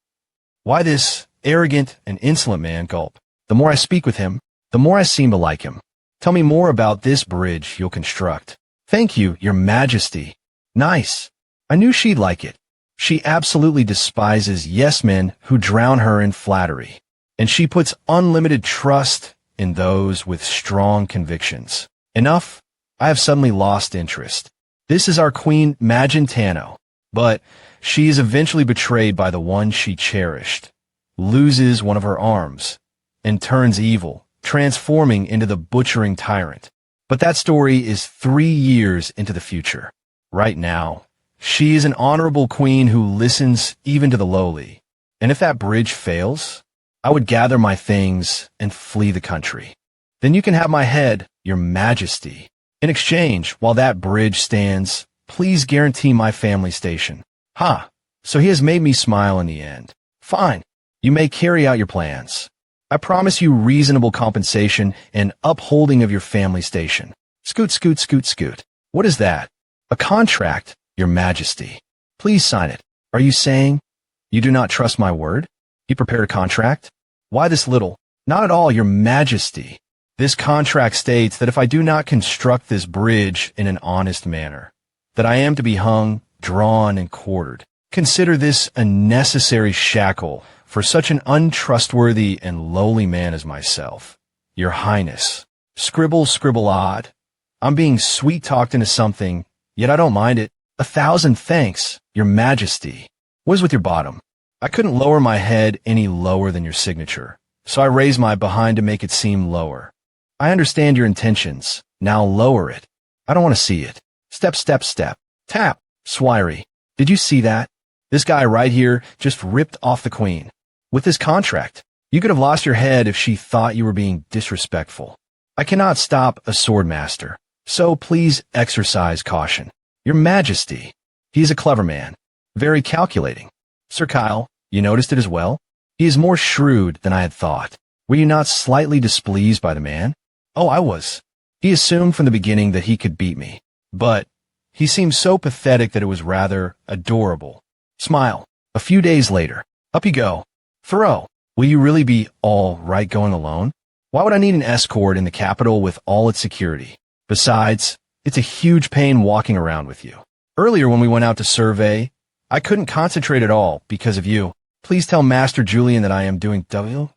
Why this arrogant and insolent man? Gulp. The more I speak with him, the more I seem to like him. Tell me more about this bridge you'll construct. Thank you, your majesty. Nice. I knew she'd like it. She absolutely despises yes-men who drown her in flattery. And she puts unlimited trust in those with strong convictions. Enough? I have suddenly lost interest. This is our queen Magentano, but she is eventually betrayed by the one she cherished, loses one of her arms, and turns evil, transforming into the butchering tyrant. But that story is 3 years into the future. Right now, she is an honorable queen who listens even to the lowly. And if that bridge fails, I would gather my things and flee the country. Then you can have my head, your majesty. In exchange, while that bridge stands, please guarantee my family station. Ha! So he has made me smile in the end. Fine. You may carry out your plans. I promise you reasonable compensation and upholding of your family station. Scoot, scoot, scoot, scoot. What is that? A contract, your majesty. Please sign it. Are you saying you do not trust my word? He prepared a contract? Why this little? Not at all, your majesty. This contract states that if I do not construct this bridge in an honest manner, that I am to be hung, drawn, and quartered. Consider this a necessary shackle for such an untrustworthy and lowly man as myself. Your Highness. Scribble, scribble odd. I'm being sweet-talked into something, yet I don't mind it. 1,000 thanks, your majesty. What is with your bottom? I couldn't lower my head any lower than your signature, so I raised my behind to make it seem lower. I understand your intentions. Now lower it. I don't want to see it. Step, step, step. Tap. Swiry. Did you see that? This guy right here just ripped off the queen. With this contract, you could have lost your head if she thought you were being disrespectful. I cannot stop a swordmaster, so please exercise caution. Your majesty. He is a clever man. Very calculating. Sir Kyle, you noticed it as well? He is more shrewd than I had thought. Were you not slightly displeased by the man? Oh, I was. He assumed from the beginning that he could beat me. But he seemed so pathetic that it was rather adorable. Smile. A few days later. Up you go. Thoreau, will you really be all right going alone? Why would I need an escort in the capital with all its security? Besides, it's a huge pain walking around with you. Earlier when we went out to survey, I couldn't concentrate at all because of you. Please tell Master Julian that I am doing W.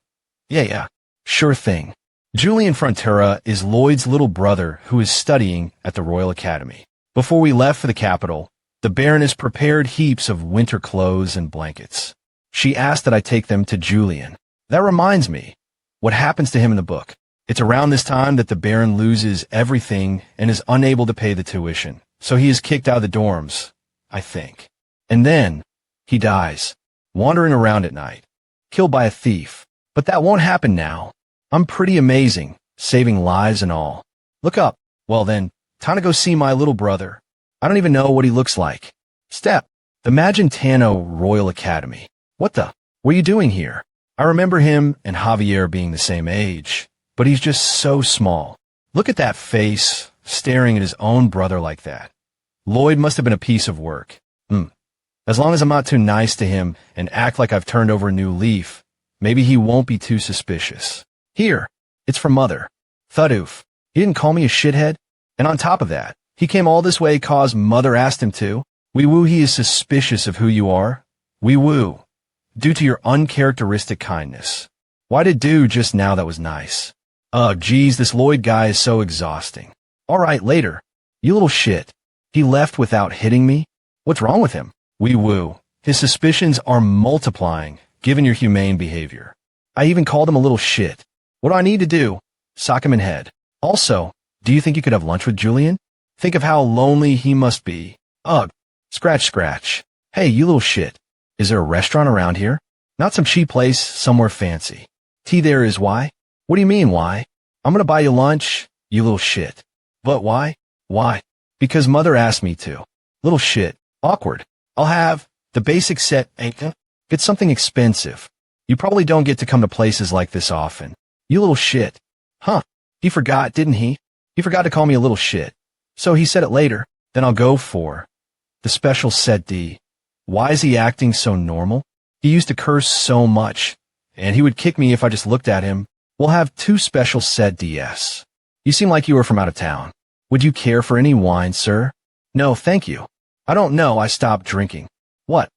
Yeah. Sure thing. Julian Frontera is Lloyd's little brother who is studying at the Royal Academy. Before we left for the capital, the Baroness prepared heaps of winter clothes and blankets. She asked that I take them to Julian. That reminds me, what happens to him in the book? It's around this time that the Baron loses everything and is unable to pay the tuition. So he is kicked out of the dorms, I think. And then, he dies, wandering around at night, killed by a thief. But that won't happen now. I'm pretty amazing, saving lives and all. Look up. Well then, time to go see my little brother. I don't even know what he looks like. Step. The Magentano Royal Academy. What the? What are you doing here? I remember him and Javier being the same age, but he's just so small. Look at that face, staring at his own brother like that. Lloyd must have been a piece of work. As long as I'm not too nice to him and act like I've turned over a new leaf, maybe he won't be too suspicious. Here, it's from Mother. Thudoof. He didn't call me a shithead. And on top of that, he came all this way cause Mother asked him to. Wee woo, he is suspicious of who you are. Wee woo. Due to your uncharacteristic kindness. Why did do just now that was nice? Ugh, geez, this Lloyd guy is so exhausting. All right, later. You little shit. He left without hitting me? What's wrong with him? Wee woo. His suspicions are multiplying, given your humane behavior. I even called him a little shit. What do I need to do? Sock him in head. Also, do you think you could have lunch with Julian? Think of how lonely he must be. Ugh. Scratch, scratch. Hey, you little shit. Is there a restaurant around here? Not some cheap place, somewhere fancy. Tea there is why? What do you mean, why? I'm gonna buy you lunch, you little shit. But why? Why? Because mother asked me to. Little shit. Awkward. I'll have the basic set, get something expensive. You probably don't get to come to places like this often. You little shit. Huh. He forgot, didn't he? He forgot to call me a little shit. So he said it later. Then I'll go for the special set D. Why is he acting so normal? He used to curse so much, and he would kick me if I just looked at him. We'll have 2 special set DS. You seem like you were from out of town. Would you care for any wine, sir? No, thank you. I don't know, I stopped drinking. What?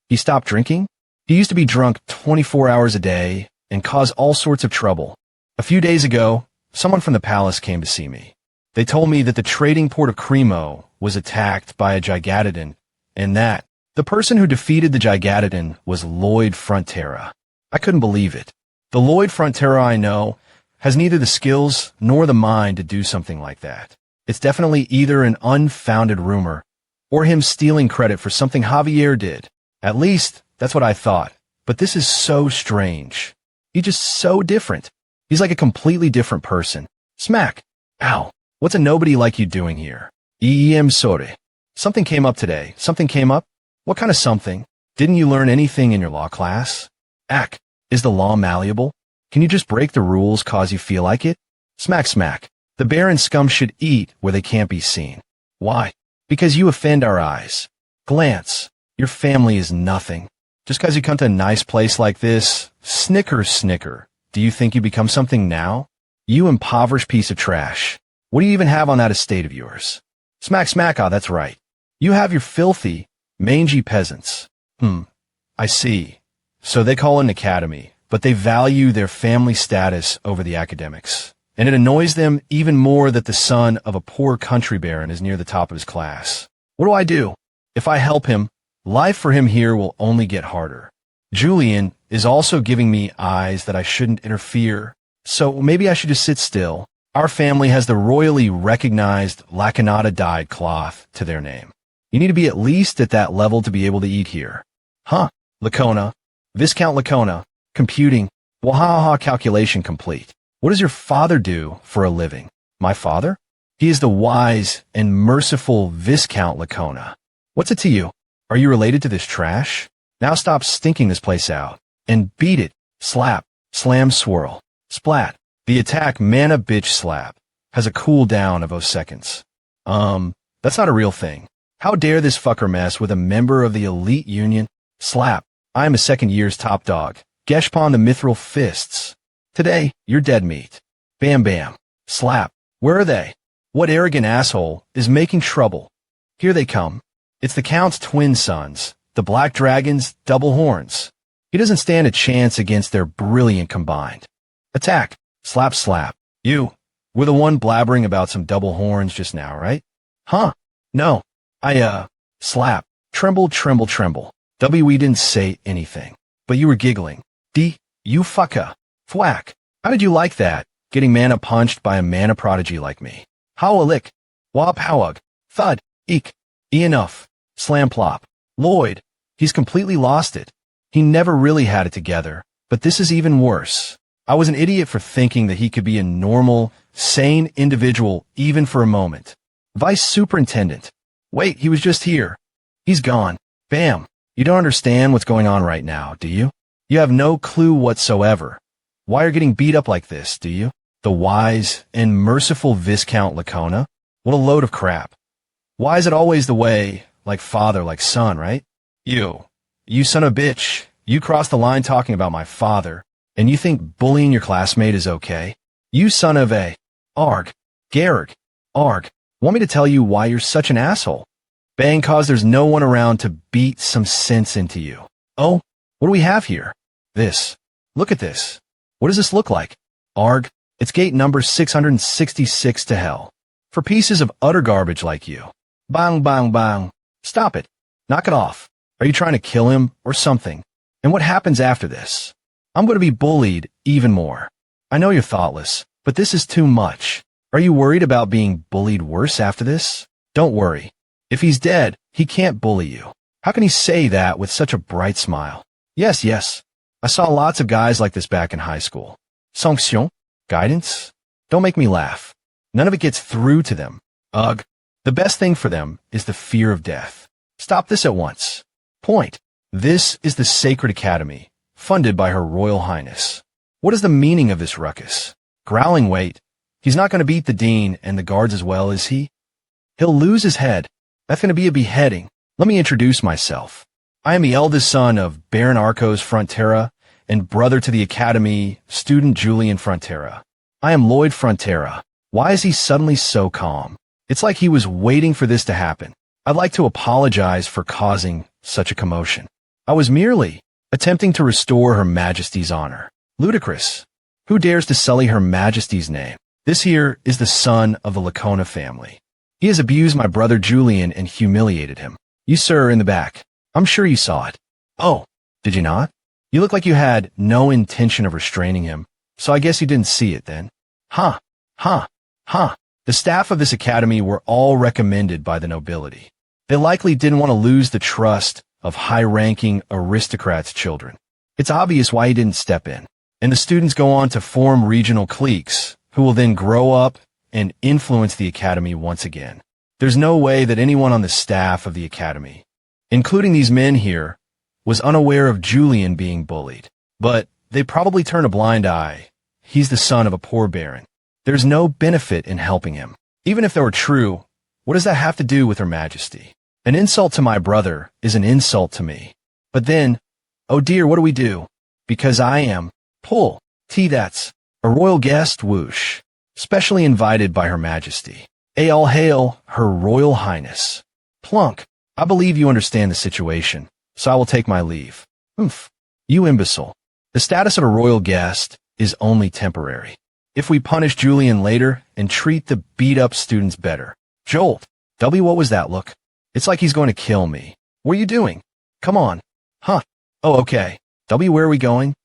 He stopped drinking? He used to be drunk 24 hours a day and cause all sorts of trouble. A few days ago, someone from the palace came to see me. They told me that the trading port of Cremo was attacked by a Gigadodon, and that the person who defeated the Gigadodon was Lloyd Frontera. I couldn't believe it. The Lloyd Frontera I know has neither the skills nor the mind to do something like that. It's definitely either an unfounded rumor or him stealing credit for something Javier did. At least, that's what I thought. But this is so strange. He's just so different. He's like a completely different person. Smack. Ow. What's a nobody like you doing here? Sorry. Something came up today. Something came up? What kind of something? Didn't you learn anything in your law class? Ack. Is the law malleable? Can you just break the rules cause you feel like it? Smack smack. The Baron scum should eat where they can't be seen. Why? Because you offend our eyes. Glance. Your family is nothing. Just cause you come to a nice place like this, snicker snicker. Do you think you become something now? You impoverished piece of trash. What do you even have on that estate of yours? Smack smack, ah, that's right. You have your filthy, mangy peasants. I see. So they call it an academy, but they value their family status over the academics. And it annoys them even more that the son of a poor country baron is near the top of his class. What do I do? If I help him, life for him here will only get harder. Julian is also giving me eyes that I shouldn't interfere, so maybe I should just sit still. Our family has the royally recognized Lacanata dyed cloth to their name. You need to be at least at that level to be able to eat here. Huh, Lacona. Viscount Lacona. Computing. Wahaha calculation complete. What does your father do for a living? My father? He is the wise and merciful Viscount Lacona. What's it to you? Are you related to this trash? Now stop stinking this place out. And beat it. Slap. Slam swirl. Splat. The attack mana bitch slap has a cooldown of 0 seconds. That's not a real thing. How dare this fucker mess with a member of the elite union? Slap. I am a second year's top dog. Geshpon the mithril fists. Today, you're dead meat. Bam bam. Slap. Where are they? What arrogant asshole is making trouble? Here they come. It's the Count's twin sons, the Black Dragon's double horns. He doesn't stand a chance against their brilliant combined. Attack. Slap slap. You were the one blabbering about some double horns just now, right? Huh? No. Slap. Tremble, tremble, tremble. We didn't say anything. But you were giggling. You fucka. Thwack. How did you like that? Getting mana punched by a mana prodigy like me. How a lick. Wop howug. Thud. Eek. Enough. Slam plop. Lloyd. He's completely lost it. He never really had it together. But this is even worse. I was an idiot for thinking that he could be a normal, sane individual even for a moment. Vice Superintendent. Wait, he was just here. He's gone. Bam. You don't understand what's going on right now, do you? You have no clue whatsoever. Why you're getting beat up like this, do you? The wise and merciful Viscount Lacona? What a load of crap. Why is it always the way, like father, like son, right? You son of a bitch. You crossed the line talking about my father. And you think bullying your classmate is okay? You son of a... Arg. Garrig. Arg. Want me to tell you why you're such an asshole? Bang, cause there's no one around to beat some sense into you. Oh, what do we have here? This. Look at this. What does this look like? Arg. It's gate number 666 to hell. For pieces of utter garbage like you. Bang, bang, bang. Stop it. Knock it off. Are you trying to kill him or something? And what happens after this? I'm going to be bullied even more. I know you're thoughtless, but this is too much. Are you worried about being bullied worse after this? Don't worry. If he's dead, he can't bully you. How can he say that with such a bright smile? Yes, yes. I saw lots of guys like this back in high school. Sanction? Guidance? Don't make me laugh. None of it gets through to them. Ugh. The best thing for them is the fear of death. Stop this at once. Point. This is the Sacred Academy, funded by Her Royal Highness. What is the meaning of this ruckus? Growling, wait. He's not going to beat the dean and the guards as well, is he? He'll lose his head. That's going to be a beheading. Let me introduce myself. I am the eldest son of Baron Arcos Frontera and brother to the Academy student Julian Frontera. I am Lloyd Frontera. Why is he suddenly so calm? It's like he was waiting for this to happen. I'd like to apologize for causing such a commotion. I was merely attempting to restore Her Majesty's honor. Ludicrous. Who dares to sully Her Majesty's name? This here is the son of the Lacona family. He has abused my brother Julian and humiliated him. You, sir, in the back. I'm sure you saw it. Oh, did you not? You look like you had no intention of restraining him, so I guess you didn't see it then. Huh. The staff of this academy were all recommended by the nobility. They likely didn't want to lose the trust of high-ranking aristocrats' children. It's obvious why he didn't step in. And the students go on to form regional cliques, who will then grow up and influence the academy once again. There's no way that anyone on the staff of the academy, including these men here, was unaware of Julian being bullied. But they probably turn a blind eye. He's the son of a poor baron. There's no benefit in helping him. Even if that were true, what does that have to do with Her Majesty? An insult to my brother is an insult to me. But then, oh dear, what do we do? Because I am, pull, that's, a royal guest, whoosh, specially invited by Her Majesty. All hail, Her Royal Highness. Plunk, I believe you understand the situation, so I will take my leave. Oomph, you imbecile. The status of a royal guest is only temporary. If we punish Julian later and treat the beat-up students better. Jolt. W, what was that look? It's like he's going to kill me. What are you doing? Come on. Huh. Oh, okay. W, where are we going?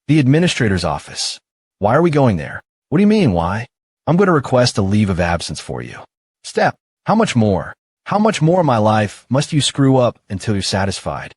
The administrator's office. Why are we going there? What do you mean, why? I'm going to request a leave of absence for you. Step. How much more? How much more of my life must you screw up until you're satisfied?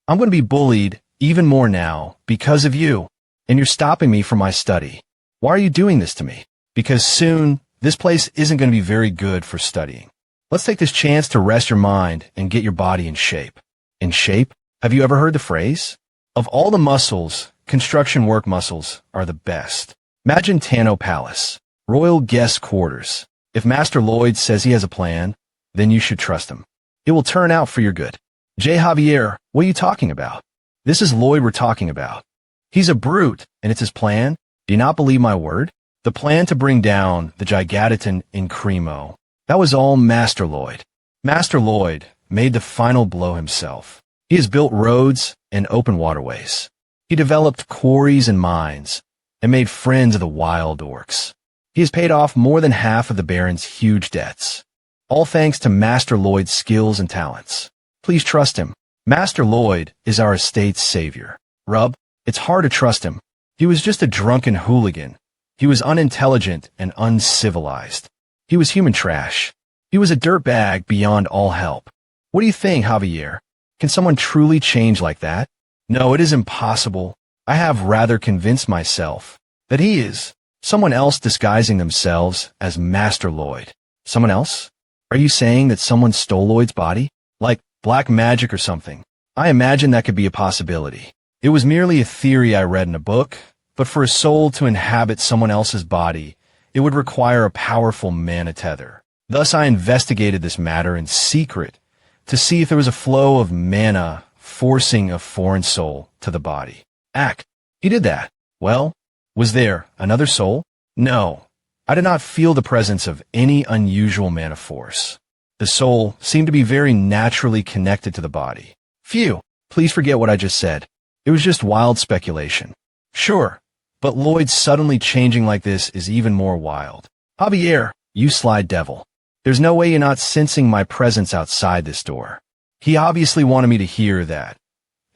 I'm going to be bullied even more now because of you, and you're stopping me from my study. Why are you doing this to me? Because soon, this place isn't going to be very good for studying. Let's take this chance to rest your mind and get your body in shape. In shape? Have you ever heard the phrase? Of all the muscles, construction work muscles are the best. Imagine Tano Palace, royal guest quarters. If Master Lloyd says he has a plan, then you should trust him. It will turn out for your good. J. Javier, what are you talking about? This is Lloyd we're talking about. He's a brute, and it's his plan. Do you not believe my word? The plan to bring down the Gigatitan in Cremo. That was all Master Lloyd. Master Lloyd made the final blow himself. He has built roads and open waterways. He developed quarries and mines and made friends of the wild orcs. He has paid off more than half of the Baron's huge debts. All thanks to Master Lloyd's skills and talents. Please trust him. Master Lloyd is our estate's savior. Rub, it's hard to trust him. He was just a drunken hooligan. He was unintelligent and uncivilized. He was human trash. He was a dirtbag beyond all help. What do you think, Javier? Can someone truly change like that? No, it is impossible. I have rather convinced myself that he is someone else disguising themselves as Master Lloyd. Someone else? Are you saying that someone stole Lloyd's body? Like black magic or something? I imagine that could be a possibility. It was merely a theory I read in a book, but for a soul to inhabit someone else's body, it would require a powerful mana tether. Thus I investigated this matter in secret to see if there was a flow of mana forcing a foreign soul to the body. Ack, he did that. Well, was there another soul? No, I did not feel the presence of any unusual mana force. The soul seemed to be very naturally connected to the body. Phew, please forget what I just said. It was just wild speculation. Sure, but Lloyd suddenly changing like this is even more wild. Javier, you sly devil. There's no way you're not sensing my presence outside this door. He obviously wanted me to hear that.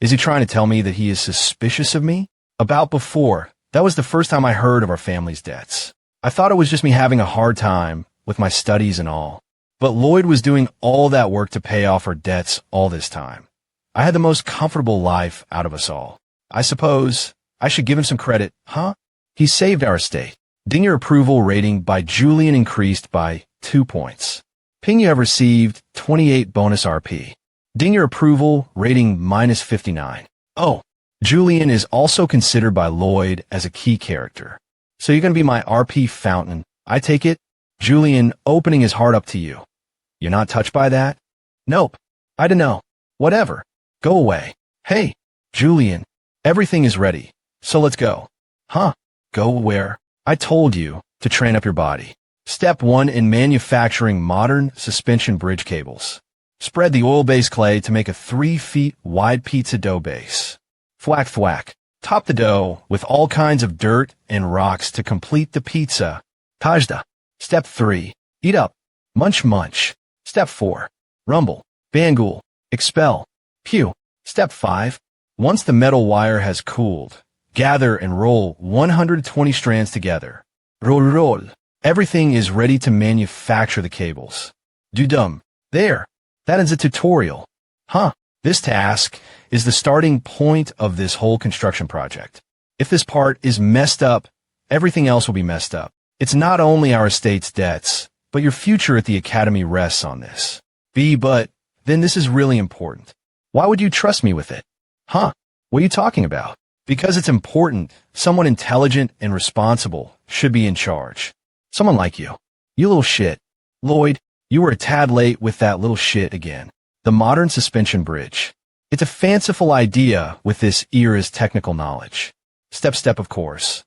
Is he trying to tell me that he is suspicious of me? About before, that was the first time I heard of our family's debts. I thought it was just me having a hard time with my studies and all. But Lloyd was doing all that work to pay off our debts all this time. I had the most comfortable life out of us all. I suppose I should give him some credit, huh? He saved our estate. Ding, your approval rating by Julian increased by 2 points. Ping, you have received 28 bonus RP. Ding your approval, rating -59. Oh, Julian is also considered by Lloyd as a key character. So you're going to be my RP fountain. I take it? Julian, opening his heart up to you. You're not touched by that? Nope. I don't know. Whatever. Go away. Hey, Julian, everything is ready. So let's go. Huh? Go where? I told you to train up your body. Step 1 in manufacturing modern suspension bridge cables. Spread the oil-based clay to make a 3 feet wide pizza dough base. Thwack thwack. Top the dough with all kinds of dirt and rocks to complete the pizza. Tajda. Step 3. Eat up. Munch munch. Step 4. Rumble. Bangul. Expel. Pew. Step 5. Once the metal wire has cooled, gather and roll 120 strands together. Roll roll. Everything is ready to manufacture the cables. Dudum. There. That is a tutorial. Huh. This task is the starting point of this whole construction project. If this part is messed up, everything else will be messed up. It's not only our estate's debts, but your future at the academy rests on this. But then this is really important. Why would you trust me with it? Huh? What are you talking about? Because it's important. Someone intelligent and responsible should be in charge. Someone like you. You little shit. Lloyd, you were a tad late with that little shit again. The modern suspension bridge. It's a fanciful idea with this era's technical knowledge. Step, of course.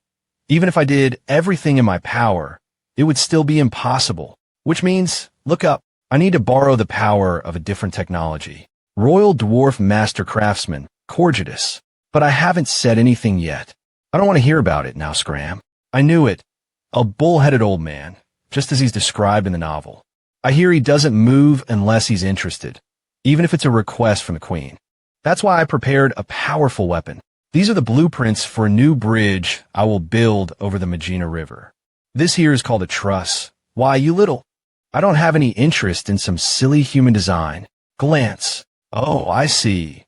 Even if I did everything in my power, it would still be impossible. Which means, look up, I need to borrow the power of a different technology. Royal Dwarf Master Craftsman, Corgitus. But I haven't said anything yet. I don't want to hear about it now, Scram. I knew it. A bull-headed old man, just as he's described in the novel. I hear he doesn't move unless he's interested, even if it's a request from the Queen. That's why I prepared a powerful weapon. These are the blueprints for a new bridge I will build over the Magina River. This here is called a truss. Why, you little... I don't have any interest in some silly human design. Glance. Oh, I see.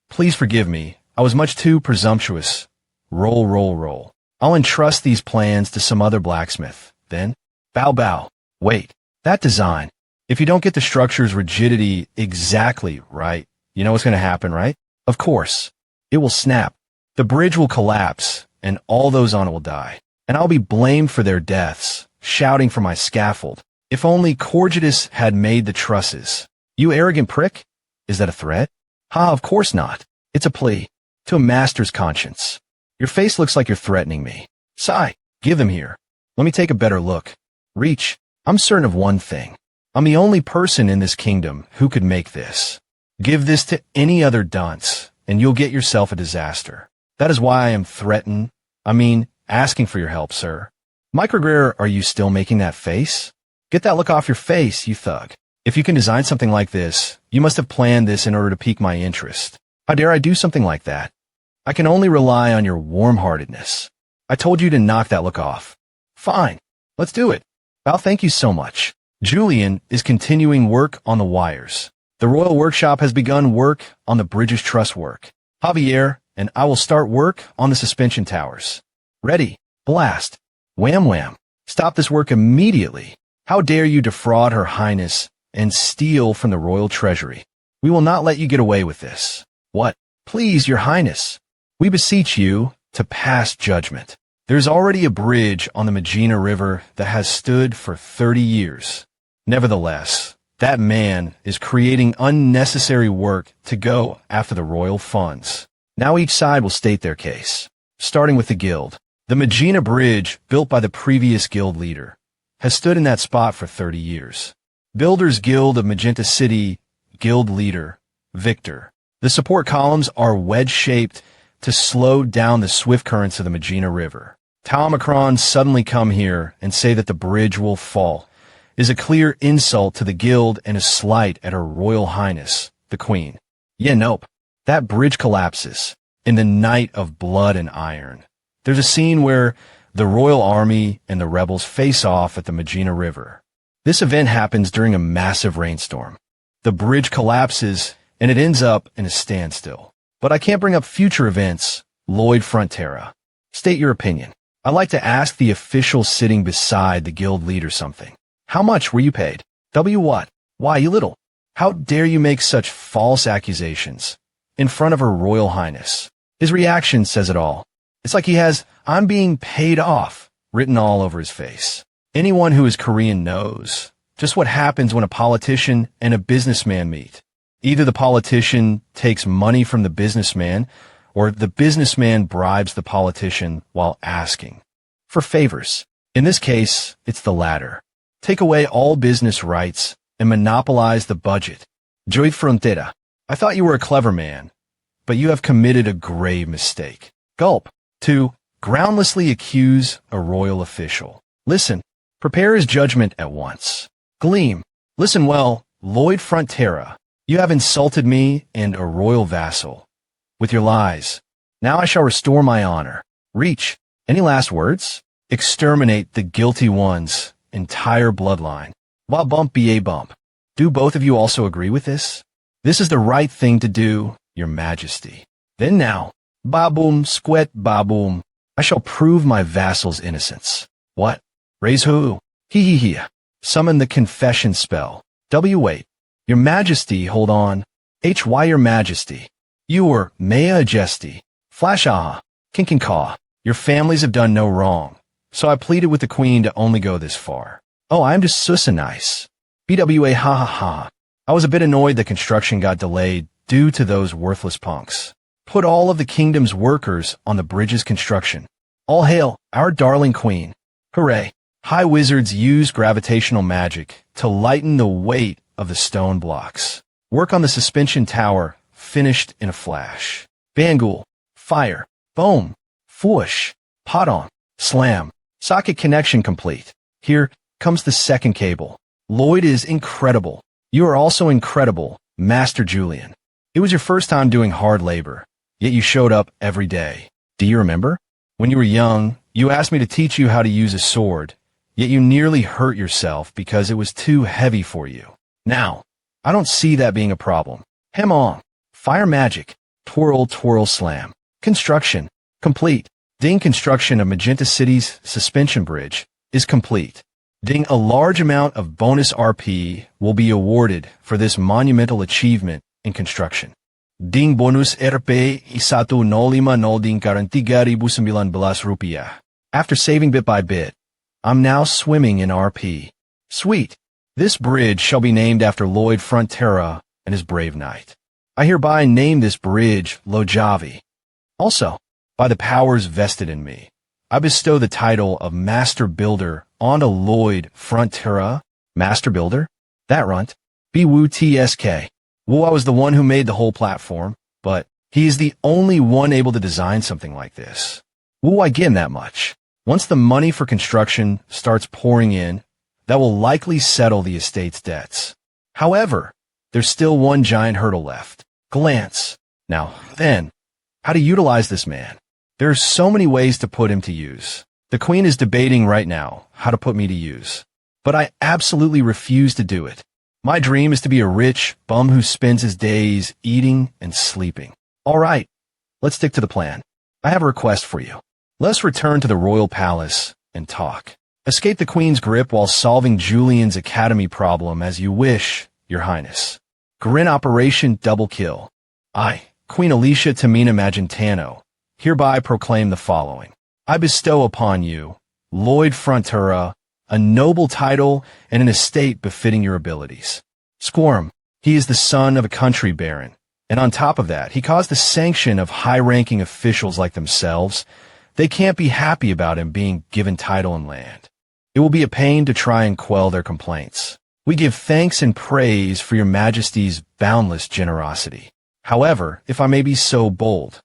Please forgive me. I was much too presumptuous. Roll, roll, roll. I'll entrust these plans to some other blacksmith. Then, bow, bow. Wait, that design. If you don't get the structure's rigidity exactly right, you know what's going to happen, right? Of course. It will snap. The bridge will collapse, and all those on it will die. And I'll be blamed for their deaths, shouting for my scaffold. If only Corgitus had made the trusses. You arrogant prick? Is that a threat? Ha, of course not. It's a plea. To a master's conscience. Your face looks like you're threatening me. Sigh. Give them here. Let me take a better look. Reach. I'm certain of one thing. I'm the only person in this kingdom who could make this. Give this to any other dunce, and you'll get yourself a disaster. That is why I am asking for your help, sir. Microgreer, are you still making that face? Get that look off your face, you thug. If you can design something like this, you must have planned this in order to pique my interest. How dare I do something like that? I can only rely on your warm-heartedness. I told you to knock that look off. Fine. Let's do it. Well, thank you so much. Julian is continuing work on the wires. The Royal Workshop has begun work on the bridge's truss work. Javier and I will start work on the suspension towers. Ready. Blast. Wham wham. Stop this work immediately. How dare you defraud Her Highness and steal from the royal treasury? We will not let you get away with this. What? Please, Your Highness. We beseech you to pass judgment. There's already a bridge on the Magina River that has stood for 30 years. Nevertheless, that man is creating unnecessary work to go after the royal funds. Now each side will state their case. Starting with the guild. The Magina Bridge, built by the previous guild leader, has stood in that spot for 30 years. Builders Guild of Magenta City, guild leader, Victor. The support columns are wedge-shaped to slow down the swift currents of the Magina River. Omicron suddenly come here and say that the bridge will fall is a clear insult to the guild and a slight at Her Royal Highness, the Queen. Yeah, nope. That bridge collapses in the night of blood and iron. There's a scene where the royal army and the rebels face off at the Magina River. This event happens during a massive rainstorm. The bridge collapses and it ends up in a standstill. But I can't bring up future events, Lloyd Frontera. State your opinion. I'd like to ask the official sitting beside the guild leader something. How much were you paid? What? Why, you little? How dare you make such false accusations in front of Her Royal Highness? His reaction says it all. It's like he has "I'm being paid off" written all over his face. Anyone who is Korean knows just what happens when a politician and a businessman meet. Either the politician takes money from the businessman, or the businessman bribes the politician while asking for favors. In this case, it's the latter. Take away all business rights and monopolize the budget. Joy Frontera, I thought you were a clever man, but you have committed a grave mistake. Gulp. 2. Groundlessly accuse a royal official. Listen, prepare his judgment at once. Gleam. Listen well, Lloyd Frontera. You have insulted me and a royal vassal with your lies. Now I shall restore my honor. Reach. Any last words? Exterminate the guilty one's entire bloodline. Wa bump be a bump. Do both of you also agree with this? This is the right thing to do, Your Majesty. Then now, baboom, squet baboom, I shall prove my vassal's innocence. What? Raise who? Hee. Summon the confession spell. Wait. Your Majesty, hold on. Why Your Majesty? You were Mea Majesty. Flash aha. Kinkinkaw. Your families have done no wrong. So I pleaded with the Queen to only go this far. Oh, I am just sussa nice. BWA ha ha ha. I was a bit annoyed that construction got delayed due to those worthless punks. Put all of the kingdom's workers on the bridge's construction. All hail, our darling Queen. Hooray. High wizards use gravitational magic to lighten the weight of the stone blocks. Work on the suspension tower finished in a flash. Bangul. Fire. Boom. Fwoosh. Pot on. Slam. Socket connection complete. Here comes the second cable. Lloyd is incredible. You are also incredible, Master Julian. It was your first time doing hard labor, yet you showed up every day. Do you remember? When you were young, you asked me to teach you how to use a sword, yet you nearly hurt yourself because it was too heavy for you. Now, I don't see that being a problem. Hem on. Fire magic. Twirl, twirl, slam. Construction. Complete. Ding. Construction of Magenta City's suspension bridge is complete. Ding. A large amount of bonus RP will be awarded for this monumental achievement in construction. Ding. Bonus RP 105 ding 43,019 rupiah. After saving bit by bit, I'm now swimming in RP. Sweet. This bridge shall be named after Lloyd Frontera and his brave knight. I hereby name this bridge Lojavi. Also, by the powers vested in me, I bestow the title of Master Builder onto Lloyd Frontera. Master Builder? That runt. B-woo TSK. Well, I was the one who made the whole platform, but he is the only one able to design something like this. Woo, I give him that much. Once the money for construction starts pouring in, that will likely settle the estate's debts. However, there's still one giant hurdle left. Glance. Now, then, how to utilize this man. There are so many ways to put him to use. The Queen is debating right now how to put me to use. But I absolutely refuse to do it. My dream is to be a rich bum who spends his days eating and sleeping. All right, let's stick to the plan. I have a request for you. Let's return to the royal palace and talk. Escape the Queen's grip while solving Julian's academy problem as you wish, Your Highness. Grin Operation Double Kill. I, Queen Alicia Tamina Magentano, hereby proclaim the following. I bestow upon you, Lloyd Frontera, a noble title and an estate befitting your abilities. Squirm, he is the son of a country baron, and on top of that, he caused the sanction of high-ranking officials like themselves. They can't be happy about him being given title and land. It will be a pain to try and quell their complaints. We give thanks and praise for your Majesty's boundless generosity. However, if I may be so bold,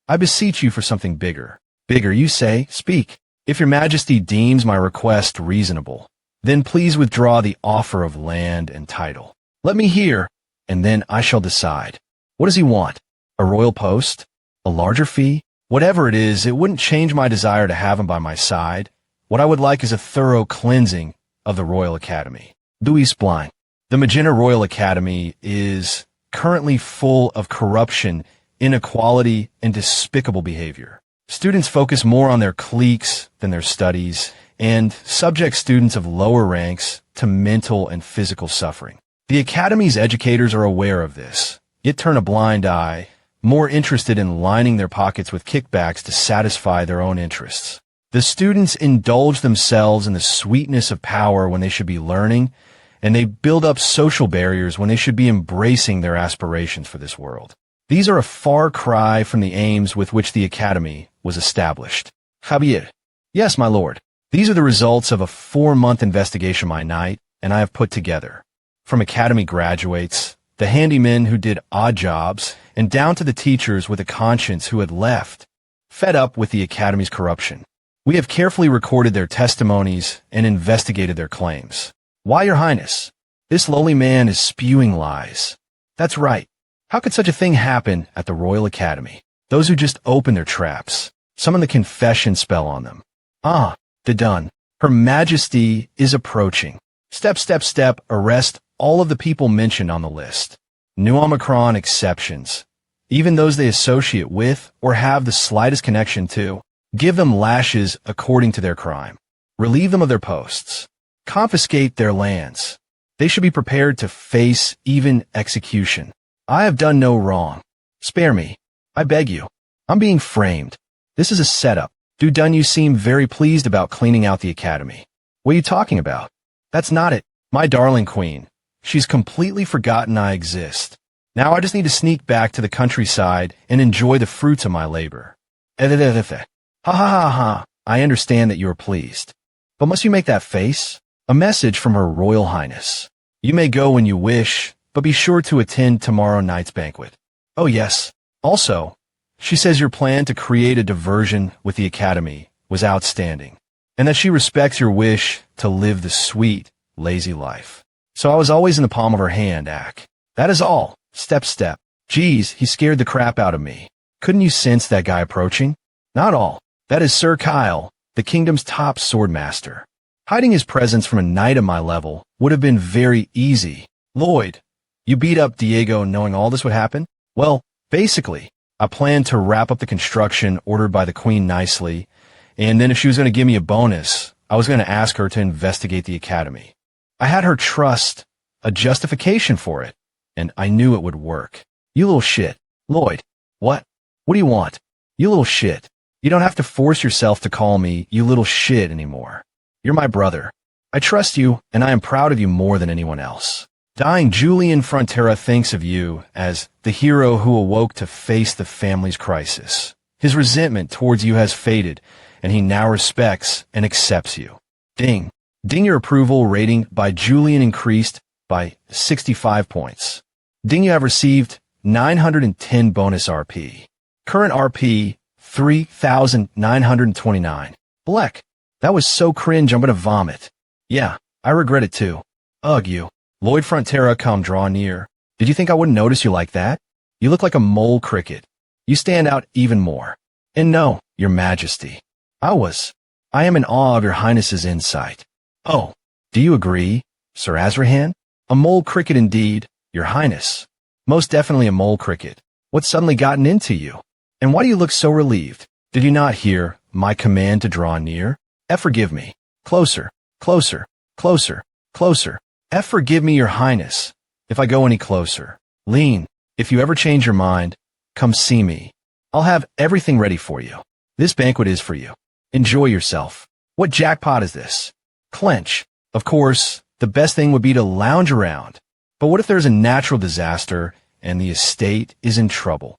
I beseech you for something bigger. Bigger, you say? Speak. If your Majesty deems my request reasonable, then please withdraw the offer of land and title. Let me hear, and then I shall decide. What does he want? A royal post? A larger fee? Whatever it is, it wouldn't change my desire to have him by my side. What I would like is a thorough cleansing of the Royal Academy. Louis Spline. The Magenta Royal Academy is currently full of corruption, inequality, and despicable behavior. Students focus more on their cliques than their studies, and subject students of lower ranks to mental and physical suffering. The Academy's educators are aware of this, yet turn a blind eye, more interested in lining their pockets with kickbacks to satisfy their own interests. The students indulge themselves in the sweetness of power when they should be learning, and they build up social barriers when they should be embracing their aspirations for this world. These are a far cry from the aims with which the Academy was established. Javier. Yes, my lord. These are the results of a 4-month investigation my knight and I have put together. From Academy graduates, the handymen who did odd jobs, and down to the teachers with a conscience who had left, fed up with the Academy's corruption. We have carefully recorded their testimonies and investigated their claims. Why, Your Highness? This lowly man is spewing lies. That's right. How could such a thing happen at the Royal Academy? Those who just open their traps, summon the confession spell on them. Ah, the done. Her Majesty is approaching. Step, step, step, arrest all of the people mentioned on the list. New Omicron exceptions. Even those they associate with or have the slightest connection to. Give them lashes according to their crime. Relieve them of their posts. Confiscate their lands. They should be prepared to face even execution. I have done no wrong. Spare me. I beg you. I'm being framed. This is a setup. You seem very pleased about cleaning out the Academy. What are you talking about? That's not it. My darling queen. She's completely forgotten I exist. Now I just need to sneak back to the countryside and enjoy the fruits of my labor. Ha ha ha ha. I understand that you are pleased. But must you make that face? A message from Her Royal Highness. You may go when you wish, but be sure to attend tomorrow night's banquet. Oh yes. Also, she says your plan to create a diversion with the Academy was outstanding, and that she respects your wish to live the sweet, lazy life. So I was always in the palm of her hand, Ak. That is all. Step, step. Geez, he scared the crap out of me. Couldn't you sense that guy approaching? Not all. That is Sir Kyle, the kingdom's top swordmaster. Hiding his presence from a knight of my level would have been very easy. Lloyd, you beat up Diego knowing all this would happen? Well, basically, I planned to wrap up the construction ordered by the Queen nicely, and then if she was going to give me a bonus, I was going to ask her to investigate the Academy. I had her trust, a justification for it, and I knew it would work. You little shit. Lloyd. What? What do you want? You little shit. You don't have to force yourself to call me you little shit anymore. You're my brother. I trust you, and I am proud of you more than anyone else. Dying Julian Frontera thinks of you as the hero who awoke to face the family's crisis. His resentment towards you has faded, and he now respects and accepts you. Ding. Ding, your approval rating by Julian increased by 65 points. Ding, you have received 910 bonus RP. Current RP, 3,929. Bleck. That was so cringe I'm gonna vomit. Yeah, I regret it too. Ugh, you. Lloyd Frontera, come draw near. Did you think I wouldn't notice you like that? You look like a mole cricket. You stand out even more. And no, Your Majesty. I am in awe of Your Highness's insight. Oh, do you agree, Sir Azrahan? A mole cricket indeed, Your Highness. Most definitely a mole cricket. What's suddenly gotten into you? And why do you look so relieved? Did you not hear my command to draw near? Forgive me. Closer, closer, closer, closer. Forgive me, Your Highness, if I go any closer. Lean, if you ever change your mind, come see me. I'll have everything ready for you. This banquet is for you. Enjoy yourself. What jackpot is this? Clench. Of course, the best thing would be to lounge around. But what if there's a natural disaster and the estate is in trouble?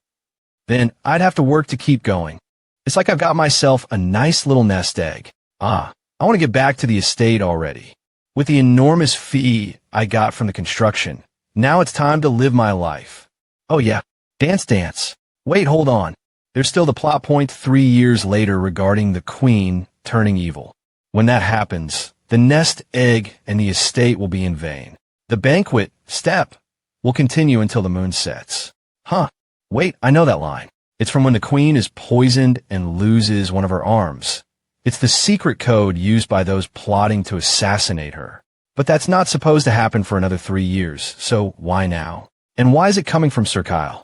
Then I'd have to work to keep going. It's like I've got myself a nice little nest egg. I want to get back to the estate already. With the enormous fee I got from the construction, now it's time to live my life. Oh yeah, dance dance. Wait, hold on. There's still the plot point 3 years later regarding the Queen turning evil. When that happens, the nest egg and the estate will be in vain. The banquet, step, will continue until the moon sets. Huh, wait, I know that line. It's from when the Queen is poisoned and loses one of her arms. It's the secret code used by those plotting to assassinate her. But that's not supposed to happen for another 3 years, so why now? And why is it coming from Sir Kyle?